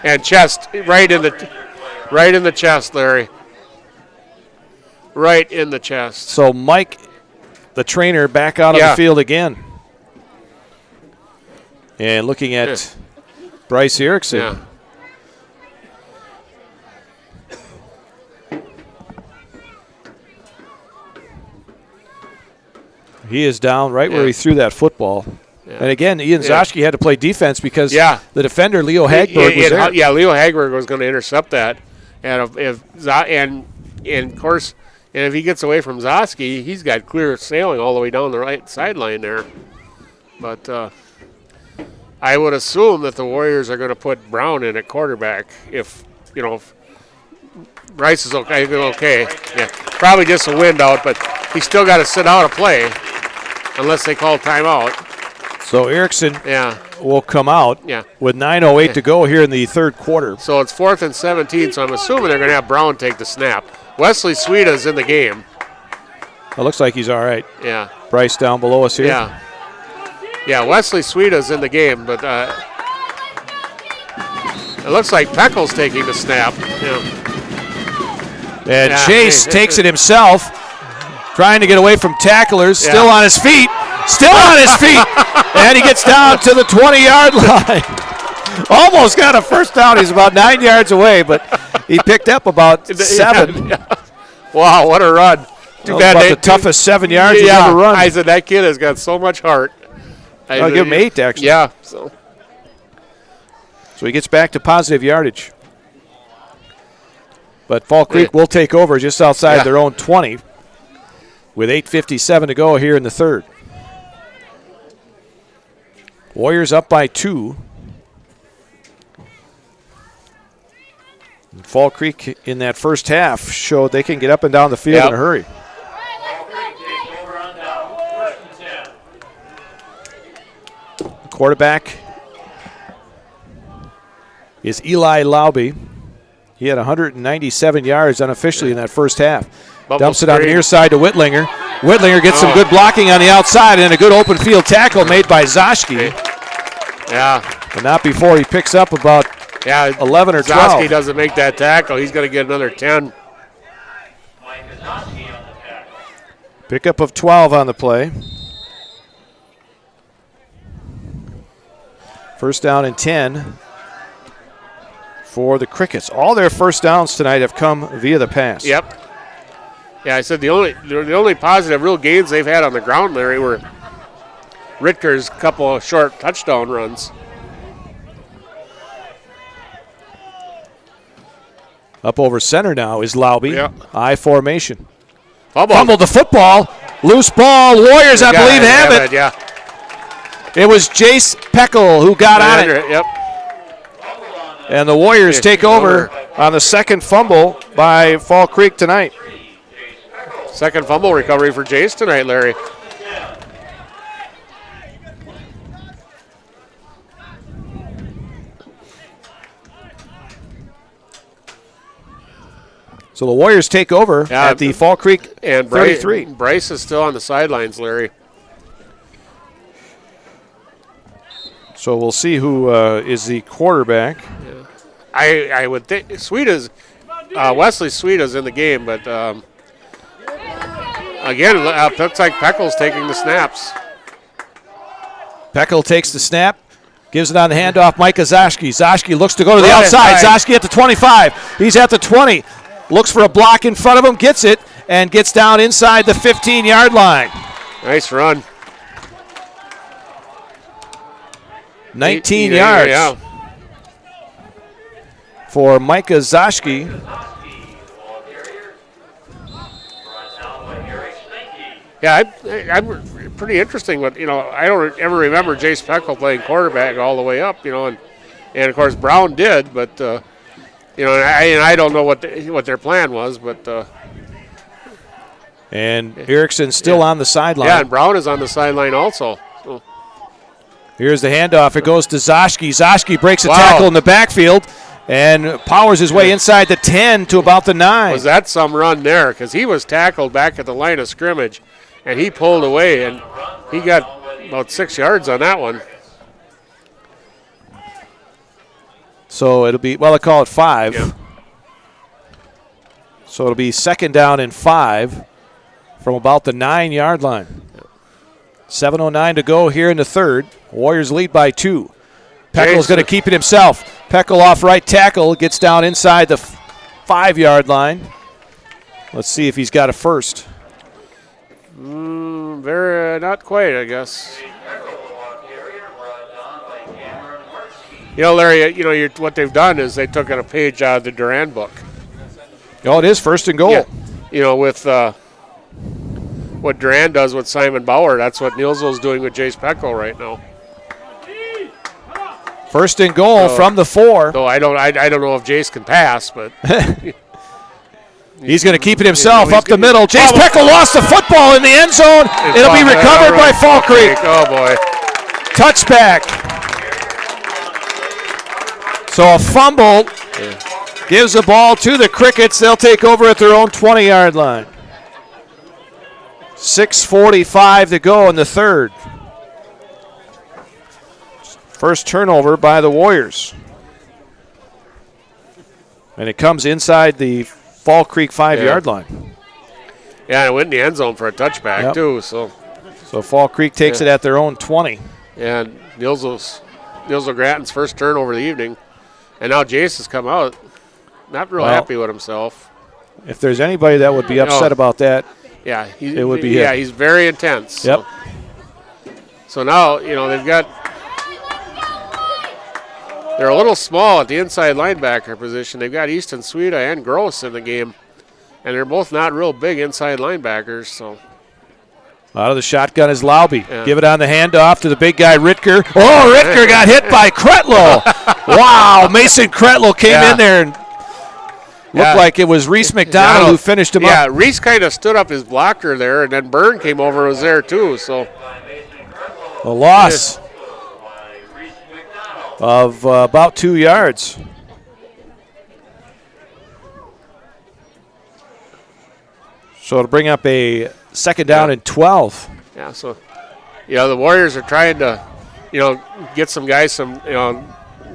and chest right in the chest, Larry. Right in the chest. So Mike, the trainer, back out on the field again. And looking at Bryce Erickson. Yeah. He is down right where he threw that football. Yeah. And again, Ian Zoschke had to play defense because the defender, Leo Hagberg, was there. Yeah, Leo Hagberg was going to intercept that. And of course, if he gets away from Zoschke, he's got clear sailing all the way down the right sideline there. But I would assume that the Warriors are going to put Brown in at quarterback if Bryce is okay. Yeah, probably just a wind out, but he's still got to sit out a play unless they call timeout. So Erickson will come out with 9:08 to go here in the third quarter. So it's 4th and 17, so I'm assuming they're going to have Brown take the snap. Wesley Sweeta's in the game. It looks like he's all right. Yeah. Bryce down below us here. Yeah. Yeah, Wesley Sweeta's in the game, but it looks like Peckle's taking the snap. Yeah. And Chase takes it himself, trying to get away from tacklers, still on his feet. Still on his feet, and he gets down to the 20-yard line. Almost got a first down. He's about 9 yards away, but he picked up about 7. Wow, what a run. Too bad about the toughest 7 yards he's ever run. I said that kid has got so much heart. I'll give him 8, actually. Yeah. So he gets back to positive yardage. But Fall Creek will take over just outside their own 20 with 8:57 to go here in the third. Warriors up by 2. And Fall Creek in that first half showed they can get up and down the field in a hurry. The quarterback is Eli Lauby. He had 197 yards unofficially in that first half. Dumps it on the near side to Whitlinger. Whitlinger gets some good blocking on the outside and a good open field tackle made by Zoschke. Yeah. But not before he picks up about 11 or 12. Zoschke doesn't make that tackle. He's going to get another 10. Pickup of 12 on the play. First down and 10 for the Crickets. All their first downs tonight have come via the pass. Yep. Yeah, I said the only positive real gains they've had on the ground, Larry, were Ritker's couple of short touchdown runs. Up over center now is Lauby. Yep. I formation. Fumbled the football. Loose ball. Warriors, I believe, have it. Yeah. It was Jace Peckle who got on it. Yep. And the Warriors take over on the second fumble by Fall Creek tonight. Second fumble recovery for Jace tonight, Larry. So the Warriors take over at the Fall Creek and 33. Bryce is still on the sidelines, Larry. So we'll see who is the quarterback. Yeah. I would think Wesley Sweeta's in the game, but again, it looks like Peckle's taking the snaps. Peckle takes the snap, gives it on the handoff. Micah Zoschke. Zoschke looks to go to the outside. Zoschke at the 25. He's at the 20. Looks for a block in front of him, gets it, and gets down inside the 15-yard line. Nice run. 19 yards for Micah Zoschke. Yeah, I'm pretty interesting. But I don't ever remember Jace Peckle playing quarterback all the way up. And of course Brown did, but I don't know what their plan was, but. And Erickson still on the sideline. Yeah, and Brown is on the sideline also. So. Here's the handoff. It goes to Zoschke. Zoschke breaks a tackle in the backfield and powers his way inside the 10 to about the 9. Was that some run there? Because he was tackled back at the line of scrimmage, and he pulled away, and he got about 6 yards on that one. So it'll be, they call it 5. Yeah. So it'll be second down and 5 from about the 9-yard line. 7:09 to go here in the third. Warriors lead by 2. Peckel's going to keep it himself. Peckel off right tackle, gets down inside the 5-yard line. Let's see if he's got a first. Not quite, I guess. Larry, what they've done is they took a page out of the Duran book. Oh, it is first and goal. Yeah. With what Duran does with Simon Bauer, that's what Neillsville's doing with Jace Peckel right now. First and goal from the 4. Though I don't know if Jace can pass, but he's going to keep it himself up the middle. Jace Peckel lost the football in the end zone. It'll be recovered by Fall Creek. Oh boy! Touchback. So a fumble gives the ball to the Crickets. They'll take over at their own 20-yard line. 6:45 to go in the third. First turnover by the Warriors. And it comes inside the Fall Creek 5-yard line. Yeah, it went in the end zone for a touchback, too. So Fall Creek takes it at their own 20. And Neillsville Grattan's first turnover of the evening. And now Jace has come out not real happy with himself. If there's anybody that would be upset about that, it would be him. Yeah, he's very intense. Yep. So now, they're a little small at the inside linebacker position. They've got Easton Sweda and Gross in the game, and they're both not real big inside linebackers. So out of the shotgun is Lauby. Yeah. Give it on the handoff to the big guy, Ritker. Oh, Ritker got hit by Kretlow. Wow, Mason Kretlow came in there and looked like it was Reese McDonald who finished him up. Yeah, Reese kind of stood up his blocker there, and then Byrne came over and was there too. So a loss of about 2 yards. So it'll bring up a second down and 12. Yeah, so the Warriors are trying to, get some guys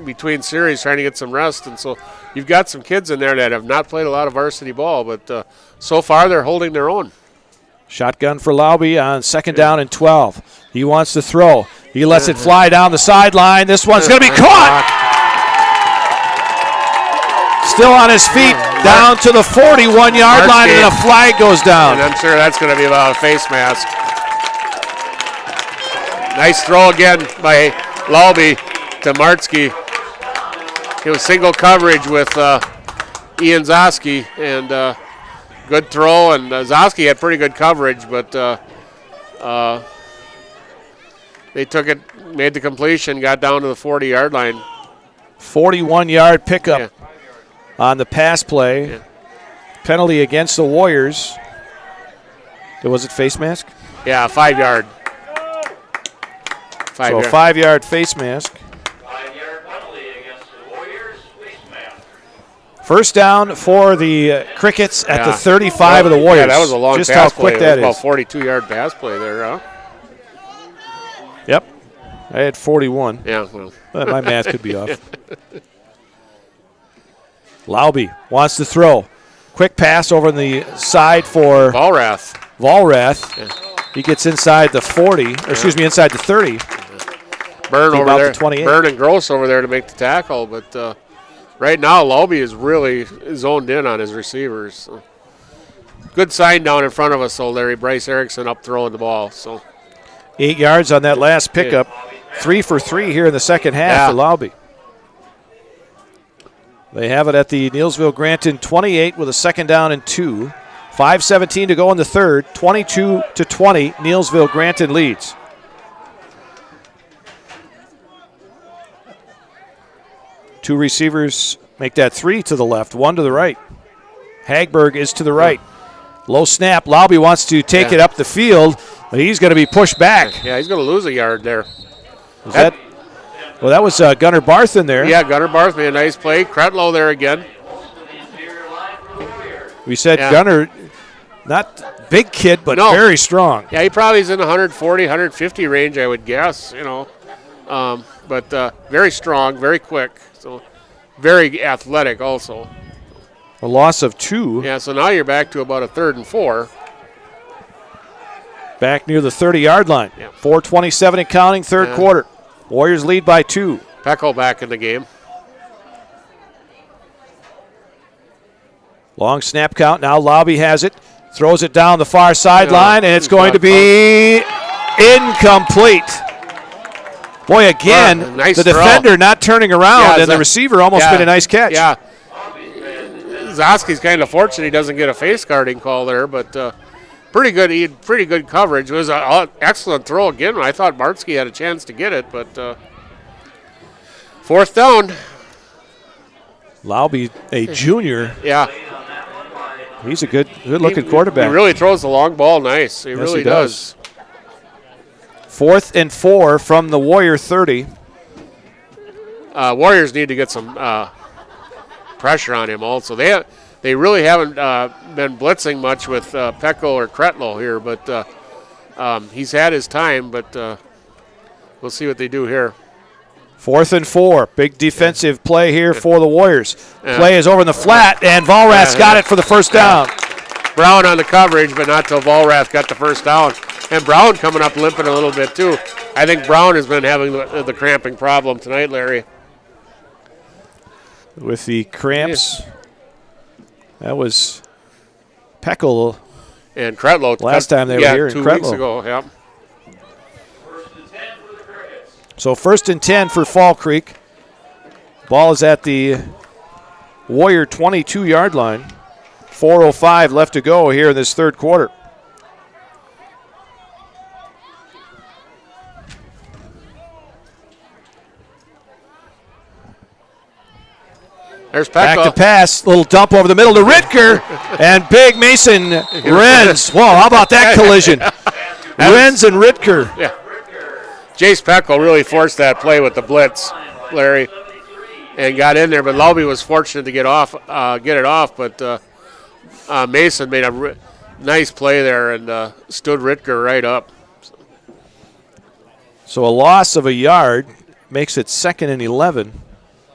between series, trying to get some rest, and so you've got some kids in there that have not played a lot of varsity ball, but so far they're holding their own. Shotgun for Lauby on second down and 12. He wants to throw. He lets it fly down the sideline. This one's going to be caught. Still on his feet, down to the 41-yard line, and a flag goes down. And I'm sure that's going to be about a face mask. Nice throw again by Lauby to Martzke. It was single coverage with Ian Zoski, and good throw. And Zoski had pretty good coverage, but they took it, made the completion, got down to the 40-yard line. 41-yard pickup on the pass play. Yeah. Penalty against the Warriors. Was it face mask? Yeah, 5-yard. So a 5-yard face mask. 5-yard penalty against the Warriors. Face mask. First down for the Crickets at the 35 of the Warriors. Yeah, that was a long Just pass how quick play. that it was is. About 42-yard pass play there, huh? Yep. I had 41. Yeah. Well. My math could be off. Lauby wants to throw. Quick pass over on the side for Valrath. Yeah. He gets inside the 40, or excuse me, inside the 30. Byrne over there. The 28. Byrne and Gross over there to make the tackle, but right now Lauby is really zoned in on his receivers. So. Good sign down in front of us, though, Larry. Bryce Erickson up throwing the ball. So 8 yards on that last pickup. 3 for 3 here in the second half for Lauby. They have it at the Neillsville Granton 28 with a second down and 2. 5:17 to go in the third. 22-20, Neillsville Granton leads. Two receivers make that 3 to the left, 1 to the right. Hagberg is to the right. Low snap. Lauby wants to take it up the field, but he's going to be pushed back. Yeah, he's going to lose a yard there. Well, that was Gunnar Barth in there. Yeah, Gunnar Barth made a nice play. Kretlow there again. We said Gunnar, not big kid, but very strong. Yeah, he probably is in the 140, 150 range, I would guess, but very strong, very quick, so very athletic also. A loss of 2. Yeah, so now you're back to about a 3rd and 4. back near the 30-yard line. 4:27 and counting, third quarter. Warriors lead by 2. Peckel back in the game. Long snap count. Now Lobby has it. Throws it down the far sideline, and it's going to be incomplete. Boy, again, nice the throw. Defender not turning around, and the receiver almost made a nice catch. Yeah. Zoski's kind of fortunate he doesn't get a face guarding call there, but pretty good coverage. It was an excellent throw again. I thought Bartsky had a chance to get it, but fourth down. Lobby, a junior. Yeah. He's a good-looking quarterback. He really throws the long ball nice. He really does. 4th and 4 from the Warrior 30. Warriors need to get some pressure on him also. They really haven't been blitzing much with Peckel or Kretlow here, but he's had his time, but we'll see what they do here. 4th and 4. Big defensive play here for the Warriors. Play is over in the flat, and Volrath got it for the first down. Brown on the coverage, but not till Volrath got the first down. And Brown coming up limping a little bit, too. I think Brown has been having the cramping problem tonight, Larry. With the cramps, that was Peckel. And Kretlow. Last time they were here. 2 weeks ago, yeah. So 1st and 10 for Fall Creek. Ball is at the Warrior 22-yard line. 4:05 left to go here in this third quarter. There's Peckel. Back to pass, little dump over the middle to Ritker, and big Mason Renz. Whoa, how about that collision? Renz and Ritker. Yeah. Jace Peckel really forced that play with the blitz, Larry, and got in there. But Lobby was fortunate to get it off. But Mason made a nice play there and stood Ritker right up. So a loss of a yard makes it 2nd and 11.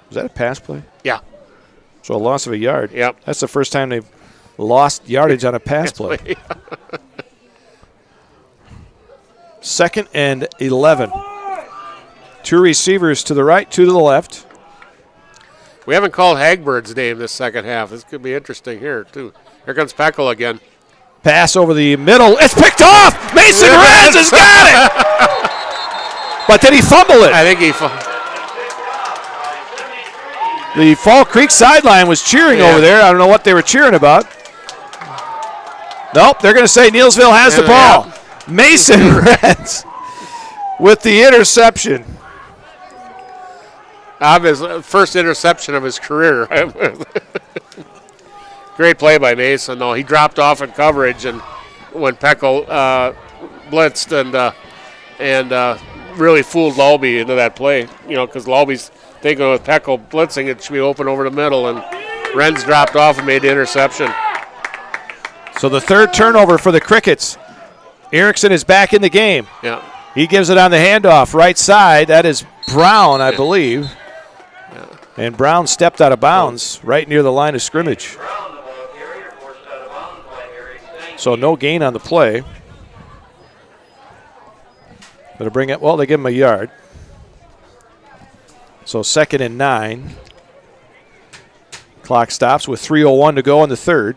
Was that a pass play? Yeah. So a loss of a yard. Yep. That's the first time they've lost yardage on a pass play. 2nd and 11. 2 receivers to the right, 2 to the left. We haven't called Hagbird's name this second half. This could be interesting here, too. Here comes Peckel again. Pass over the middle. It's picked off! Mason Renz has got it! But did he fumble it? I think he fumbled. The Fall Creek sideline was cheering over there. I don't know what they were cheering about. Nope, they're going to say Neillsville has the ball. Mason Renz with the interception. His first interception of his career. Great play by Mason, though. He dropped off in coverage, and when Peckel blitzed and really fooled Lobby into that play. You know, because Lobby's thinking with Peckel blitzing, it should be open over the middle, and Renz dropped off and made the interception. So the third turnover for the Crickets. Erickson is back in the game. Yeah. He gives it on the handoff, right side. That is Brown, I believe. Yeah. And Brown stepped out of bounds right near the line of scrimmage. So no gain on the play. Better bring it. Well, they give him a yard. So 2nd and 9. Clock stops with 3:01 to go in the third.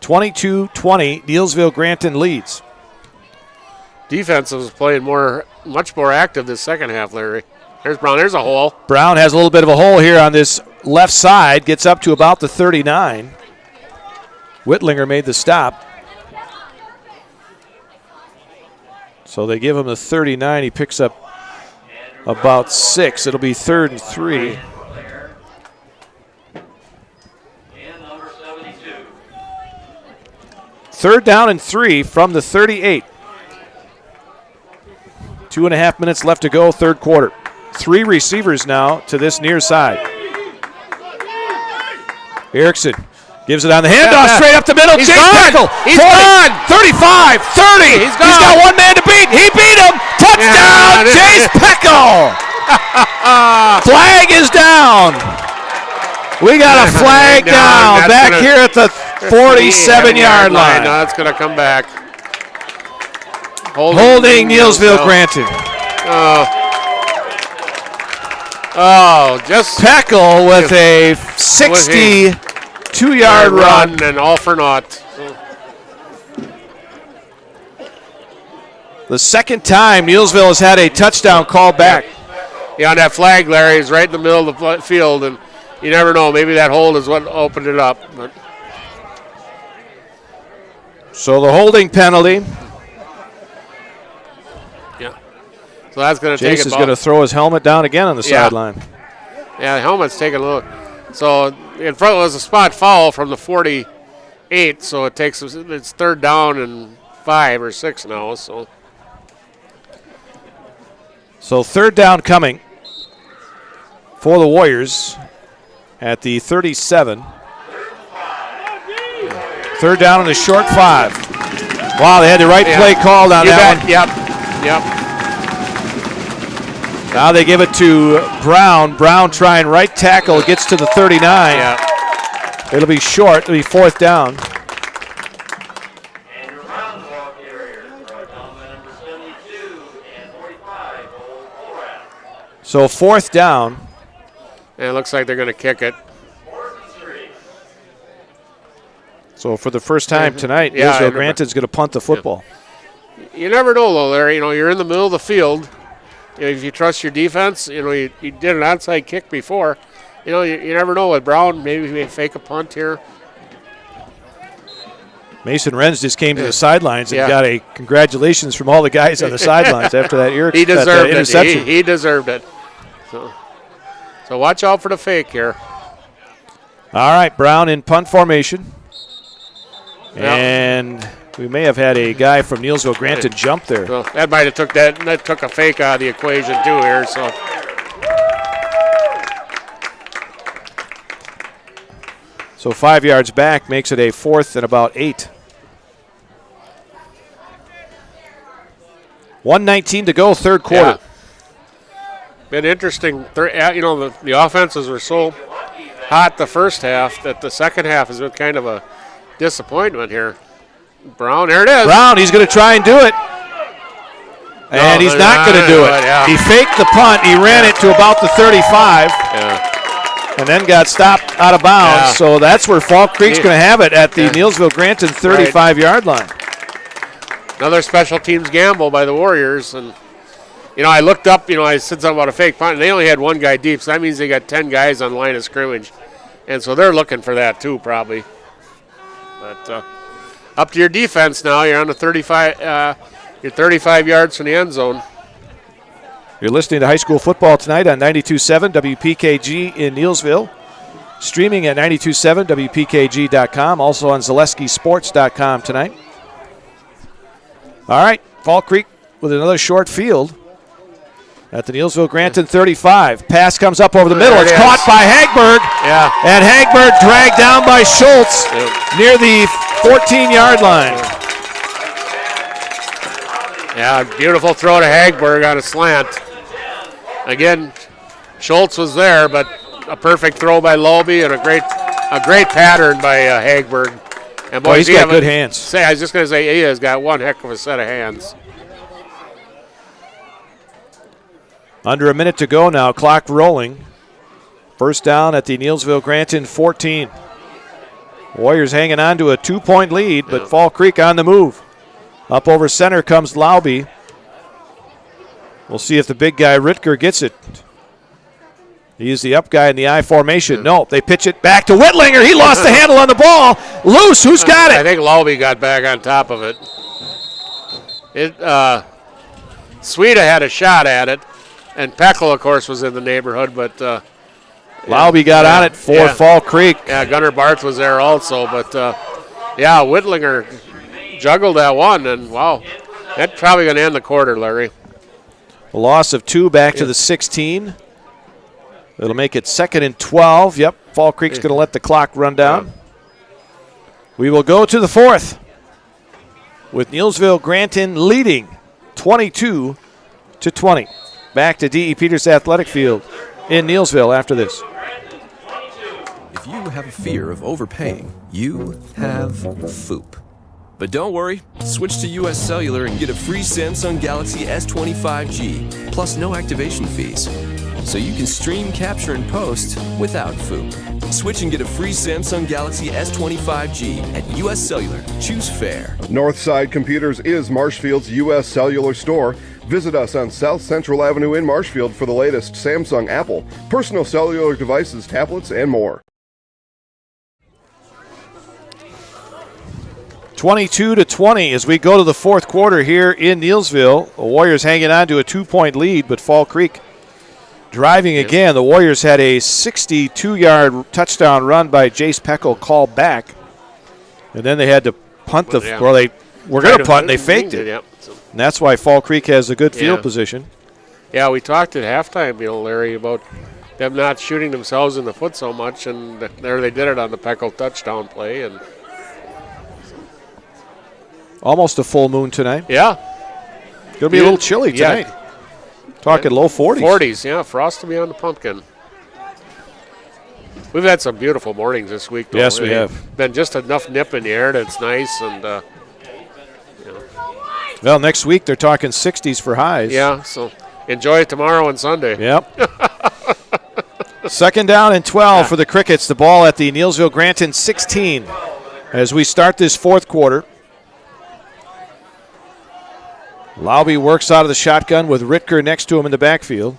22-20, Neillsville Granton leads. Defense was playing much more active this second half, Larry. There's Brown. There's a hole. Brown has a little bit of a hole here on this left side. Gets up to about the 39. Whitlinger made the stop. So they give him the 39. He picks up about 6. It'll be 3rd and 3. Third down and 3 from the 38. 2.5 minutes left to go, third quarter. 3 receivers now to this near side. Erickson gives it on the handoff, straight up the middle. He's Jace gone. Peckel, He's 40, gone. 35, 30. He's gone. He's got one man to beat. He beat him. Touchdown, Jace Peckel. Flag is down. We got a flag down back here at the 47-yard line. No, it's going to come back. Holding Neillsville Granton. Just Peckle with a 62-yard run. And all for naught. The second time Neillsville has had a touchdown called back. Yeah, on that flag, Larry, is right in the middle of the field, and you never know. Maybe that hold is what opened it up. But. So the holding penalty. Yeah. So that's going to take Chase is going to throw his helmet down again on the sideline. Yeah, the helmet's taking a little. So in front was a spot foul from the 48, so it's 3rd down and 5 or 6 now. So 3rd down coming for the Warriors at the 37. 3rd down and a short 5. Wow, they had the right play called on that one. Yep. Now they give it to Brown. Brown trying right tackle, gets to the 39. Yeah. It'll be short. It'll be 4th down. So 4th down. And it looks like they're going to kick it. So for the first time tonight, Neillsville Granton's going to punt the football. You never know, though, Larry. You're in the middle of the field. If you trust your defense, you did an onside kick before. You never know with Brown. Maybe he may fake a punt here. Mason Renz just came to the sidelines and got a congratulations from all the guys on the sidelines after that He deserved interception. He deserved it. So watch out for the fake here. All right, Brown in punt formation. And we may have had a guy from Neillsville Granton jump there. Well, that might have took a fake out of the equation too here. So 5 yards back makes it a 4th and about 8. 1:19 to go, 3rd quarter. Yeah. Been interesting. The offenses were so hot the first half that the second half has been kind of a disappointment here. Brown, there it is. Brown, he's going to try and do it. And he's not going to do it. Yeah. He faked the punt. He ran it to about the 35. And then got stopped out of bounds. Yeah. So that's where Fall Creek's going to have it at the Neillsville Granton 35-yard line. Another special teams gamble by the Warriors. And, I looked up, I said something about a fake punt, and they only had one guy deep, so that means they got 10 guys on line of scrimmage. And so they're looking for that too, probably. But up to your defense now. You're on the 35. You're 35 yards from the end zone. You're listening to high school football tonight on 92.7 WPKG in Neillsville. Streaming at 92.7 WPKG.com. Also on ZaleskiSports.com tonight. All right, Fall Creek with another short field at the Neillsville Granton 35. Pass comes up over the middle. It's caught by Hagberg. Yeah. And Hagberg dragged down by Schultz near the 14-yard line. Yeah, beautiful throw to Hagberg on a slant. Again, Schultz was there, but a perfect throw by Lobe and a great pattern by Hagberg. And boy, he's got good hands. I was just going to say, he has got one heck of a set of hands. Under a minute to go now, clock rolling. First down at the Neillsville Granton 14. Warriors hanging on to a 2-point lead, but Fall Creek on the move. Up over center comes Laube. We'll see if the big guy Ritker gets it. He's the up guy in the I formation. No, they pitch it back to Whitlinger. He lost the handle on the ball. Loose. Who's got it? I think Laube got back on top of it. Sweda had a shot at it, and Peckle, of course, was in the neighborhood, but Laube got on it for Fall Creek. Yeah, Gunnar Barth was there also, but Whitlinger juggled that one, and wow, that's probably going to end the quarter, Larry. A loss of 2 back to the 16. It'll make it 2nd and 12. Yep, Fall Creek's going to let the clock run down. We will go to the 4th with Neillsville Granton leading 22-20. Back to D.E. Peters Athletic Field in Neillsville after this. If If you have a fear of overpaying, you have FOOP. But don't worry, switch to US Cellular and get a free Samsung Galaxy S25G, plus no activation fees. So you can stream, capture, and post without FOOP. Switch and get a free Samsung Galaxy S25G at US Cellular. Choose fair. Northside Computers is Marshfield's U.S. Cellular store. Visit us on South Central Avenue in Marshfield for the latest Samsung, Apple, personal cellular devices, tablets, and more. 22-20 as we go to the fourth quarter here in Neillsville. The Warriors hanging on to a 2-point lead, but Fall Creek driving again. The Warriors had a 62-yard touchdown run by Jace Peckel called back. And then they had to punt they were going to punt and they faked it. Yep. And that's why Fall Creek has a good field position. Yeah, we talked at halftime, Larry, about them not shooting themselves in the foot so much, and there they did it on the Peckel touchdown play. And almost a full moon tonight. Yeah. Going to be a little chilly tonight. Yeah. Talking low 40s. 40s, yeah. Frost to be on the pumpkin. We've had some beautiful mornings this week, though. Yes, we have. Been just enough nip in the air that's nice. And well, next week they're talking 60s for highs. Yeah, so enjoy it tomorrow and Sunday. Yep. Second down and 12 for the Crickets. The ball at the Neillsville Granton 16 as we start this fourth quarter. Laube works out of the shotgun with Ritker next to him in the backfield.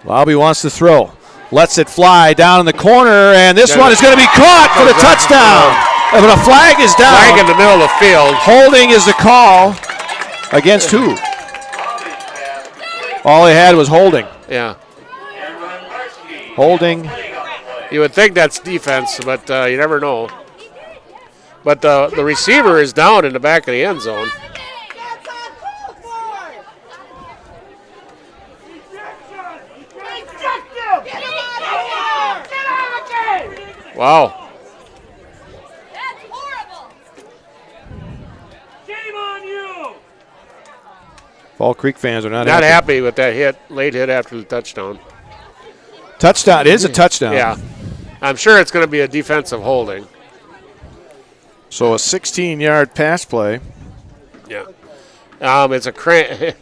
Laube wants to throw. Lets it fly down in the corner, and this one is going to be caught for the touchdown. But a flag is down. Flag in the middle of the field. Holding is the call against who? All they had was holding. Yeah. Holding. You would think that's defense, but you never know. But the receiver is down in the back of the end zone. Wow. That's horrible. Shame on you. Fall Creek fans are not happy with that late hit after the touchdown. Touchdown. It is a touchdown. Yeah. I'm sure it's going to be a defensive holding. So a 16-yard pass play. Yeah. It's a cramp.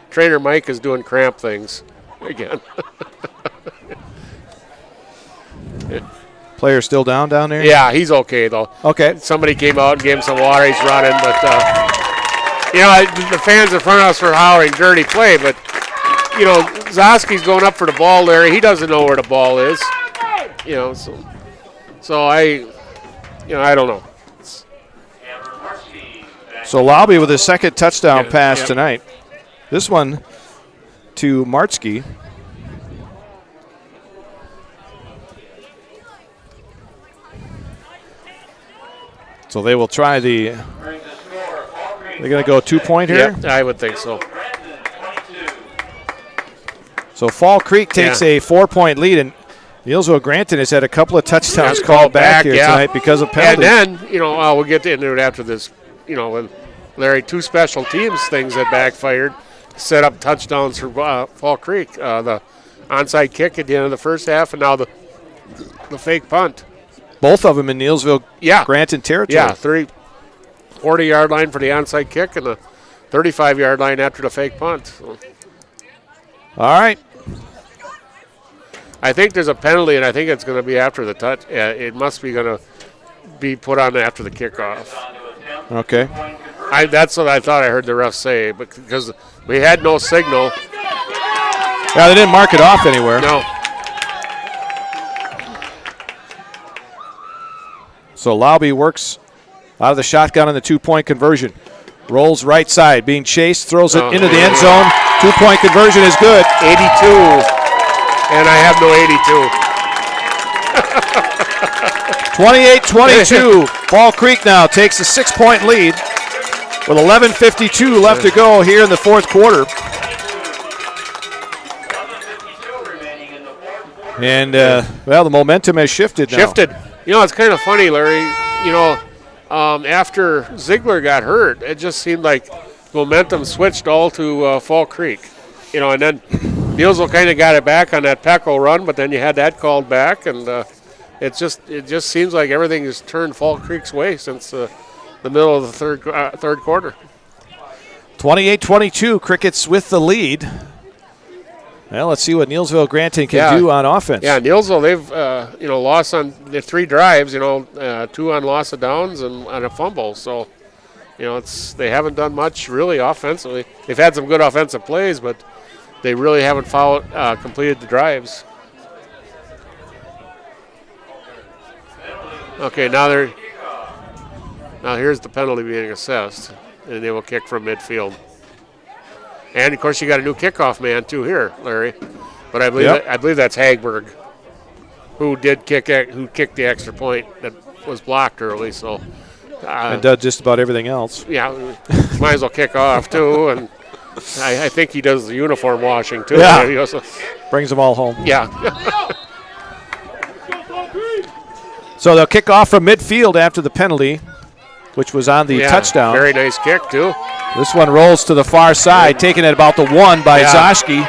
Trainer Mike is doing cramp things again. Player still down there? Yeah, he's okay, though. Okay. Somebody came out and gave him some water. He's running, but, the fans in front of us were hollering dirty play, but, Zoski's going up for the ball there. He doesn't know where the ball is. So I don't know. So Laube with his second touchdown pass tonight. This one to Martsky. So they will try they're going to go 2-point here? Yeah, I would think so. So Fall Creek takes a 4-point lead, and Neillsville Granton has had a couple of touchdowns called back here tonight because of penalties. And then, we'll get into it after this, when Larry, 2 special teams things that backfired, set up touchdowns for Fall Creek. The onside kick at the end of the first half, and now the fake punt. Both of them in Neillsville Granton territory. Yeah, 40-yard line for the onside kick and the 35-yard line after the fake punt. So. All right. I think there's a penalty, and I think it's going to be after the touch. It must be going to be put on after the kickoff. Okay. That's what I thought I heard the ref say, because we had no signal. Yeah, they didn't mark it off anywhere. No. So Laube works out of the shotgun on the 2-point conversion. Rolls right side, being chased, throws it into the end zone. 2-point conversion is good. 82. And I have no 82. 28-22. Fall Creek now takes a 6-point lead with 11:52 left to go here in the fourth quarter. And, the momentum has shifted now. It's kind of funny, Larry. After Ziegler got hurt, it just seemed like momentum switched all to Fall Creek. And then Neillsville kind of got it back on that Pecco run, but then you had that called back, and it just seems like everything has turned Fall Creek's way since the middle of the third quarter. 28-22, Crickets with the lead. Well, let's see what Neillsville Granton can do on offense. Yeah, Neillsville, they've lost on the 3 drives, 2 on loss of downs and a fumble. So, they haven't done much really offensively. They've had some good offensive plays, but they really haven't completed the drives. Okay, now here's the penalty being assessed, and they will kick from midfield. And of course, you got a new kickoff man too here, Larry. But I believe that's Hagberg, who kicked the extra point that was blocked early. So and does just about everything else. Yeah, might as well kick off too. And I think he does the uniform washing too. Yeah, brings them all home. Yeah. So they'll kick off from midfield after the penalty, which was on the touchdown. Very nice kick too. This one rolls to the far side, taken at about the 1 by Zoschke.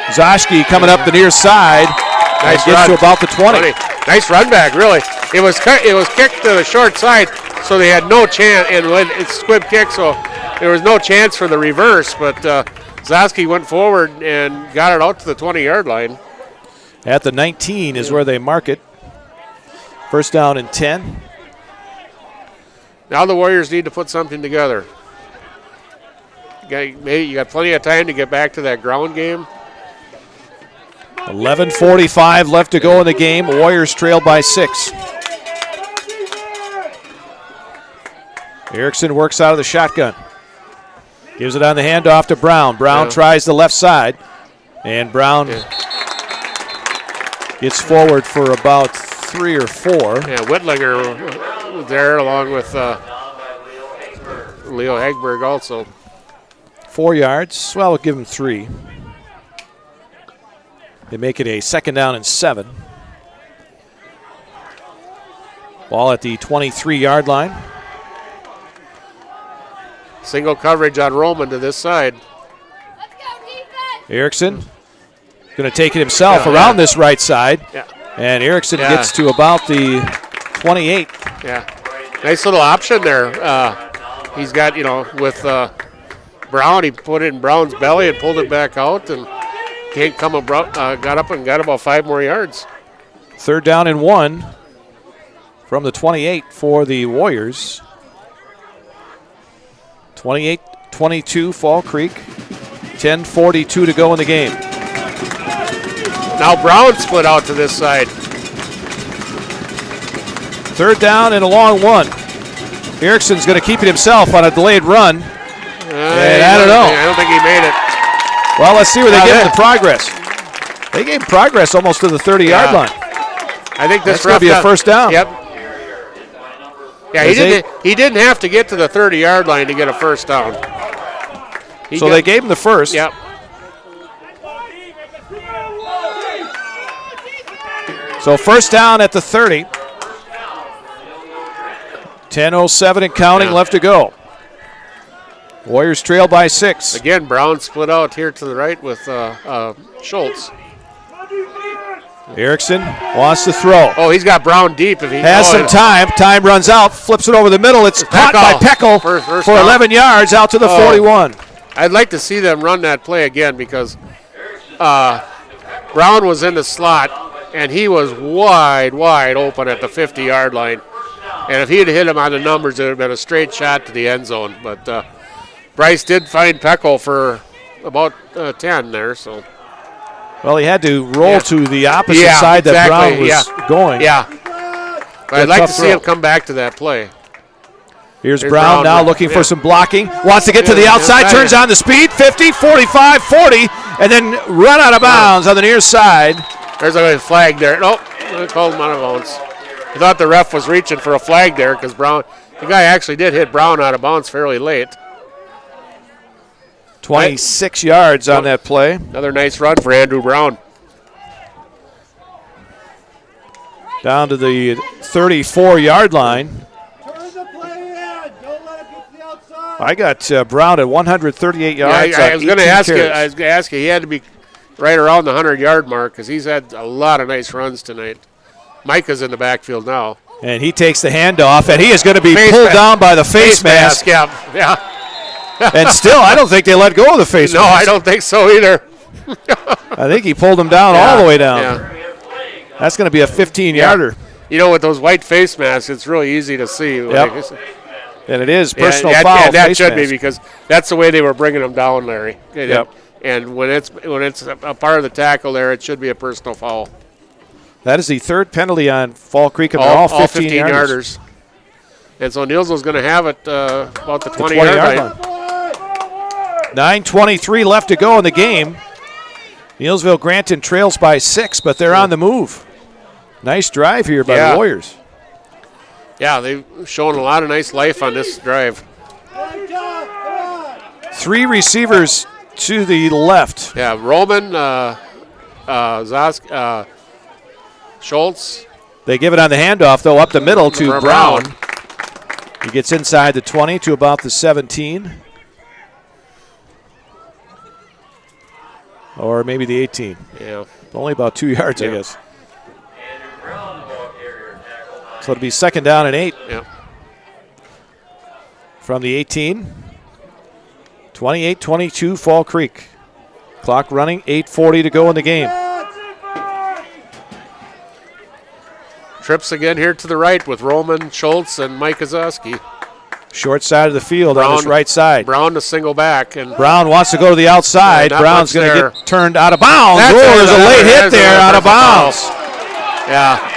Zoschke coming up the near side. Nice gets run to about the 20. Nice run back, really. It was kicked to the short side, so they had no chance. And it's squib kick, so there was no chance for the reverse. But Zoschke went forward and got it out to the 20-yard line. At the 19 is where they mark it. First down and 10. Now the Warriors need to put something together. You got plenty of time to get back to that ground game. 11:45 left to go in the game. Warriors trail by 6. Erickson works out of the shotgun. Gives it on the handoff to Brown. Brown tries the left side. And Brown gets forward for about 3 or 4. Yeah, Whitlinger was there along with Leo Hagberg also. 4 yards. Well, we'll give him 3. They make it a second down and 7. Ball at the 23-yard line. Single coverage on Roman to this side. Erickson going to take it himself around this right side. Yeah. And Erickson gets to about the 28. Yeah. Nice little option there. He's got, with Brown, he put it in Brown's belly and pulled it back out, and got up and got about 5 more yards. Third down and 1 from the 28 for the Warriors. 28-22 Fall Creek. 10:42 to go in the game. Now Brown split out to this side. Third down and a long one. Erickson's going to keep it himself on a delayed run. And I don't know. I don't think he made it. Well, let's see where they give him the progress. They gave progress almost to the 30-yard line. I think this is going to be a first down. Yep. Yeah, he didn't have to get to the 30-yard line to get a first down. They gave him the first. Yep. So first down at the 30. 10:07 and counting left to go. Warriors trail by 6. Again, Brown split out here to the right with Schultz. Erickson wants to throw. Oh, he's got Brown deep. If he has some time. Time runs out. Flips it over the middle. It's caught by Pecco for 11 yards out to the 41. I'd like to see them run that play again because Brown was in the slot, and he was wide open at the 50-yard line. And if he had hit him on the numbers, it would have been a straight shot to the end zone. But Bryce did find Pecco for about 10 there. So, well, he had to roll to the opposite side that Brown was going. Yeah. But I'd like to see him come back to that play. Here's Brown now looking for some blocking. Wants to get to the outside. Turns on the speed. 50, 45, 40. And then run out of bounds on the near side. There's a flag there. Nope. They called him out of bounds. I thought the ref was reaching for a flag there because the guy actually did hit Brown out of bounds fairly late. 26 yards on that play. Another nice run for Andrew Brown. Down to the 34-yard line. I got Brown at 138 yards. I was going to ask you. He had to be right around the 100-yard mark because he's had a lot of nice runs tonight. Micah's in the backfield now. And he takes the handoff, and he is going to be pulled down by the face mask. Yeah. And still, I don't think they let go of the face mask. No, I don't think so either. I think he pulled him down all the way down. Yeah. That's going to be a 15-yarder. You know, with those white face masks, it's really easy to see. Yep. And it is personal and foul. That face should mask. be because that's the way they were bringing them down, Larry. Yep. And when it's a part of the tackle there, it should be a personal foul. That is the third penalty on Fall Creek, and they're all 15-yarders. And so Neillsville's going to have it about the 20-yard line. 9:23 left to go in the game. Neillsville Granton trails by 6, but they're on the move. Nice drive here by the Warriors. Yeah, they've shown a lot of nice life on this drive. 3 receivers to the left. Yeah, Roman, Schultz. They give it on the handoff, though, up the middle to Brown. He gets inside the 20 to about the 17. Or maybe the 18. Yeah. Only about 2 yards, I guess. So it'll be second down and 8. Yep. From the 18. 28-22 Fall Creek. Clock running, 8:40 to go in the game. Trips again here to the right with Roman, Schultz, and Mike Kozowski. Short side of the field on his right side. Brown to single back. And Brown wants to go to the outside. Brown's going to get turned out of bounds. There's a late hit there out of bounds. Yeah.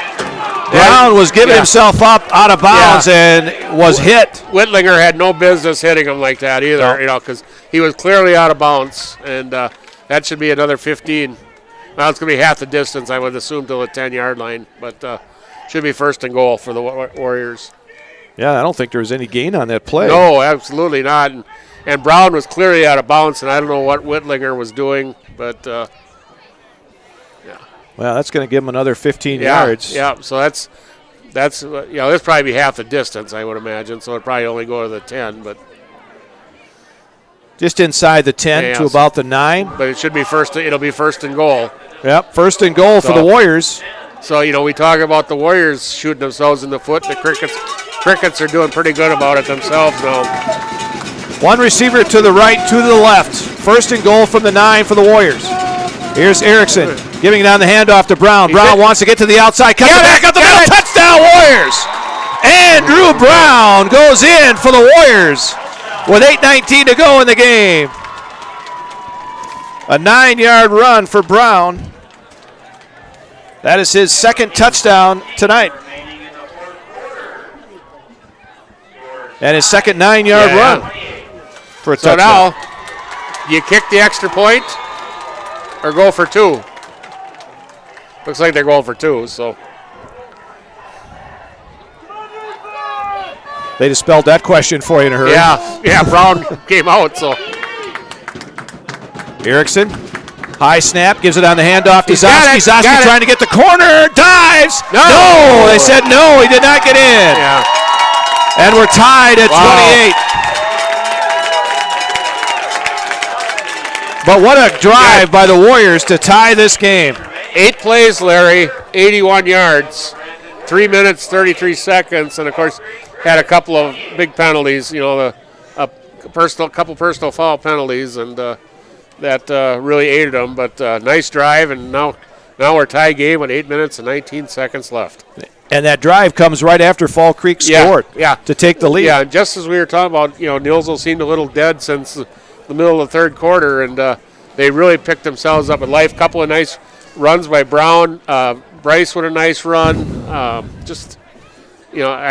Brown was giving himself up out of bounds and was hit. Whitlinger had no business hitting him like that either, because he was clearly out of bounds, and that should be another 15. Well, it's going to be half the distance, I would assume, to the 10-yard line, but should be first and goal for the Warriors. Yeah, I don't think there was any gain on that play. No, absolutely not. And Brown was clearly out of bounds, and I don't know what Whitlinger was doing, but well, that's going to give him another 15 yards. Yeah, so that's this probably be half the distance, I would imagine. So it'd probably only go to the 10, but just inside the 10 to about the 9. But it should be first. It'll be first and goal. Yep, first and goal for the Warriors. So we talk about the Warriors shooting themselves in the foot. The Crickets are doing pretty good about it themselves now. One receiver to the right, 2 to the left. First and goal from the 9 for the Warriors. Here's Erickson giving it on the handoff to Brown. Brown wants to get to the outside. Cuts it back up the middle. Touchdown, Warriors! Andrew Brown goes in for the Warriors with 8:19 to go in the game. A 9-yard run for Brown. That is his second touchdown tonight. And his second 9-yard run for a touchdown. So now, you kick the extra point or go for 2? Looks like they're going for 2, so. They dispelled that question for you in a hurry. Yeah, Brown came out, so. Erickson, high snap, gives it on the handoff to Zoski. Zoski trying to get the corner, dives. No, they said no, he did not get in. Yeah. And we're tied at 28. But what a drive by the Warriors to tie this game. 8 plays, Larry, 81 yards, 3 minutes, 33 seconds, and of course had a couple of big penalties, a couple personal foul penalties, and that really aided them. But nice drive, and now we're tie game with 8 minutes and 19 seconds left. And that drive comes right after Fall Creek scored to take the lead. Yeah, just as we were talking about, Neillsville seemed a little dead since the middle of the third quarter, and they really picked themselves up with life. Couple of nice runs by Brown. Bryce with a nice run. I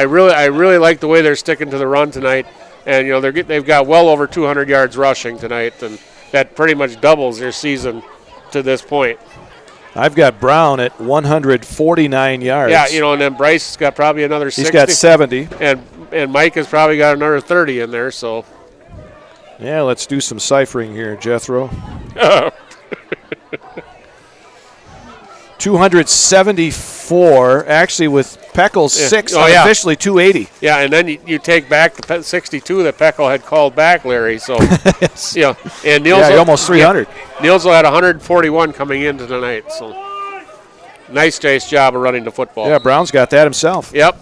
really like the way they're sticking to the run tonight, and they've got well over 200 yards rushing tonight, and that pretty much doubles their season to this point. I've got Brown at 149 yards. Yeah, and then Bryce has got probably another 60. He's got 70. And Mike has probably got another 30 in there, so. Yeah, let's do some ciphering here, Jethro. 274 284. Actually, with Peckle's 6, officially 280. Yeah, and then you take back the 62 that Peckle had called back, Larry. So, and Neillsville, almost 300. Neillsville had 141 coming into tonight. So, nice job of running the football. Yeah, Brown's got that himself. Yep.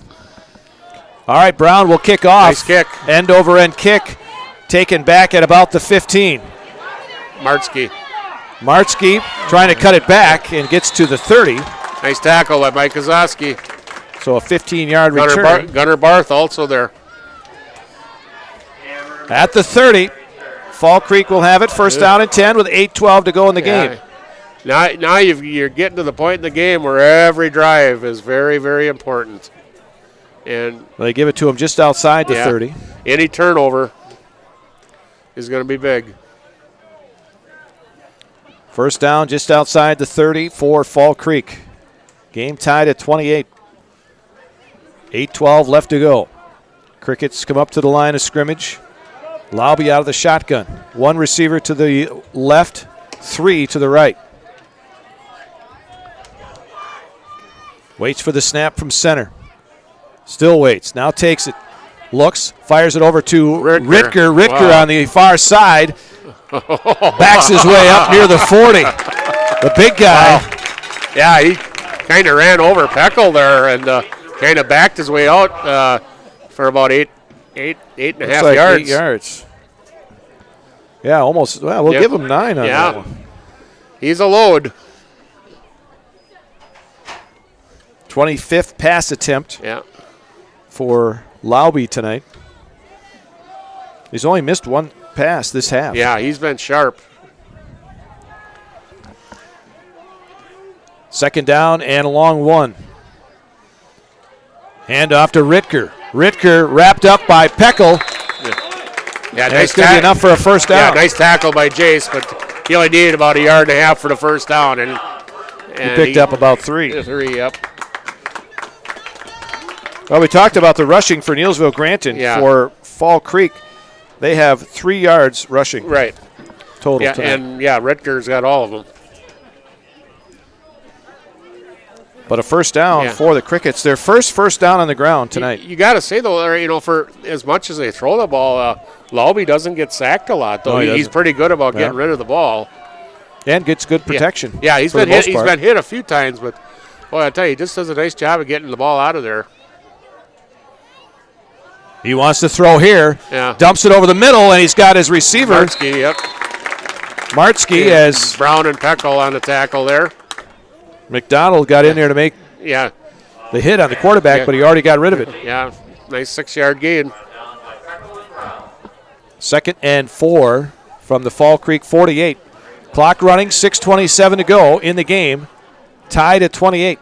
All right, Brown will kick off. Nice kick. End over end kick, taken back at about the 15. Martzke trying to cut it back and gets to the 30. Nice tackle by Mike Kozowski. So a 15-yard return. Gunnar Barth also there. At the 30, Fall Creek will have it. First down and 10 with 8:12 to go in the game. Now you're getting to the point in the game where every drive is very, very important. And they give it to him just outside the 30. Any turnover is going to be big. First down just outside the 30 for Fall Creek. Game tied at 28. 8:12 left to go. Crickets come up to the line of scrimmage. Laube out of the shotgun. One receiver to the left, 3 to the right. Waits for the snap from center. Still waits. Now takes it. Looks. Fires it over to Ritker. Ritker on the far side. Backs his way up near the 40. The big guy. Wow. Yeah, he kind of ran over Peckle there and kind of backed his way out for about eight and a half yards. 8 yards. Yeah, almost. Well, we'll give him 9 on that one. He's a load. 25th pass attempt for Laube tonight. He's only missed one pass this half. Yeah, he's been sharp. Second down and a long one. Hand off to Ritker. Ritker wrapped up by Peckle. Yeah, nice. Going to be enough for a first down. Yeah, nice tackle by Jace, but he only needed about 1.5 yards for the first down, and he picked up about 3. 3, yep. Well, we talked about the rushing for Neillsville Granton. For Fall Creek, they have 3 yards rushing. Right. Total yeah, tonight. And Ritker's got all of them. But a first down for the Crickets. Their first down on the ground tonight. You got to say, though, for as much as they throw the ball, Laube doesn't get sacked a lot, though. No, he's pretty good about getting rid of the ball. And gets good protection. Yeah, he's been hit a few times, but, boy, I tell you, he just does a nice job of getting the ball out of there. He wants to throw here. Yeah. Dumps it over the middle, and he's got his receiver. Martzke, yep. Martzke as Brown and Peckle on the tackle there. McDonald got in there to make the hit on the quarterback, but he already got rid of it. Yeah, nice 6-yard gain. 2nd and 4 from the Fall Creek 48. Clock running, 6:27 to go in the game. Tied at 28.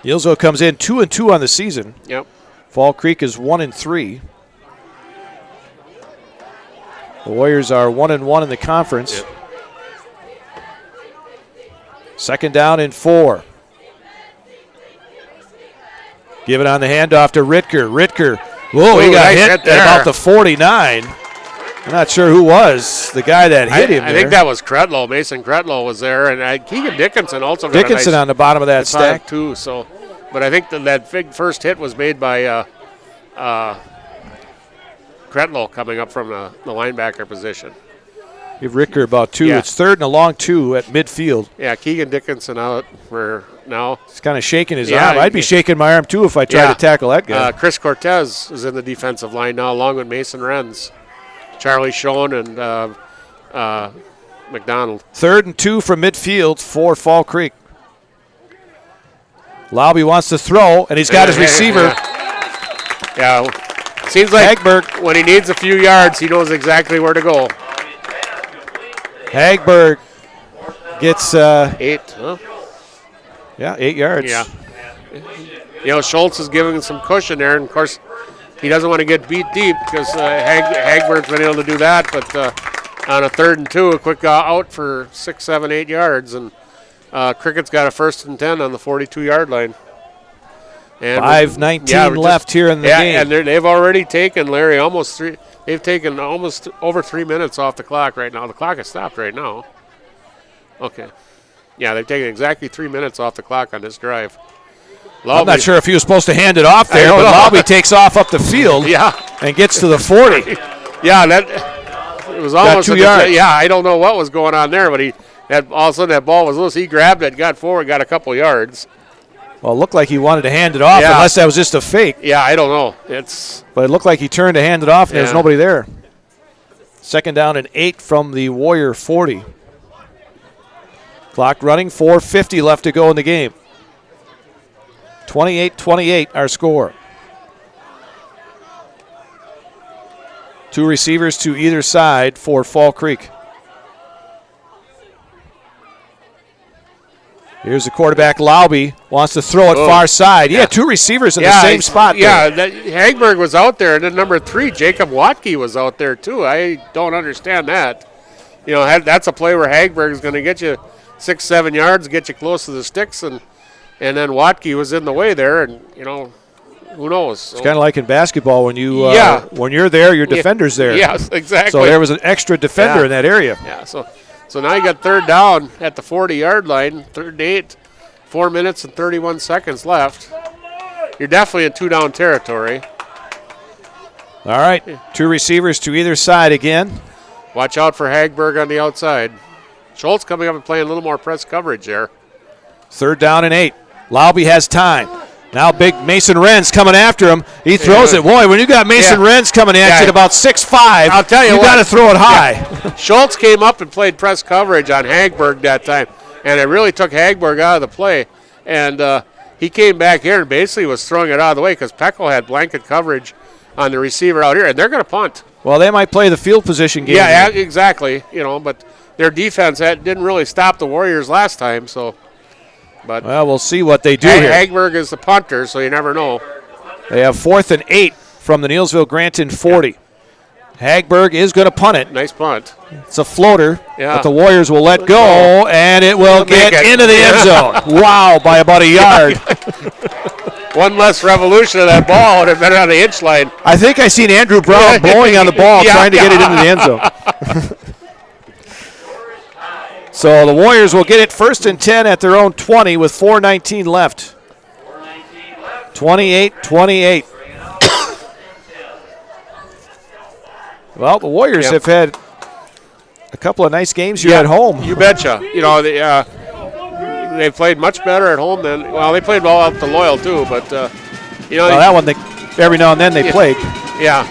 Neillsville comes in 2-2 on the season. Yep. Fall Creek is 1-3. The Warriors are 1-1 in the conference. Yep. 2nd down and 4. Give it on the handoff to Ritker. Ritker. Whoa, he got hit at about the 49. I'm not sure who was the guy that hit him. I think that was Cretlow. Mason Cretlow was there, and Keegan Dickinson also got Dickinson on the bottom of that stack too. So, but I think that big first hit was made by Cretlow coming up from the linebacker position. Give Ricker about 2. It's 3rd and a long 2 at midfield. Yeah, Keegan Dickinson out for now. He's kind of shaking his arm. I'd be shaking my arm too if I tried to tackle that guy. Chris Cortez is in the defensive line now, along with Mason Renz, Charlie Schoen, and McDonald. 3rd and 2 from midfield for Fall Creek. Laube wants to throw, and he's got his receiver. Yeah, seems like Hagberg, when he needs a few yards, he knows exactly where to go. Hagberg gets 8. Huh? Yeah, 8 yards. Yeah. Schultz is giving him some cushion there, and of course, he doesn't want to get beat deep because Hagberg's been able to do that. But on a 3rd and 2, a quick out for 6, 7, 8 yards, and Cricket's got a 1st and 10 on the 42-yard line. And 5:19 left here in the game. And they've already taken, Larry, almost 3. They've taken almost over 3 minutes off the clock right now. The clock has stopped right now. Okay. Yeah, they've taken exactly 3 minutes off the clock on this drive. I'm not sure if he was supposed to hand it off there, but Laube takes off up the field and gets to the 40. Yeah, it was almost 2 yards. Yeah, I don't know what was going on there, but all of a sudden that ball was loose. He grabbed it, got forward, got a couple yards. Well, it looked like he wanted to hand it off, unless that was just a fake. Yeah, I don't know. But it looked like he turned to hand it off, and there was nobody there. 2nd down and 8 from the Warrior 40. Clock running, 4:50 left to go in the game. 28-28 our score. 2 receivers to either side for Fall Creek. Here's the quarterback, Laube, wants to throw it far side. He had 2 receivers in the same spot there. Hagberg was out there, and then number 3, Jacob Watke, was out there too. I don't understand that. You know, that's a play where Hagberg is going to get you 6-7 yards, get you close to the sticks, and then Watke was in the way there, and, you know, who knows? It's kind of like in basketball when when you're there, your defender's there. Yes, exactly. So there was an extra defender in that area. Yeah, so now you got 3rd down at the 40-yard line, 3rd and 8, 4 minutes and 31 seconds left. You're definitely in 2-down territory. All right, 2 receivers to either side again. Watch out for Hagberg on the outside. Schultz coming up and playing a little more press coverage there. 3rd down and 8. Laube has time. Now big Mason Renz coming after him. He throws it. Boy, when you got Mason Renz coming at you at about 6'5", I'll tell you got to throw it high. Schultz came up and played press coverage on Hagberg that time, and it really took Hagberg out of the play. And he came back here and basically was throwing it out of the way because Peckel had blanket coverage on the receiver out here, and they're going to punt. Well, they might play the field position game. Yeah, exactly. You know, but their defense didn't really stop the Warriors last time, so. But well, we'll see what they do here. Hagberg is the punter, so you never know. They have 4th and 8 from the Neillsville Granton 40. Hagberg is going to punt it. Nice punt. It's a floater, but the Warriors will let go, and it will get into the end zone. Wow, by about a yard. One less revolution of that ball would have been on the inch line. I think I seen Andrew Brown blowing on the ball trying to get it into the end zone. So the Warriors will get it 1st and 10 at their own 20 with 4:19 left. 28-28. Well, the Warriors have had a couple of nice games here at home. You betcha. You know, they played much better at home than, they played well out to Loyal too, but, you know. Well, that one, every now and then they played. Yeah.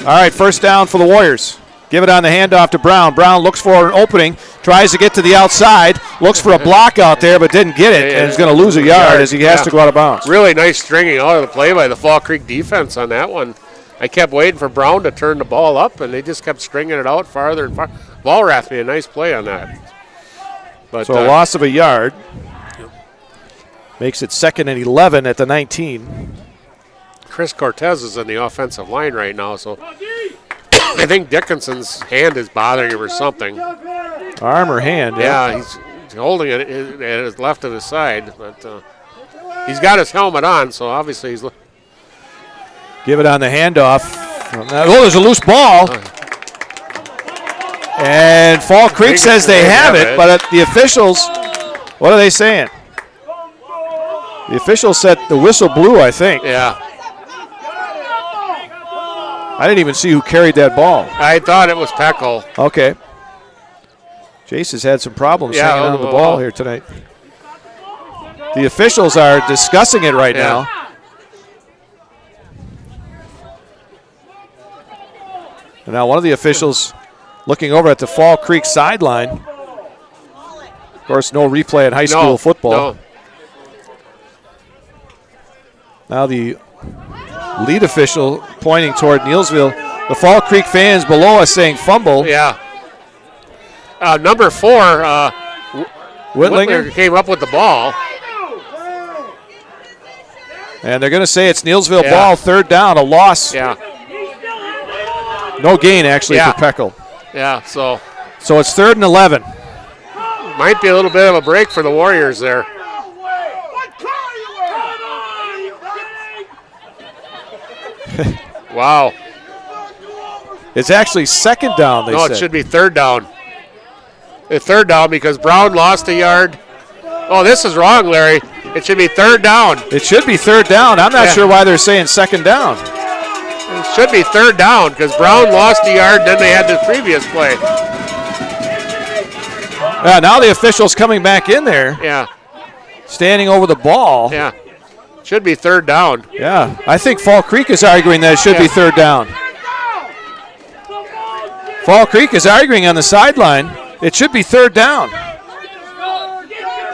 All right, 1st down for the Warriors. Give it on the handoff to Brown. Brown looks for an opening, tries to get to the outside, looks for a block out there, but didn't get it, and is going to lose a yard as he has to go out of bounds. Really nice stringing out of the play by the Fall Creek defense on that one. I kept waiting for Brown to turn the ball up, and they just kept stringing it out farther and farther. Ballrath made a nice play on that. But, so a loss of a yard. Makes it 2nd and 11 at the 19. Chris Cortez is in the offensive line right now, so I think Dickinson's hand is bothering him or something. Arm or hand? Yeah, he's holding it at his left of his side, but he's got his helmet on, so obviously he's. Give it on the handoff. Oh, there's a loose ball. And Fall Creek says they have it, but the officials, what are they saying? The officials said the whistle blew, I think. Yeah. I didn't even see who carried that ball. I thought it was Peckel. Okay. Jace has had some problems hanging on the ball here tonight. The officials are discussing it right now. And now one of the officials looking over at the Fall Creek sideline. Of course, no replay in high school football. No. Now the lead official pointing toward Neillsville. The Fall Creek fans below us saying fumble. Yeah. Number 4, Whitlinger came up with the ball. And they're going to say it's Neillsville ball, 3rd down, a loss. Yeah. No gain, actually, for Peckel. Yeah, so it's 3rd and 11. Might be a little bit of a break for the Warriors there. Wow. It's actually 2nd down, they said. No, it should be 3rd down. third down because Brown lost a yard. Oh, this is wrong, Larry. It should be third down. It should be third down. I'm not sure why they're saying second down. It should be third down because Brown lost a yard, then they had the previous play. Yeah, now the official's coming back in there. Yeah. Standing over the ball. Yeah. Should be third down. Yeah. I think Fall Creek is arguing that it should be third down. Fall Creek is arguing on the sideline. It should be third down.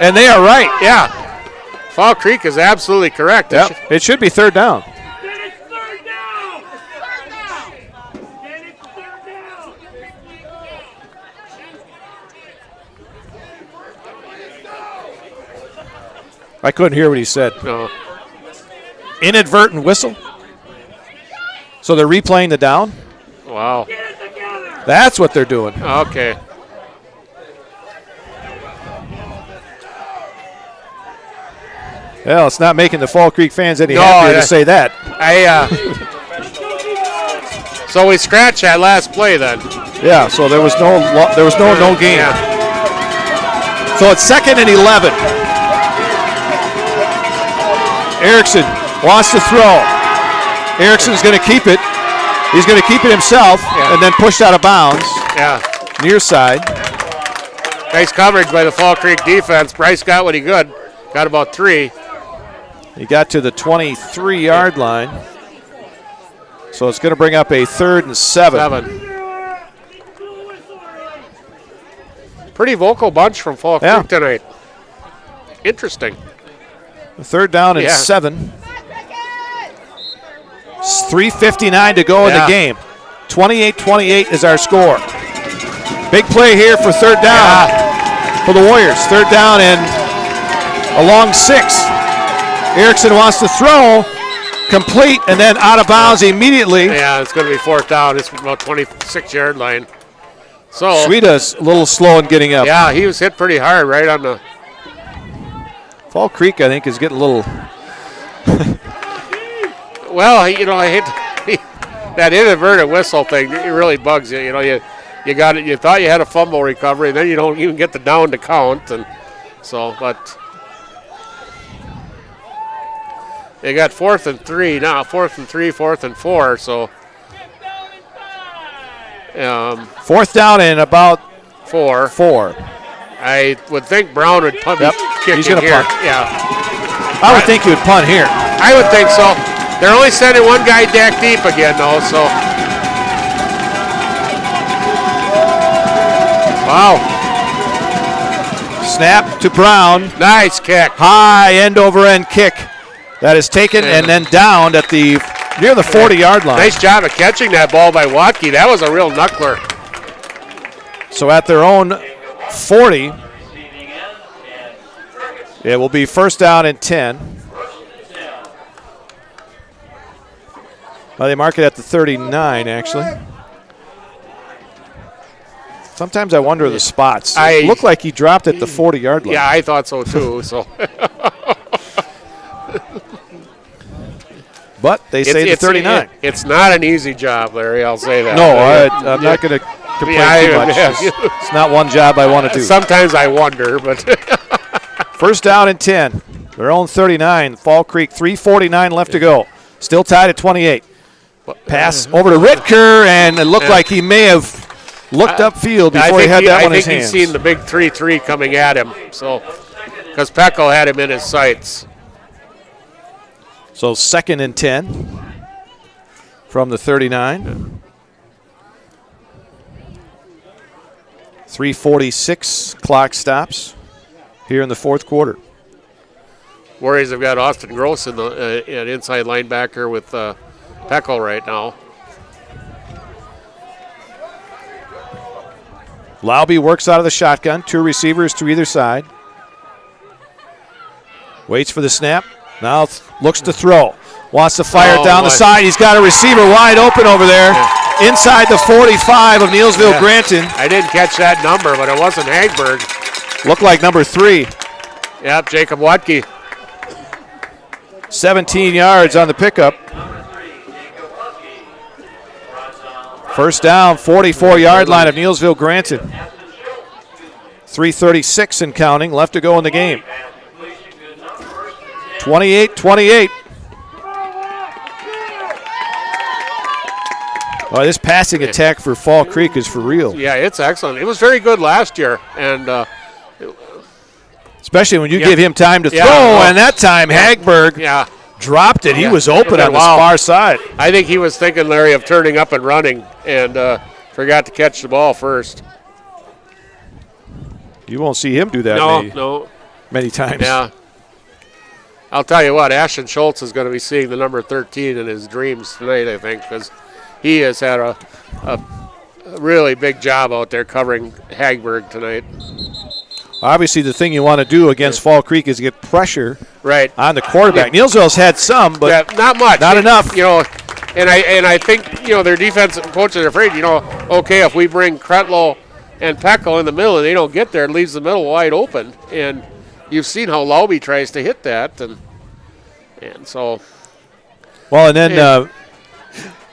And they are right. Yeah. Fall Creek is absolutely correct. Yep. It should be third down. I couldn't hear what he said. No. Inadvertent whistle. So they're replaying the down? Wow. That's what they're doing. Okay. Well, it's not making the Fall Creek fans any happier to say that. So we scratched that last play then. Yeah, so there was no game. Yeah. So it's 2nd and 11. Erickson wants to throw. Erickson's going to keep it. He's going to keep it himself and then pushed out of bounds. Yeah. Near side. Nice coverage by the Fall Creek defense. Bryce got what he could. Got about 3. He got to the 23-yard line. So it's going to bring up a 3rd and 7. Pretty vocal bunch from Fall Creek tonight. Interesting. The 3rd down and 7. 3:59 to go in the game. 28-28 is our score. Big play here for third down for the Warriors. Third down and a long 6. Erickson wants to throw. Complete and then out of bounds immediately. Yeah, it's going to be 4th down. It's about 26-yard line. So Sweeta's a little slow in getting up. Yeah, he was hit pretty hard right on the. Fall Creek, I think, is getting a little. Well, I hate that inadvertent whistle thing. It really bugs you. You got it. You thought you had a fumble recovery, and then you don't even get the down to count, and so. But they got 4th and 3 now. 4th and 3, 4th and 4. So 4th down and about 4. I would think Brown would punt. He's going to punt. Yeah. I would think he would punt here. I would think so. They're only sending one guy deck deep again, though, so. Wow. Snap to Brown. Nice kick. High end-over-end kick. That is taken and then downed at near the 40-yard line. Nice job of catching that ball by Watke. That was a real knuckler. So at their own 40, it will be 1st down and 10. Well, they mark it at the 39, actually. Sometimes I wonder the spots. It looked like he dropped at the 40-yard line. Yeah, I thought so, too. So. But they say the 39. It's not an easy job, Larry. I'll say that. No, I'm not going to complain too much. It's not one job I want to do. Sometimes I wonder, but. 1st down and 10. Their own 39. Fall Creek, 3:49 left to go. Still tied at 28. Pass over to Ritker, and it looked like he may have looked upfield before he had that one in his hands. I think he's seen the big 3-3 coming at him, so because Pecco had him in his sights. So 2nd and 10 from the 39. 3:46 clock stops here in the 4th quarter. Warriors have got Austin Gross in an inside linebacker with Pecco right now. Laube works out of the shotgun. 2 receivers to either side. Waits for the snap. Now looks to throw. Wants to fire down the side. He's got a receiver wide open over there. Inside the 45 of Neillsville Granton. I didn't catch that number, but it wasn't Hagberg. Looked like number 3. Yep, Jacob Watke. 17 yards on the pickup. 1st down, 44-yard line of Neillsville Granton. 3:36 and counting left to go in the game. 28-28. Oh, this passing attack for Fall Creek is for real. Yeah, it's excellent. It was very good last year, and especially when you give him time to throw, and that time Hagberg dropped it. He was open on the far side. I think he was thinking, Larry, of turning up and running, and forgot to catch the ball first. You won't see him do that many times. Yeah. I'll tell you what, Ashton Schultz is going to be seeing the number 13 in his dreams tonight, I think, because he has had a really big job out there covering Hagberg tonight. Obviously, the thing you want to do against Fall Creek is get pressure on the quarterback. Yeah. Neillsville's had some, but not much. Not enough. You know, and I think, their defensive coaches are afraid, okay, if we bring Kretlow and Peckel in the middle and they don't get there, it leaves the middle wide open. And you've seen how Lauby tries to hit that, and so. Well, and then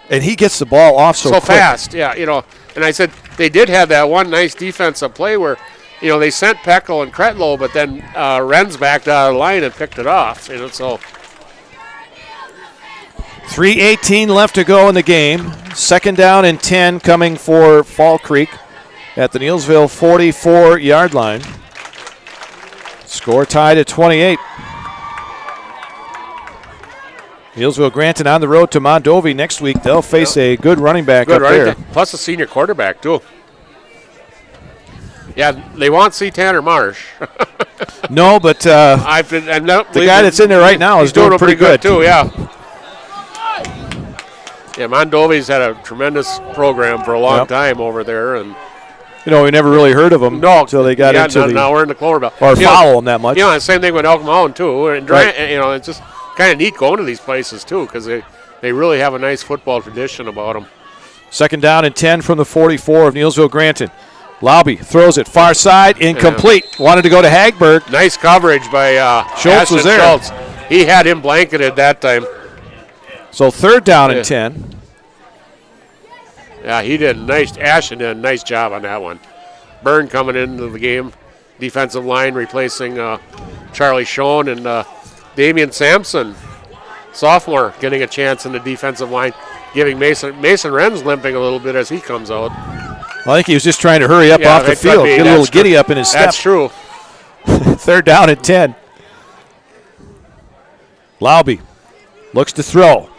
and he gets the ball off so quick. Fast, yeah. And I said they did have that one nice defensive play where, they sent Peckel and Kretlow, but then Renz backed out of the line and picked it off. So 3:18 left to go in the game. 2nd down and 10 coming for Fall Creek at the Neillsville 44-yard line. Score tied at 28. Neillsville Granton on the road to Mondovi next week. They'll face a good running back up there. Plus a senior quarterback, too. Yeah, they won't see Tanner Marsh. No, but the guy that's in there right now is doing pretty good, too, yeah. Yeah, Mondovi's had a tremendous program for a long time over there. And we never really heard of them until they got into now we're in the Clover Belt. Or follow them that much. The same thing with Elk Mountain, too. And it's just kind of neat going to these places, too, because they really have a nice football tradition about them. 2nd down and 10 from the 44 of Neillsville Granton. Lauby throws it far side, incomplete. Wanted to go to Hagberg. Nice coverage by Schultz was there. Schultz. He had him blanketed that time. So 3rd down and 10. Yeah, Ashton did a nice job on that one. Byrne coming into the game. Defensive line replacing Charlie Schoen, and Damian Sampson, sophomore, getting a chance in the defensive line, giving Mason Renz limping a little bit as he comes out. Well, I think he was just trying to hurry up off the field, get a little giddy up in his step. That's true. 3rd down and 10. Lauby looks to throw.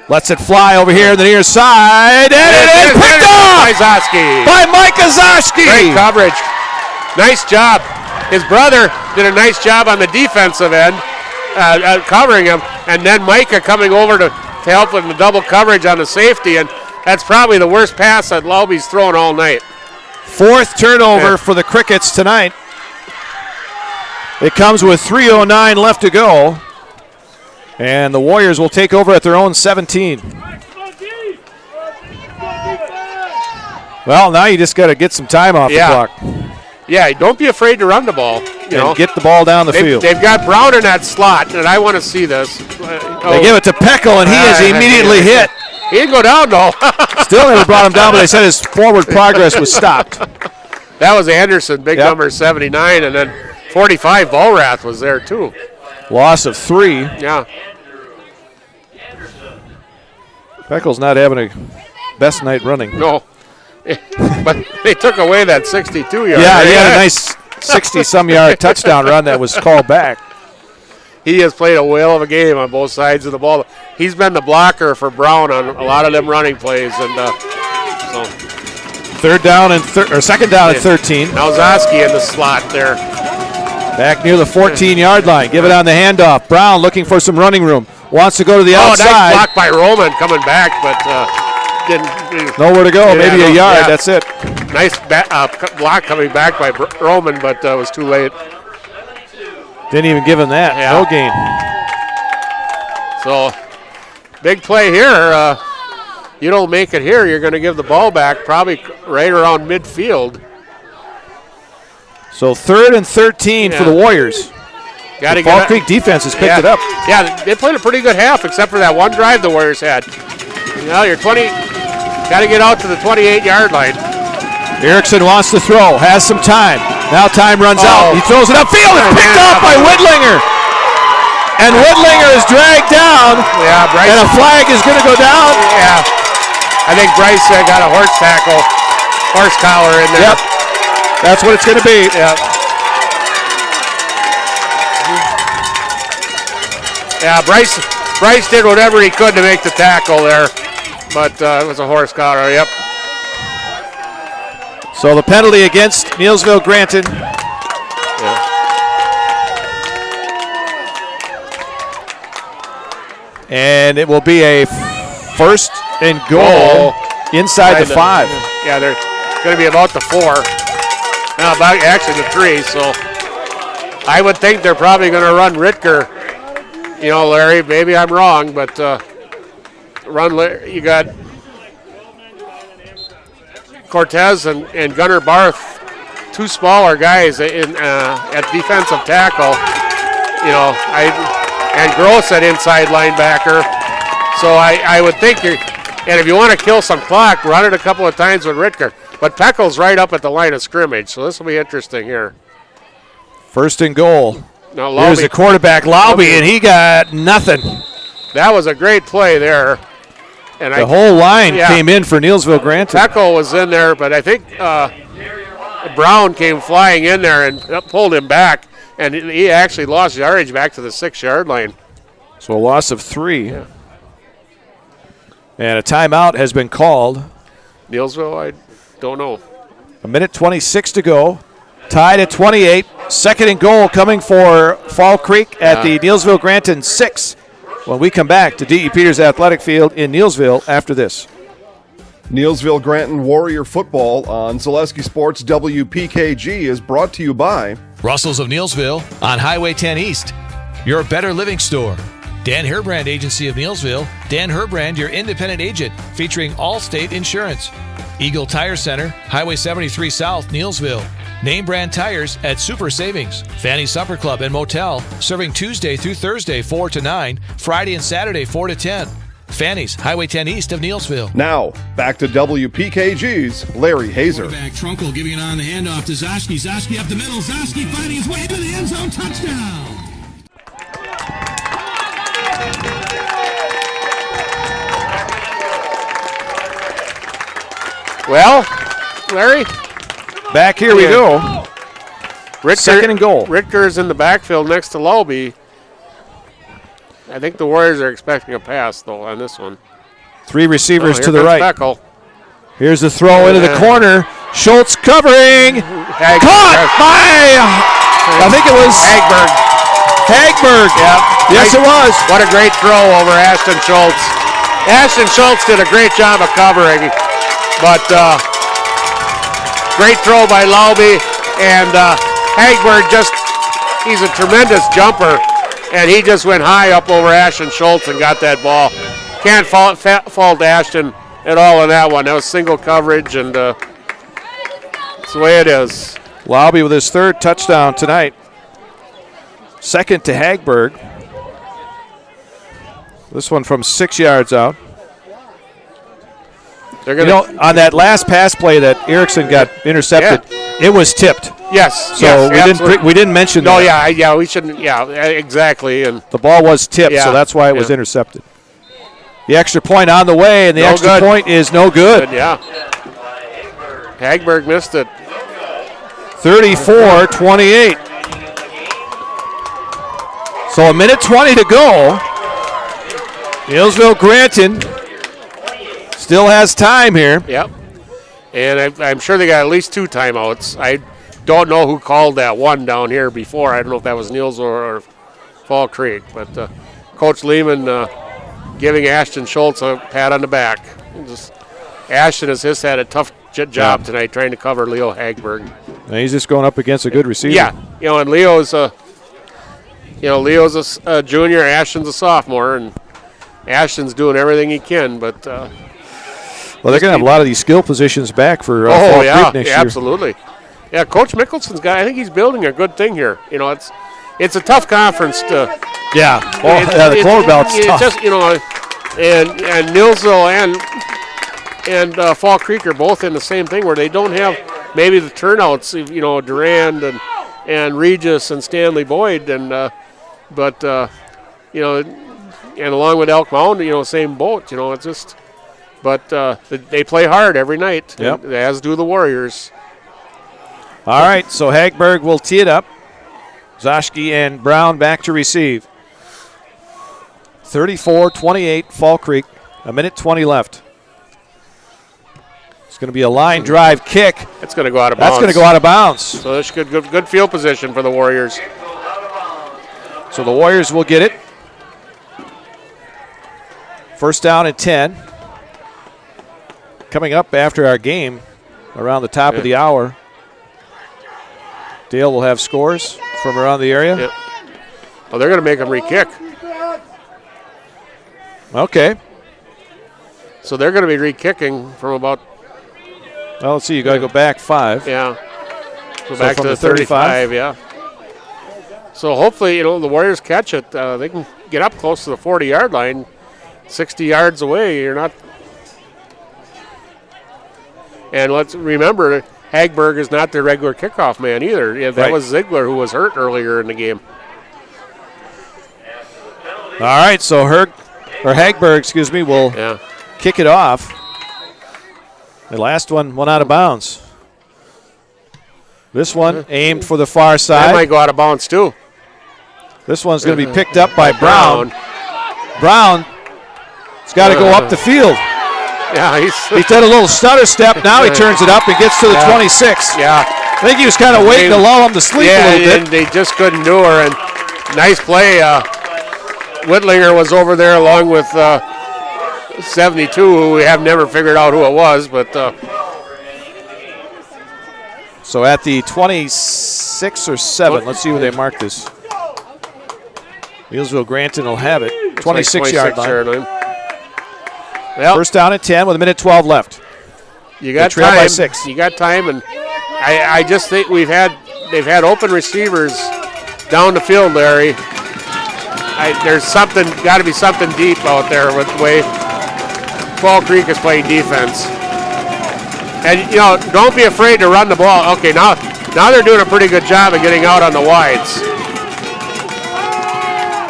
Lets it fly over here on the near side, and it is picked off by Mike Ozarski. Great coverage. Nice job. His brother did a nice job on the defensive end, covering him, and then Micah coming over to help with the double coverage on the safety, and that's probably the worst pass that Lauby's thrown all night. 4th turnover for the Crickets tonight. It comes with 3:09 left to go. And the Warriors will take over at their own 17. Well, now you just got to get some time off the clock. Yeah, don't be afraid to run the ball. And get the ball down the field. They've got Brown in that slot, and I want to see this. They give it to Peckel, and he is immediately hit. He didn't go down, though. Still never brought him down, but they said his forward progress was stopped. That was Anderson, big number 79, and then 45, Volrath was there, too. Loss of 3. Yeah. Peckel's not having a best night running. No. But they took away that 62-yard. Yeah, he had a nice 60-some-yard touchdown run that was called back. He has played a whale of a game on both sides of the ball. He's been the blocker for Brown on a lot of them running plays, and so 2nd down and 13. Now Zoski in the slot there. Back near the 14-yard line. Give it on the handoff. Brown looking for some running room. Wants to go to the outside. Nice block by Roman coming back, but didn't. Nowhere to go. Maybe a yard. That's it. Nice block coming back by Roman, but was too late. Didn't even give him that. Yeah. No gain. So, big play here. You don't make it here, you're going to give the ball back probably right around midfield. So 3rd and 13 for the Warriors. The Fall Creek defense has picked it up. Yeah, they played a pretty good half, except for that one drive the Warriors had. You're 20. Got to get out to the 28-yard line. Erickson wants to throw, has some time. Now time runs out. He throws it upfield. It's picked off by Whitlinger. And Whitlinger is dragged down. Yeah, Bryce. And a flag is going to go down. Yeah. I think Bryce got a horse collar in there. Yep. That's what it's going to be. Yep. Yeah, Bryce did whatever he could to make the tackle there, but it was a horse collar. Yep. So the penalty against Neillsville Granton. Yeah. And it will be a first and goal inside the 5. Yeah, they're going to be about the 4. Now, actually the 3, so I would think they're probably going to run Ritker. You know, Larry, maybe I'm wrong, but you got Cortez and Gunnar Barth, 2 smaller guys at defensive tackle. You know, and Gross at inside linebacker. So I would think and if you want to kill some clock, run it a couple of times with Ritker. But Peckle's right up at the line of scrimmage, so this will be interesting here. First and goal. Now, Here's the quarterback, Lauby, and he got nothing. That was a great play there. And the whole line came in for Neillsville Granton. Peckle was in there, but I think Brown came flying in there and pulled him back, and he actually lost yardage back to the 6-yard line. So a loss of 3. Yeah. And a timeout has been called. Neillsville, I don't know. 1:26 to go. Tied at 28. Second and goal coming for Fall Creek at the Neillsville Granton 6. When we come back to D.E. Peters Athletic Field in Neillsville after this. Neillsville Granton Warrior Football on Zaleski Sports WPKG is brought to you by Russell's of Neillsville on Highway 10 East, your better living store. Dan Herbrand Agency of Neillsville. Dan Herbrand, your independent agent, featuring Allstate Insurance. Eagle Tire Center, Highway 73 South, Neillsville. Name brand tires at Super Savings. Fanny Supper Club and Motel, serving Tuesday through Thursday 4 to 9, Friday and Saturday 4 to 10. Fanny's, Highway 10 East of Neillsville. Now, back to WPKG's Larry Hazer. Quarterback Trunkle giving it on the handoff to Zoski. Zoski up the middle. Zoski finding his way into the end zone. Touchdown. Well, Larry? Back here we go. Second and goal. Ritker's in the backfield next to Lauby. I think the Warriors are expecting a pass, though, on this one. 3 receivers to the right. Peckle. Here's the throw into the corner. Schultz covering. Caught by, I think it was Hagberg. Hagberg. Yep. Yes, it was. What a great throw over Ashton Schultz. Ashton Schultz did a great job of covering, but great throw by Lauby, and Hagberg he's a tremendous jumper, and he just went high up over Ashton Schultz and got that ball. Can't fault Ashton at all in that one. That was single coverage, and that's the way it is. Lauby with his 3rd touchdown tonight. Second to Hagberg. This one from 6 yards out. On that last pass play that Erickson got intercepted, it was tipped. Yes. So we didn't mention that. No, we shouldn't. Yeah, exactly. And the ball was tipped, so that's why it was intercepted. The extra point on the way, and the extra point is no good. Yeah. Hagberg missed it. 34-28. So 1:20 to go. Neillsville Granton still has time here. Yep. And I'm sure they got at least 2 timeouts. I don't know who called that one down here before. I don't know if that was Neillsville or Fall Creek. But Coach Lehman giving Ashton Schultz a pat on the back. Ashton has just had a tough job tonight trying to cover Leo Hagberg. And he's just going up against a good receiver. Yeah. And Leo's a junior, Ashton's a sophomore, and Ashton's doing everything he can, but well, they're going to have a lot of these skill positions back for Fall Creek next year. Absolutely. Yeah, Coach Mickelson's guy, I think he's building a good thing here. It's a tough conference to. Yeah. The Clover Belt's tough. Just, and Neillsville and Fall Creek are both in the same thing where they don't have maybe the turnouts, Durand and Regis and Stanley Boyd, and and along with Elk Mound, same boat. It's just, but they play hard every night, as do the Warriors. All right, so Hagberg will tee it up. Zoschke and Brown back to receive. 34-28, Fall Creek. A minute 20 left. It's going to be a line drive kick. It's going to go out of bounds. That's going to go out of bounds. So that's good field position for the Warriors. So the Warriors will get it. First down and 10. Coming up after our game, around the top of the hour, Dale will have scores from around the area. Yep. Well, they're going to make them re-kick. Okay. So they're going to be re-kicking from about... Well, let's see. You got to go back 5. Yeah. Go So back from to the 35, yeah. So hopefully, the Warriors catch it. They can get up close to the 40-yard line. 60 yards away, you're not... And let's remember, Hagberg is not their regular kickoff man either. Yeah, that was Ziegler, who was hurt earlier in the game. All right, so Hagberg, will kick it off. The last one went out of bounds. This one aimed for the far side. That might go out of bounds too. This one's going to be picked up by Brown. Brown's got to go up the field. Yeah, he did a little stutter step. Now he turns it up and gets to the 26. Yeah. I think he was kind of waiting to lull him to sleep a little bit. And they just couldn't do her. And nice play. Whitlinger was over there along with 72, who we have never figured out who it was. But so at the 26 or 7, let's see where they mark this. Neillsville Granton will have it. 26-yard line. Well, first down and 10 with a minute 12 left. You got time. By 6. You got time, and I just think they've had open receivers down the field, Larry. There's got to be something deep out there with the way Fall Creek is playing defense. And don't be afraid to run the ball. Okay, now they're doing a pretty good job of getting out on the wides.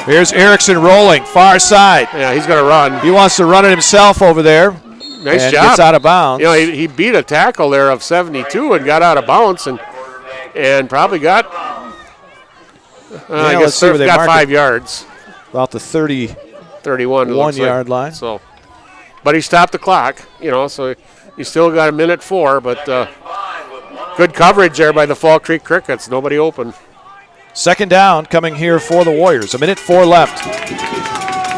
Here's Erickson rolling, far side. Yeah, he's going to run. He wants to run it himself over there. Nice and job. Gets out of bounds. He beat a tackle there of 72 and got out of bounds and probably got, I guess they got 5 yards. About the 31 yard line. So, but he stopped the clock, so you still got a minute 4, but good coverage there by the Fall Creek Crickets. Nobody open. Second down coming here for the Warriors. A minute 4 left.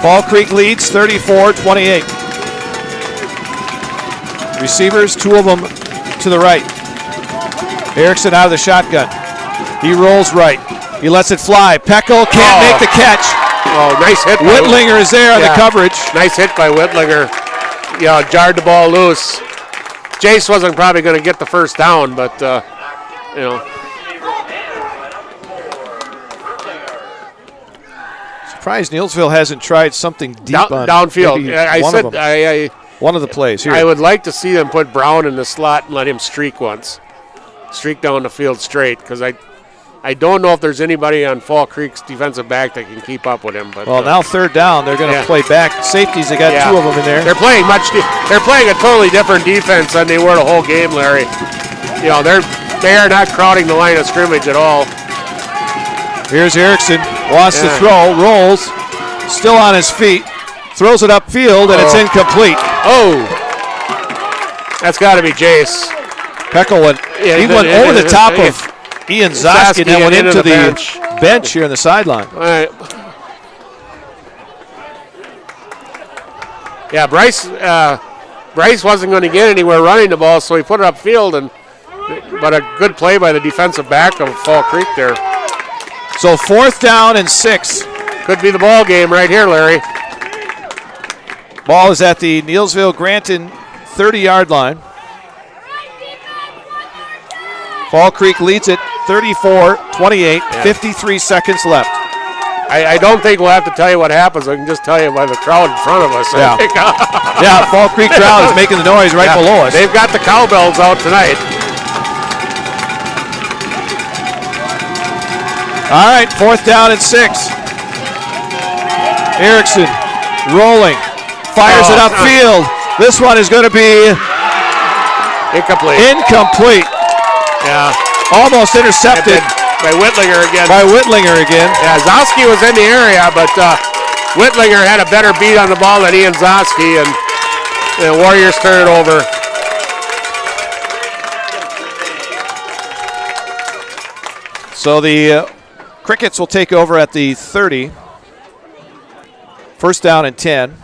Fall Creek leads 34-28. Receivers, 2 of them to the right. Erickson out of the shotgun. He rolls right. He lets it fly. Peckel can't make the catch. Oh, nice hit. Whitlinger is there on the coverage. Nice hit by Whitlinger. Jarred the ball loose. Jace wasn't probably going to get the first down, but, Surprised Neillsville hasn't tried something deep downfield. One of the plays here. I would like to see them put Brown in the slot and let him streak once. Streak down the field straight, because I don't know if there's anybody on Fall Creek's defensive back that can keep up with him. But now third down, they're going to play back. Safeties, they got 2 of them in there. They're playing a totally different defense than they were the whole game, Larry. They are not crowding the line of scrimmage at all. Here's Erickson, wants to throw, rolls, still on his feet, throws it upfield, and it's incomplete. Oh, that's got to be Jace. Peckel went over the top of Ian Zoschke and then went into the bench here on the sideline. All right. Yeah, Bryce wasn't going to get anywhere running the ball, so he put it upfield, but a good play by the defensive back of Fall Creek there. So 4th down and 6. Could be the ball game right here, Larry. Ball is at the Neillsville Granton 30-yard line. Fall Creek leads it 34-28, 53 seconds left. I don't think we'll have to tell you what happens. I can just tell you by the crowd in front of us. Yeah, Fall Creek crowd is making the noise right below us. They've got the cowbells out tonight. All right, 4th down and 6. Erickson rolling, fires it upfield. This one is going to be incomplete. Yeah. Almost intercepted. By Whitlinger again. Yeah, Zosky was in the area, but Whitlinger had a better beat on the ball than Ian Zosky, and the Warriors turn it over. So the Crickets will take over at the 30. 1st down and 10.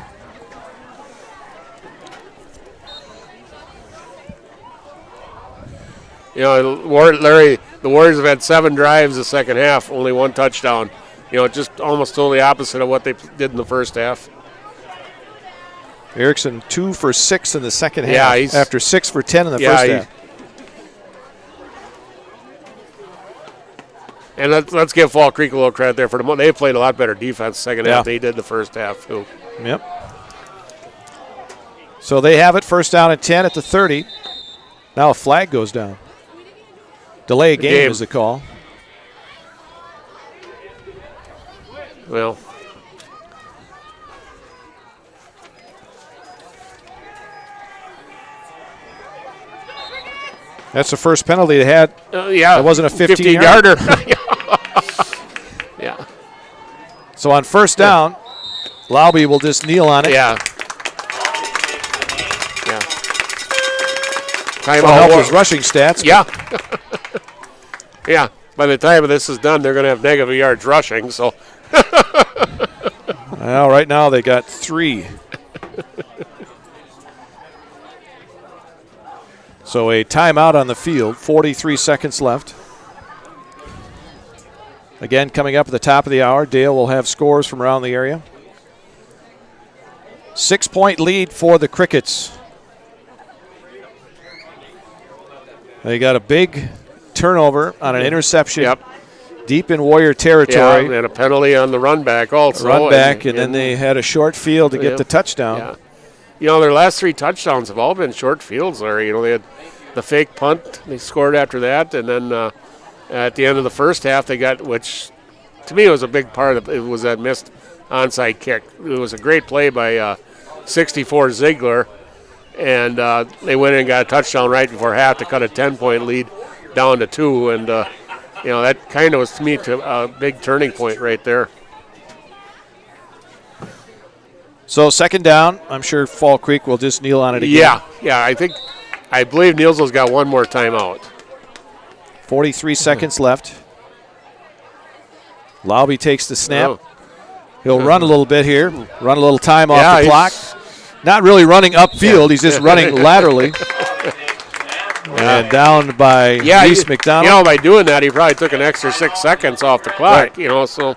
You know, Larry, the Warriors have had 7 drives the second half, only 1 touchdown. You know, just almost totally opposite of what they did in the first half. Erickson 2 for 6 in the second Yeah, half after 6 for 10 in the first half. And let's give Fall Creek a little credit there for they played a lot better defense second half than they did the first half too. Yep. So they have it 1st down and 10 at the 30. Now a flag goes down. Delay of game is the call. Well, that's the first penalty they had. Yeah, it wasn't a 15-yarder. Yeah. So on 1st down, Laube will just kneel on it. Yeah. Will help his rushing stats. Yeah. Yeah. By the time this is done, they're going to have negative yards rushing. So. Well, right now they got 3. So a timeout on the field, 43 seconds left. Again, coming up at the top of the hour, Dale will have scores from around the area. 6-point lead for the Crickets. They got a big turnover on an interception deep in Warrior territory. Yeah, and a penalty on the run back also. And then they had a short field to get the touchdown. Yeah. You know, their last 3 touchdowns have all been short fields, Larry. You know, they had the fake punt. They scored after that. And then at the end of the first half, they got, which to me was a big part of it, was that missed onside kick. It was a great play by 64 Ziegler. And they went in and got a touchdown right before half to cut a 10-point lead down to 2. And, you know, that kind of was, to me, a big turning point right there. So 2nd down, I'm sure Fall Creek will just kneel on it again. Yeah, I believe Neillsville's got 1 more timeout. 43 seconds left. Laube takes the snap. He'll run a little bit here, run a little time off the clock. Not really running upfield, he's just running laterally. And down by Reese McDonald. You know, by doing that, he probably took an extra 6 seconds off the clock, Right. you know, so.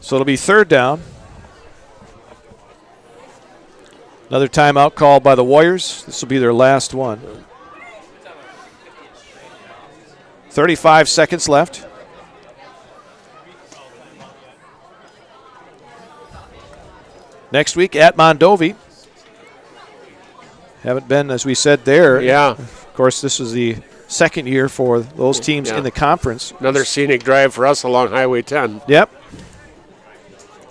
So it'll be 3rd down. Another timeout called by the Warriors. This will be their last one. 35 seconds left. Next week at Mondovi. Haven't been, as we said, there. Yeah. Of course, this is the 2nd year for those teams in the conference. Another scenic drive for us along Highway 10. Yep.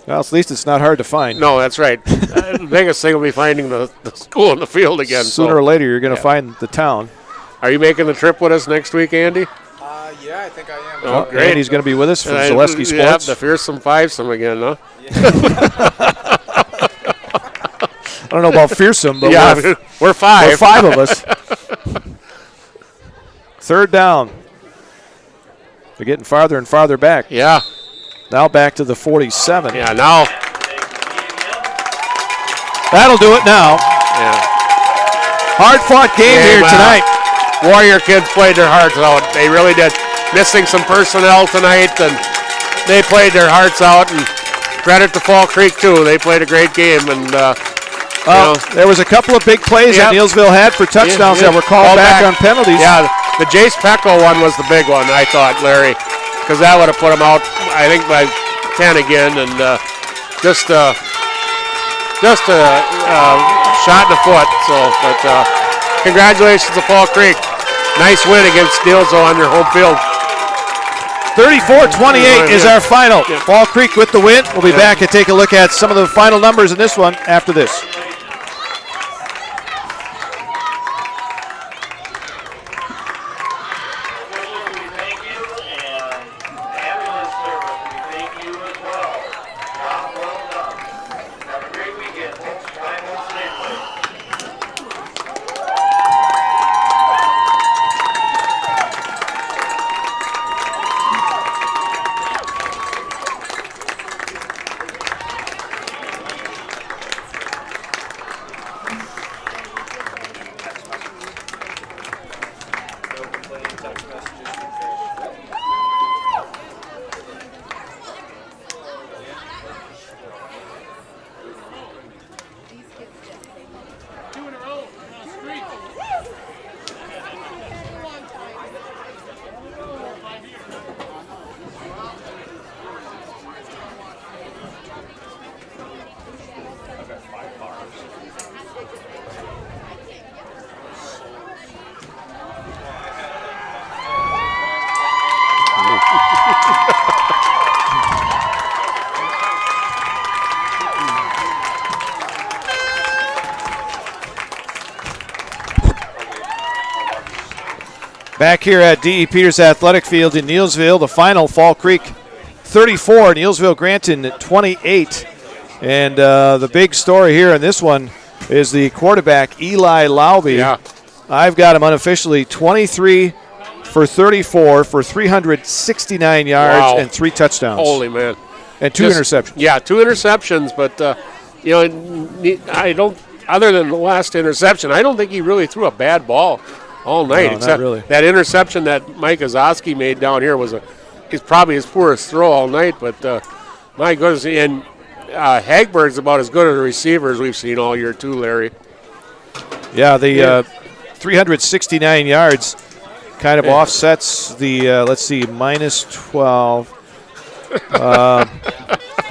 Well, at least it's not hard to find. No, that's right. The biggest thing will be finding the school in the field again. Sooner or later, you're going to find the town. Are you making the trip with us next week, Andy? Yeah, I think I am. Oh, great. Andy's going to be with us from Zaleski Sports. The fearsome fivesome again, huh? I don't know about fearsome, but we're 5. We're 5 of us. 3rd down. They're getting farther and farther back. Yeah. Now back to the 47. Yeah, now. That'll do it now. Yeah. Hard-fought game here tonight. Warrior kids played their hearts out. They really did. Missing some personnel tonight, and they played their hearts out. And credit to Fall Creek, too. They played a great game. And there was a couple of big plays that Neillsville had for touchdowns that were called back on penalties. Yeah, the Jace Pecco one was the big one, I thought, Larry, because that would have put them out, I think, by 10 again. And just a shot in the foot. So, but congratulations to Fall Creek. Nice win against Neillsville on their home field. 34-28 is our final. Fall Creek with the win. We'll be back and take a look at some of the final numbers in this one after this. Back here at D.E. Peters Athletic Field in Neillsville, the final, Fall Creek 34, Neillsville Granton 28. And the big story here in this one is the quarterback, Eli Laube. Yeah. I've got him unofficially 23 for 34 for 369 yards and 3 touchdowns. Holy man. And 2 interceptions. Yeah, 2 interceptions, but, I don't, other than the last interception, I don't think he really threw a bad ball all night. No, except not really. That interception that Mike Ozoski made down here was probably his poorest throw all night, but my goodness, and Hagberg's about as good a receiver as we've seen all year too, Larry. Yeah, the 369 yards kind of offsets the, let's see, minus 12.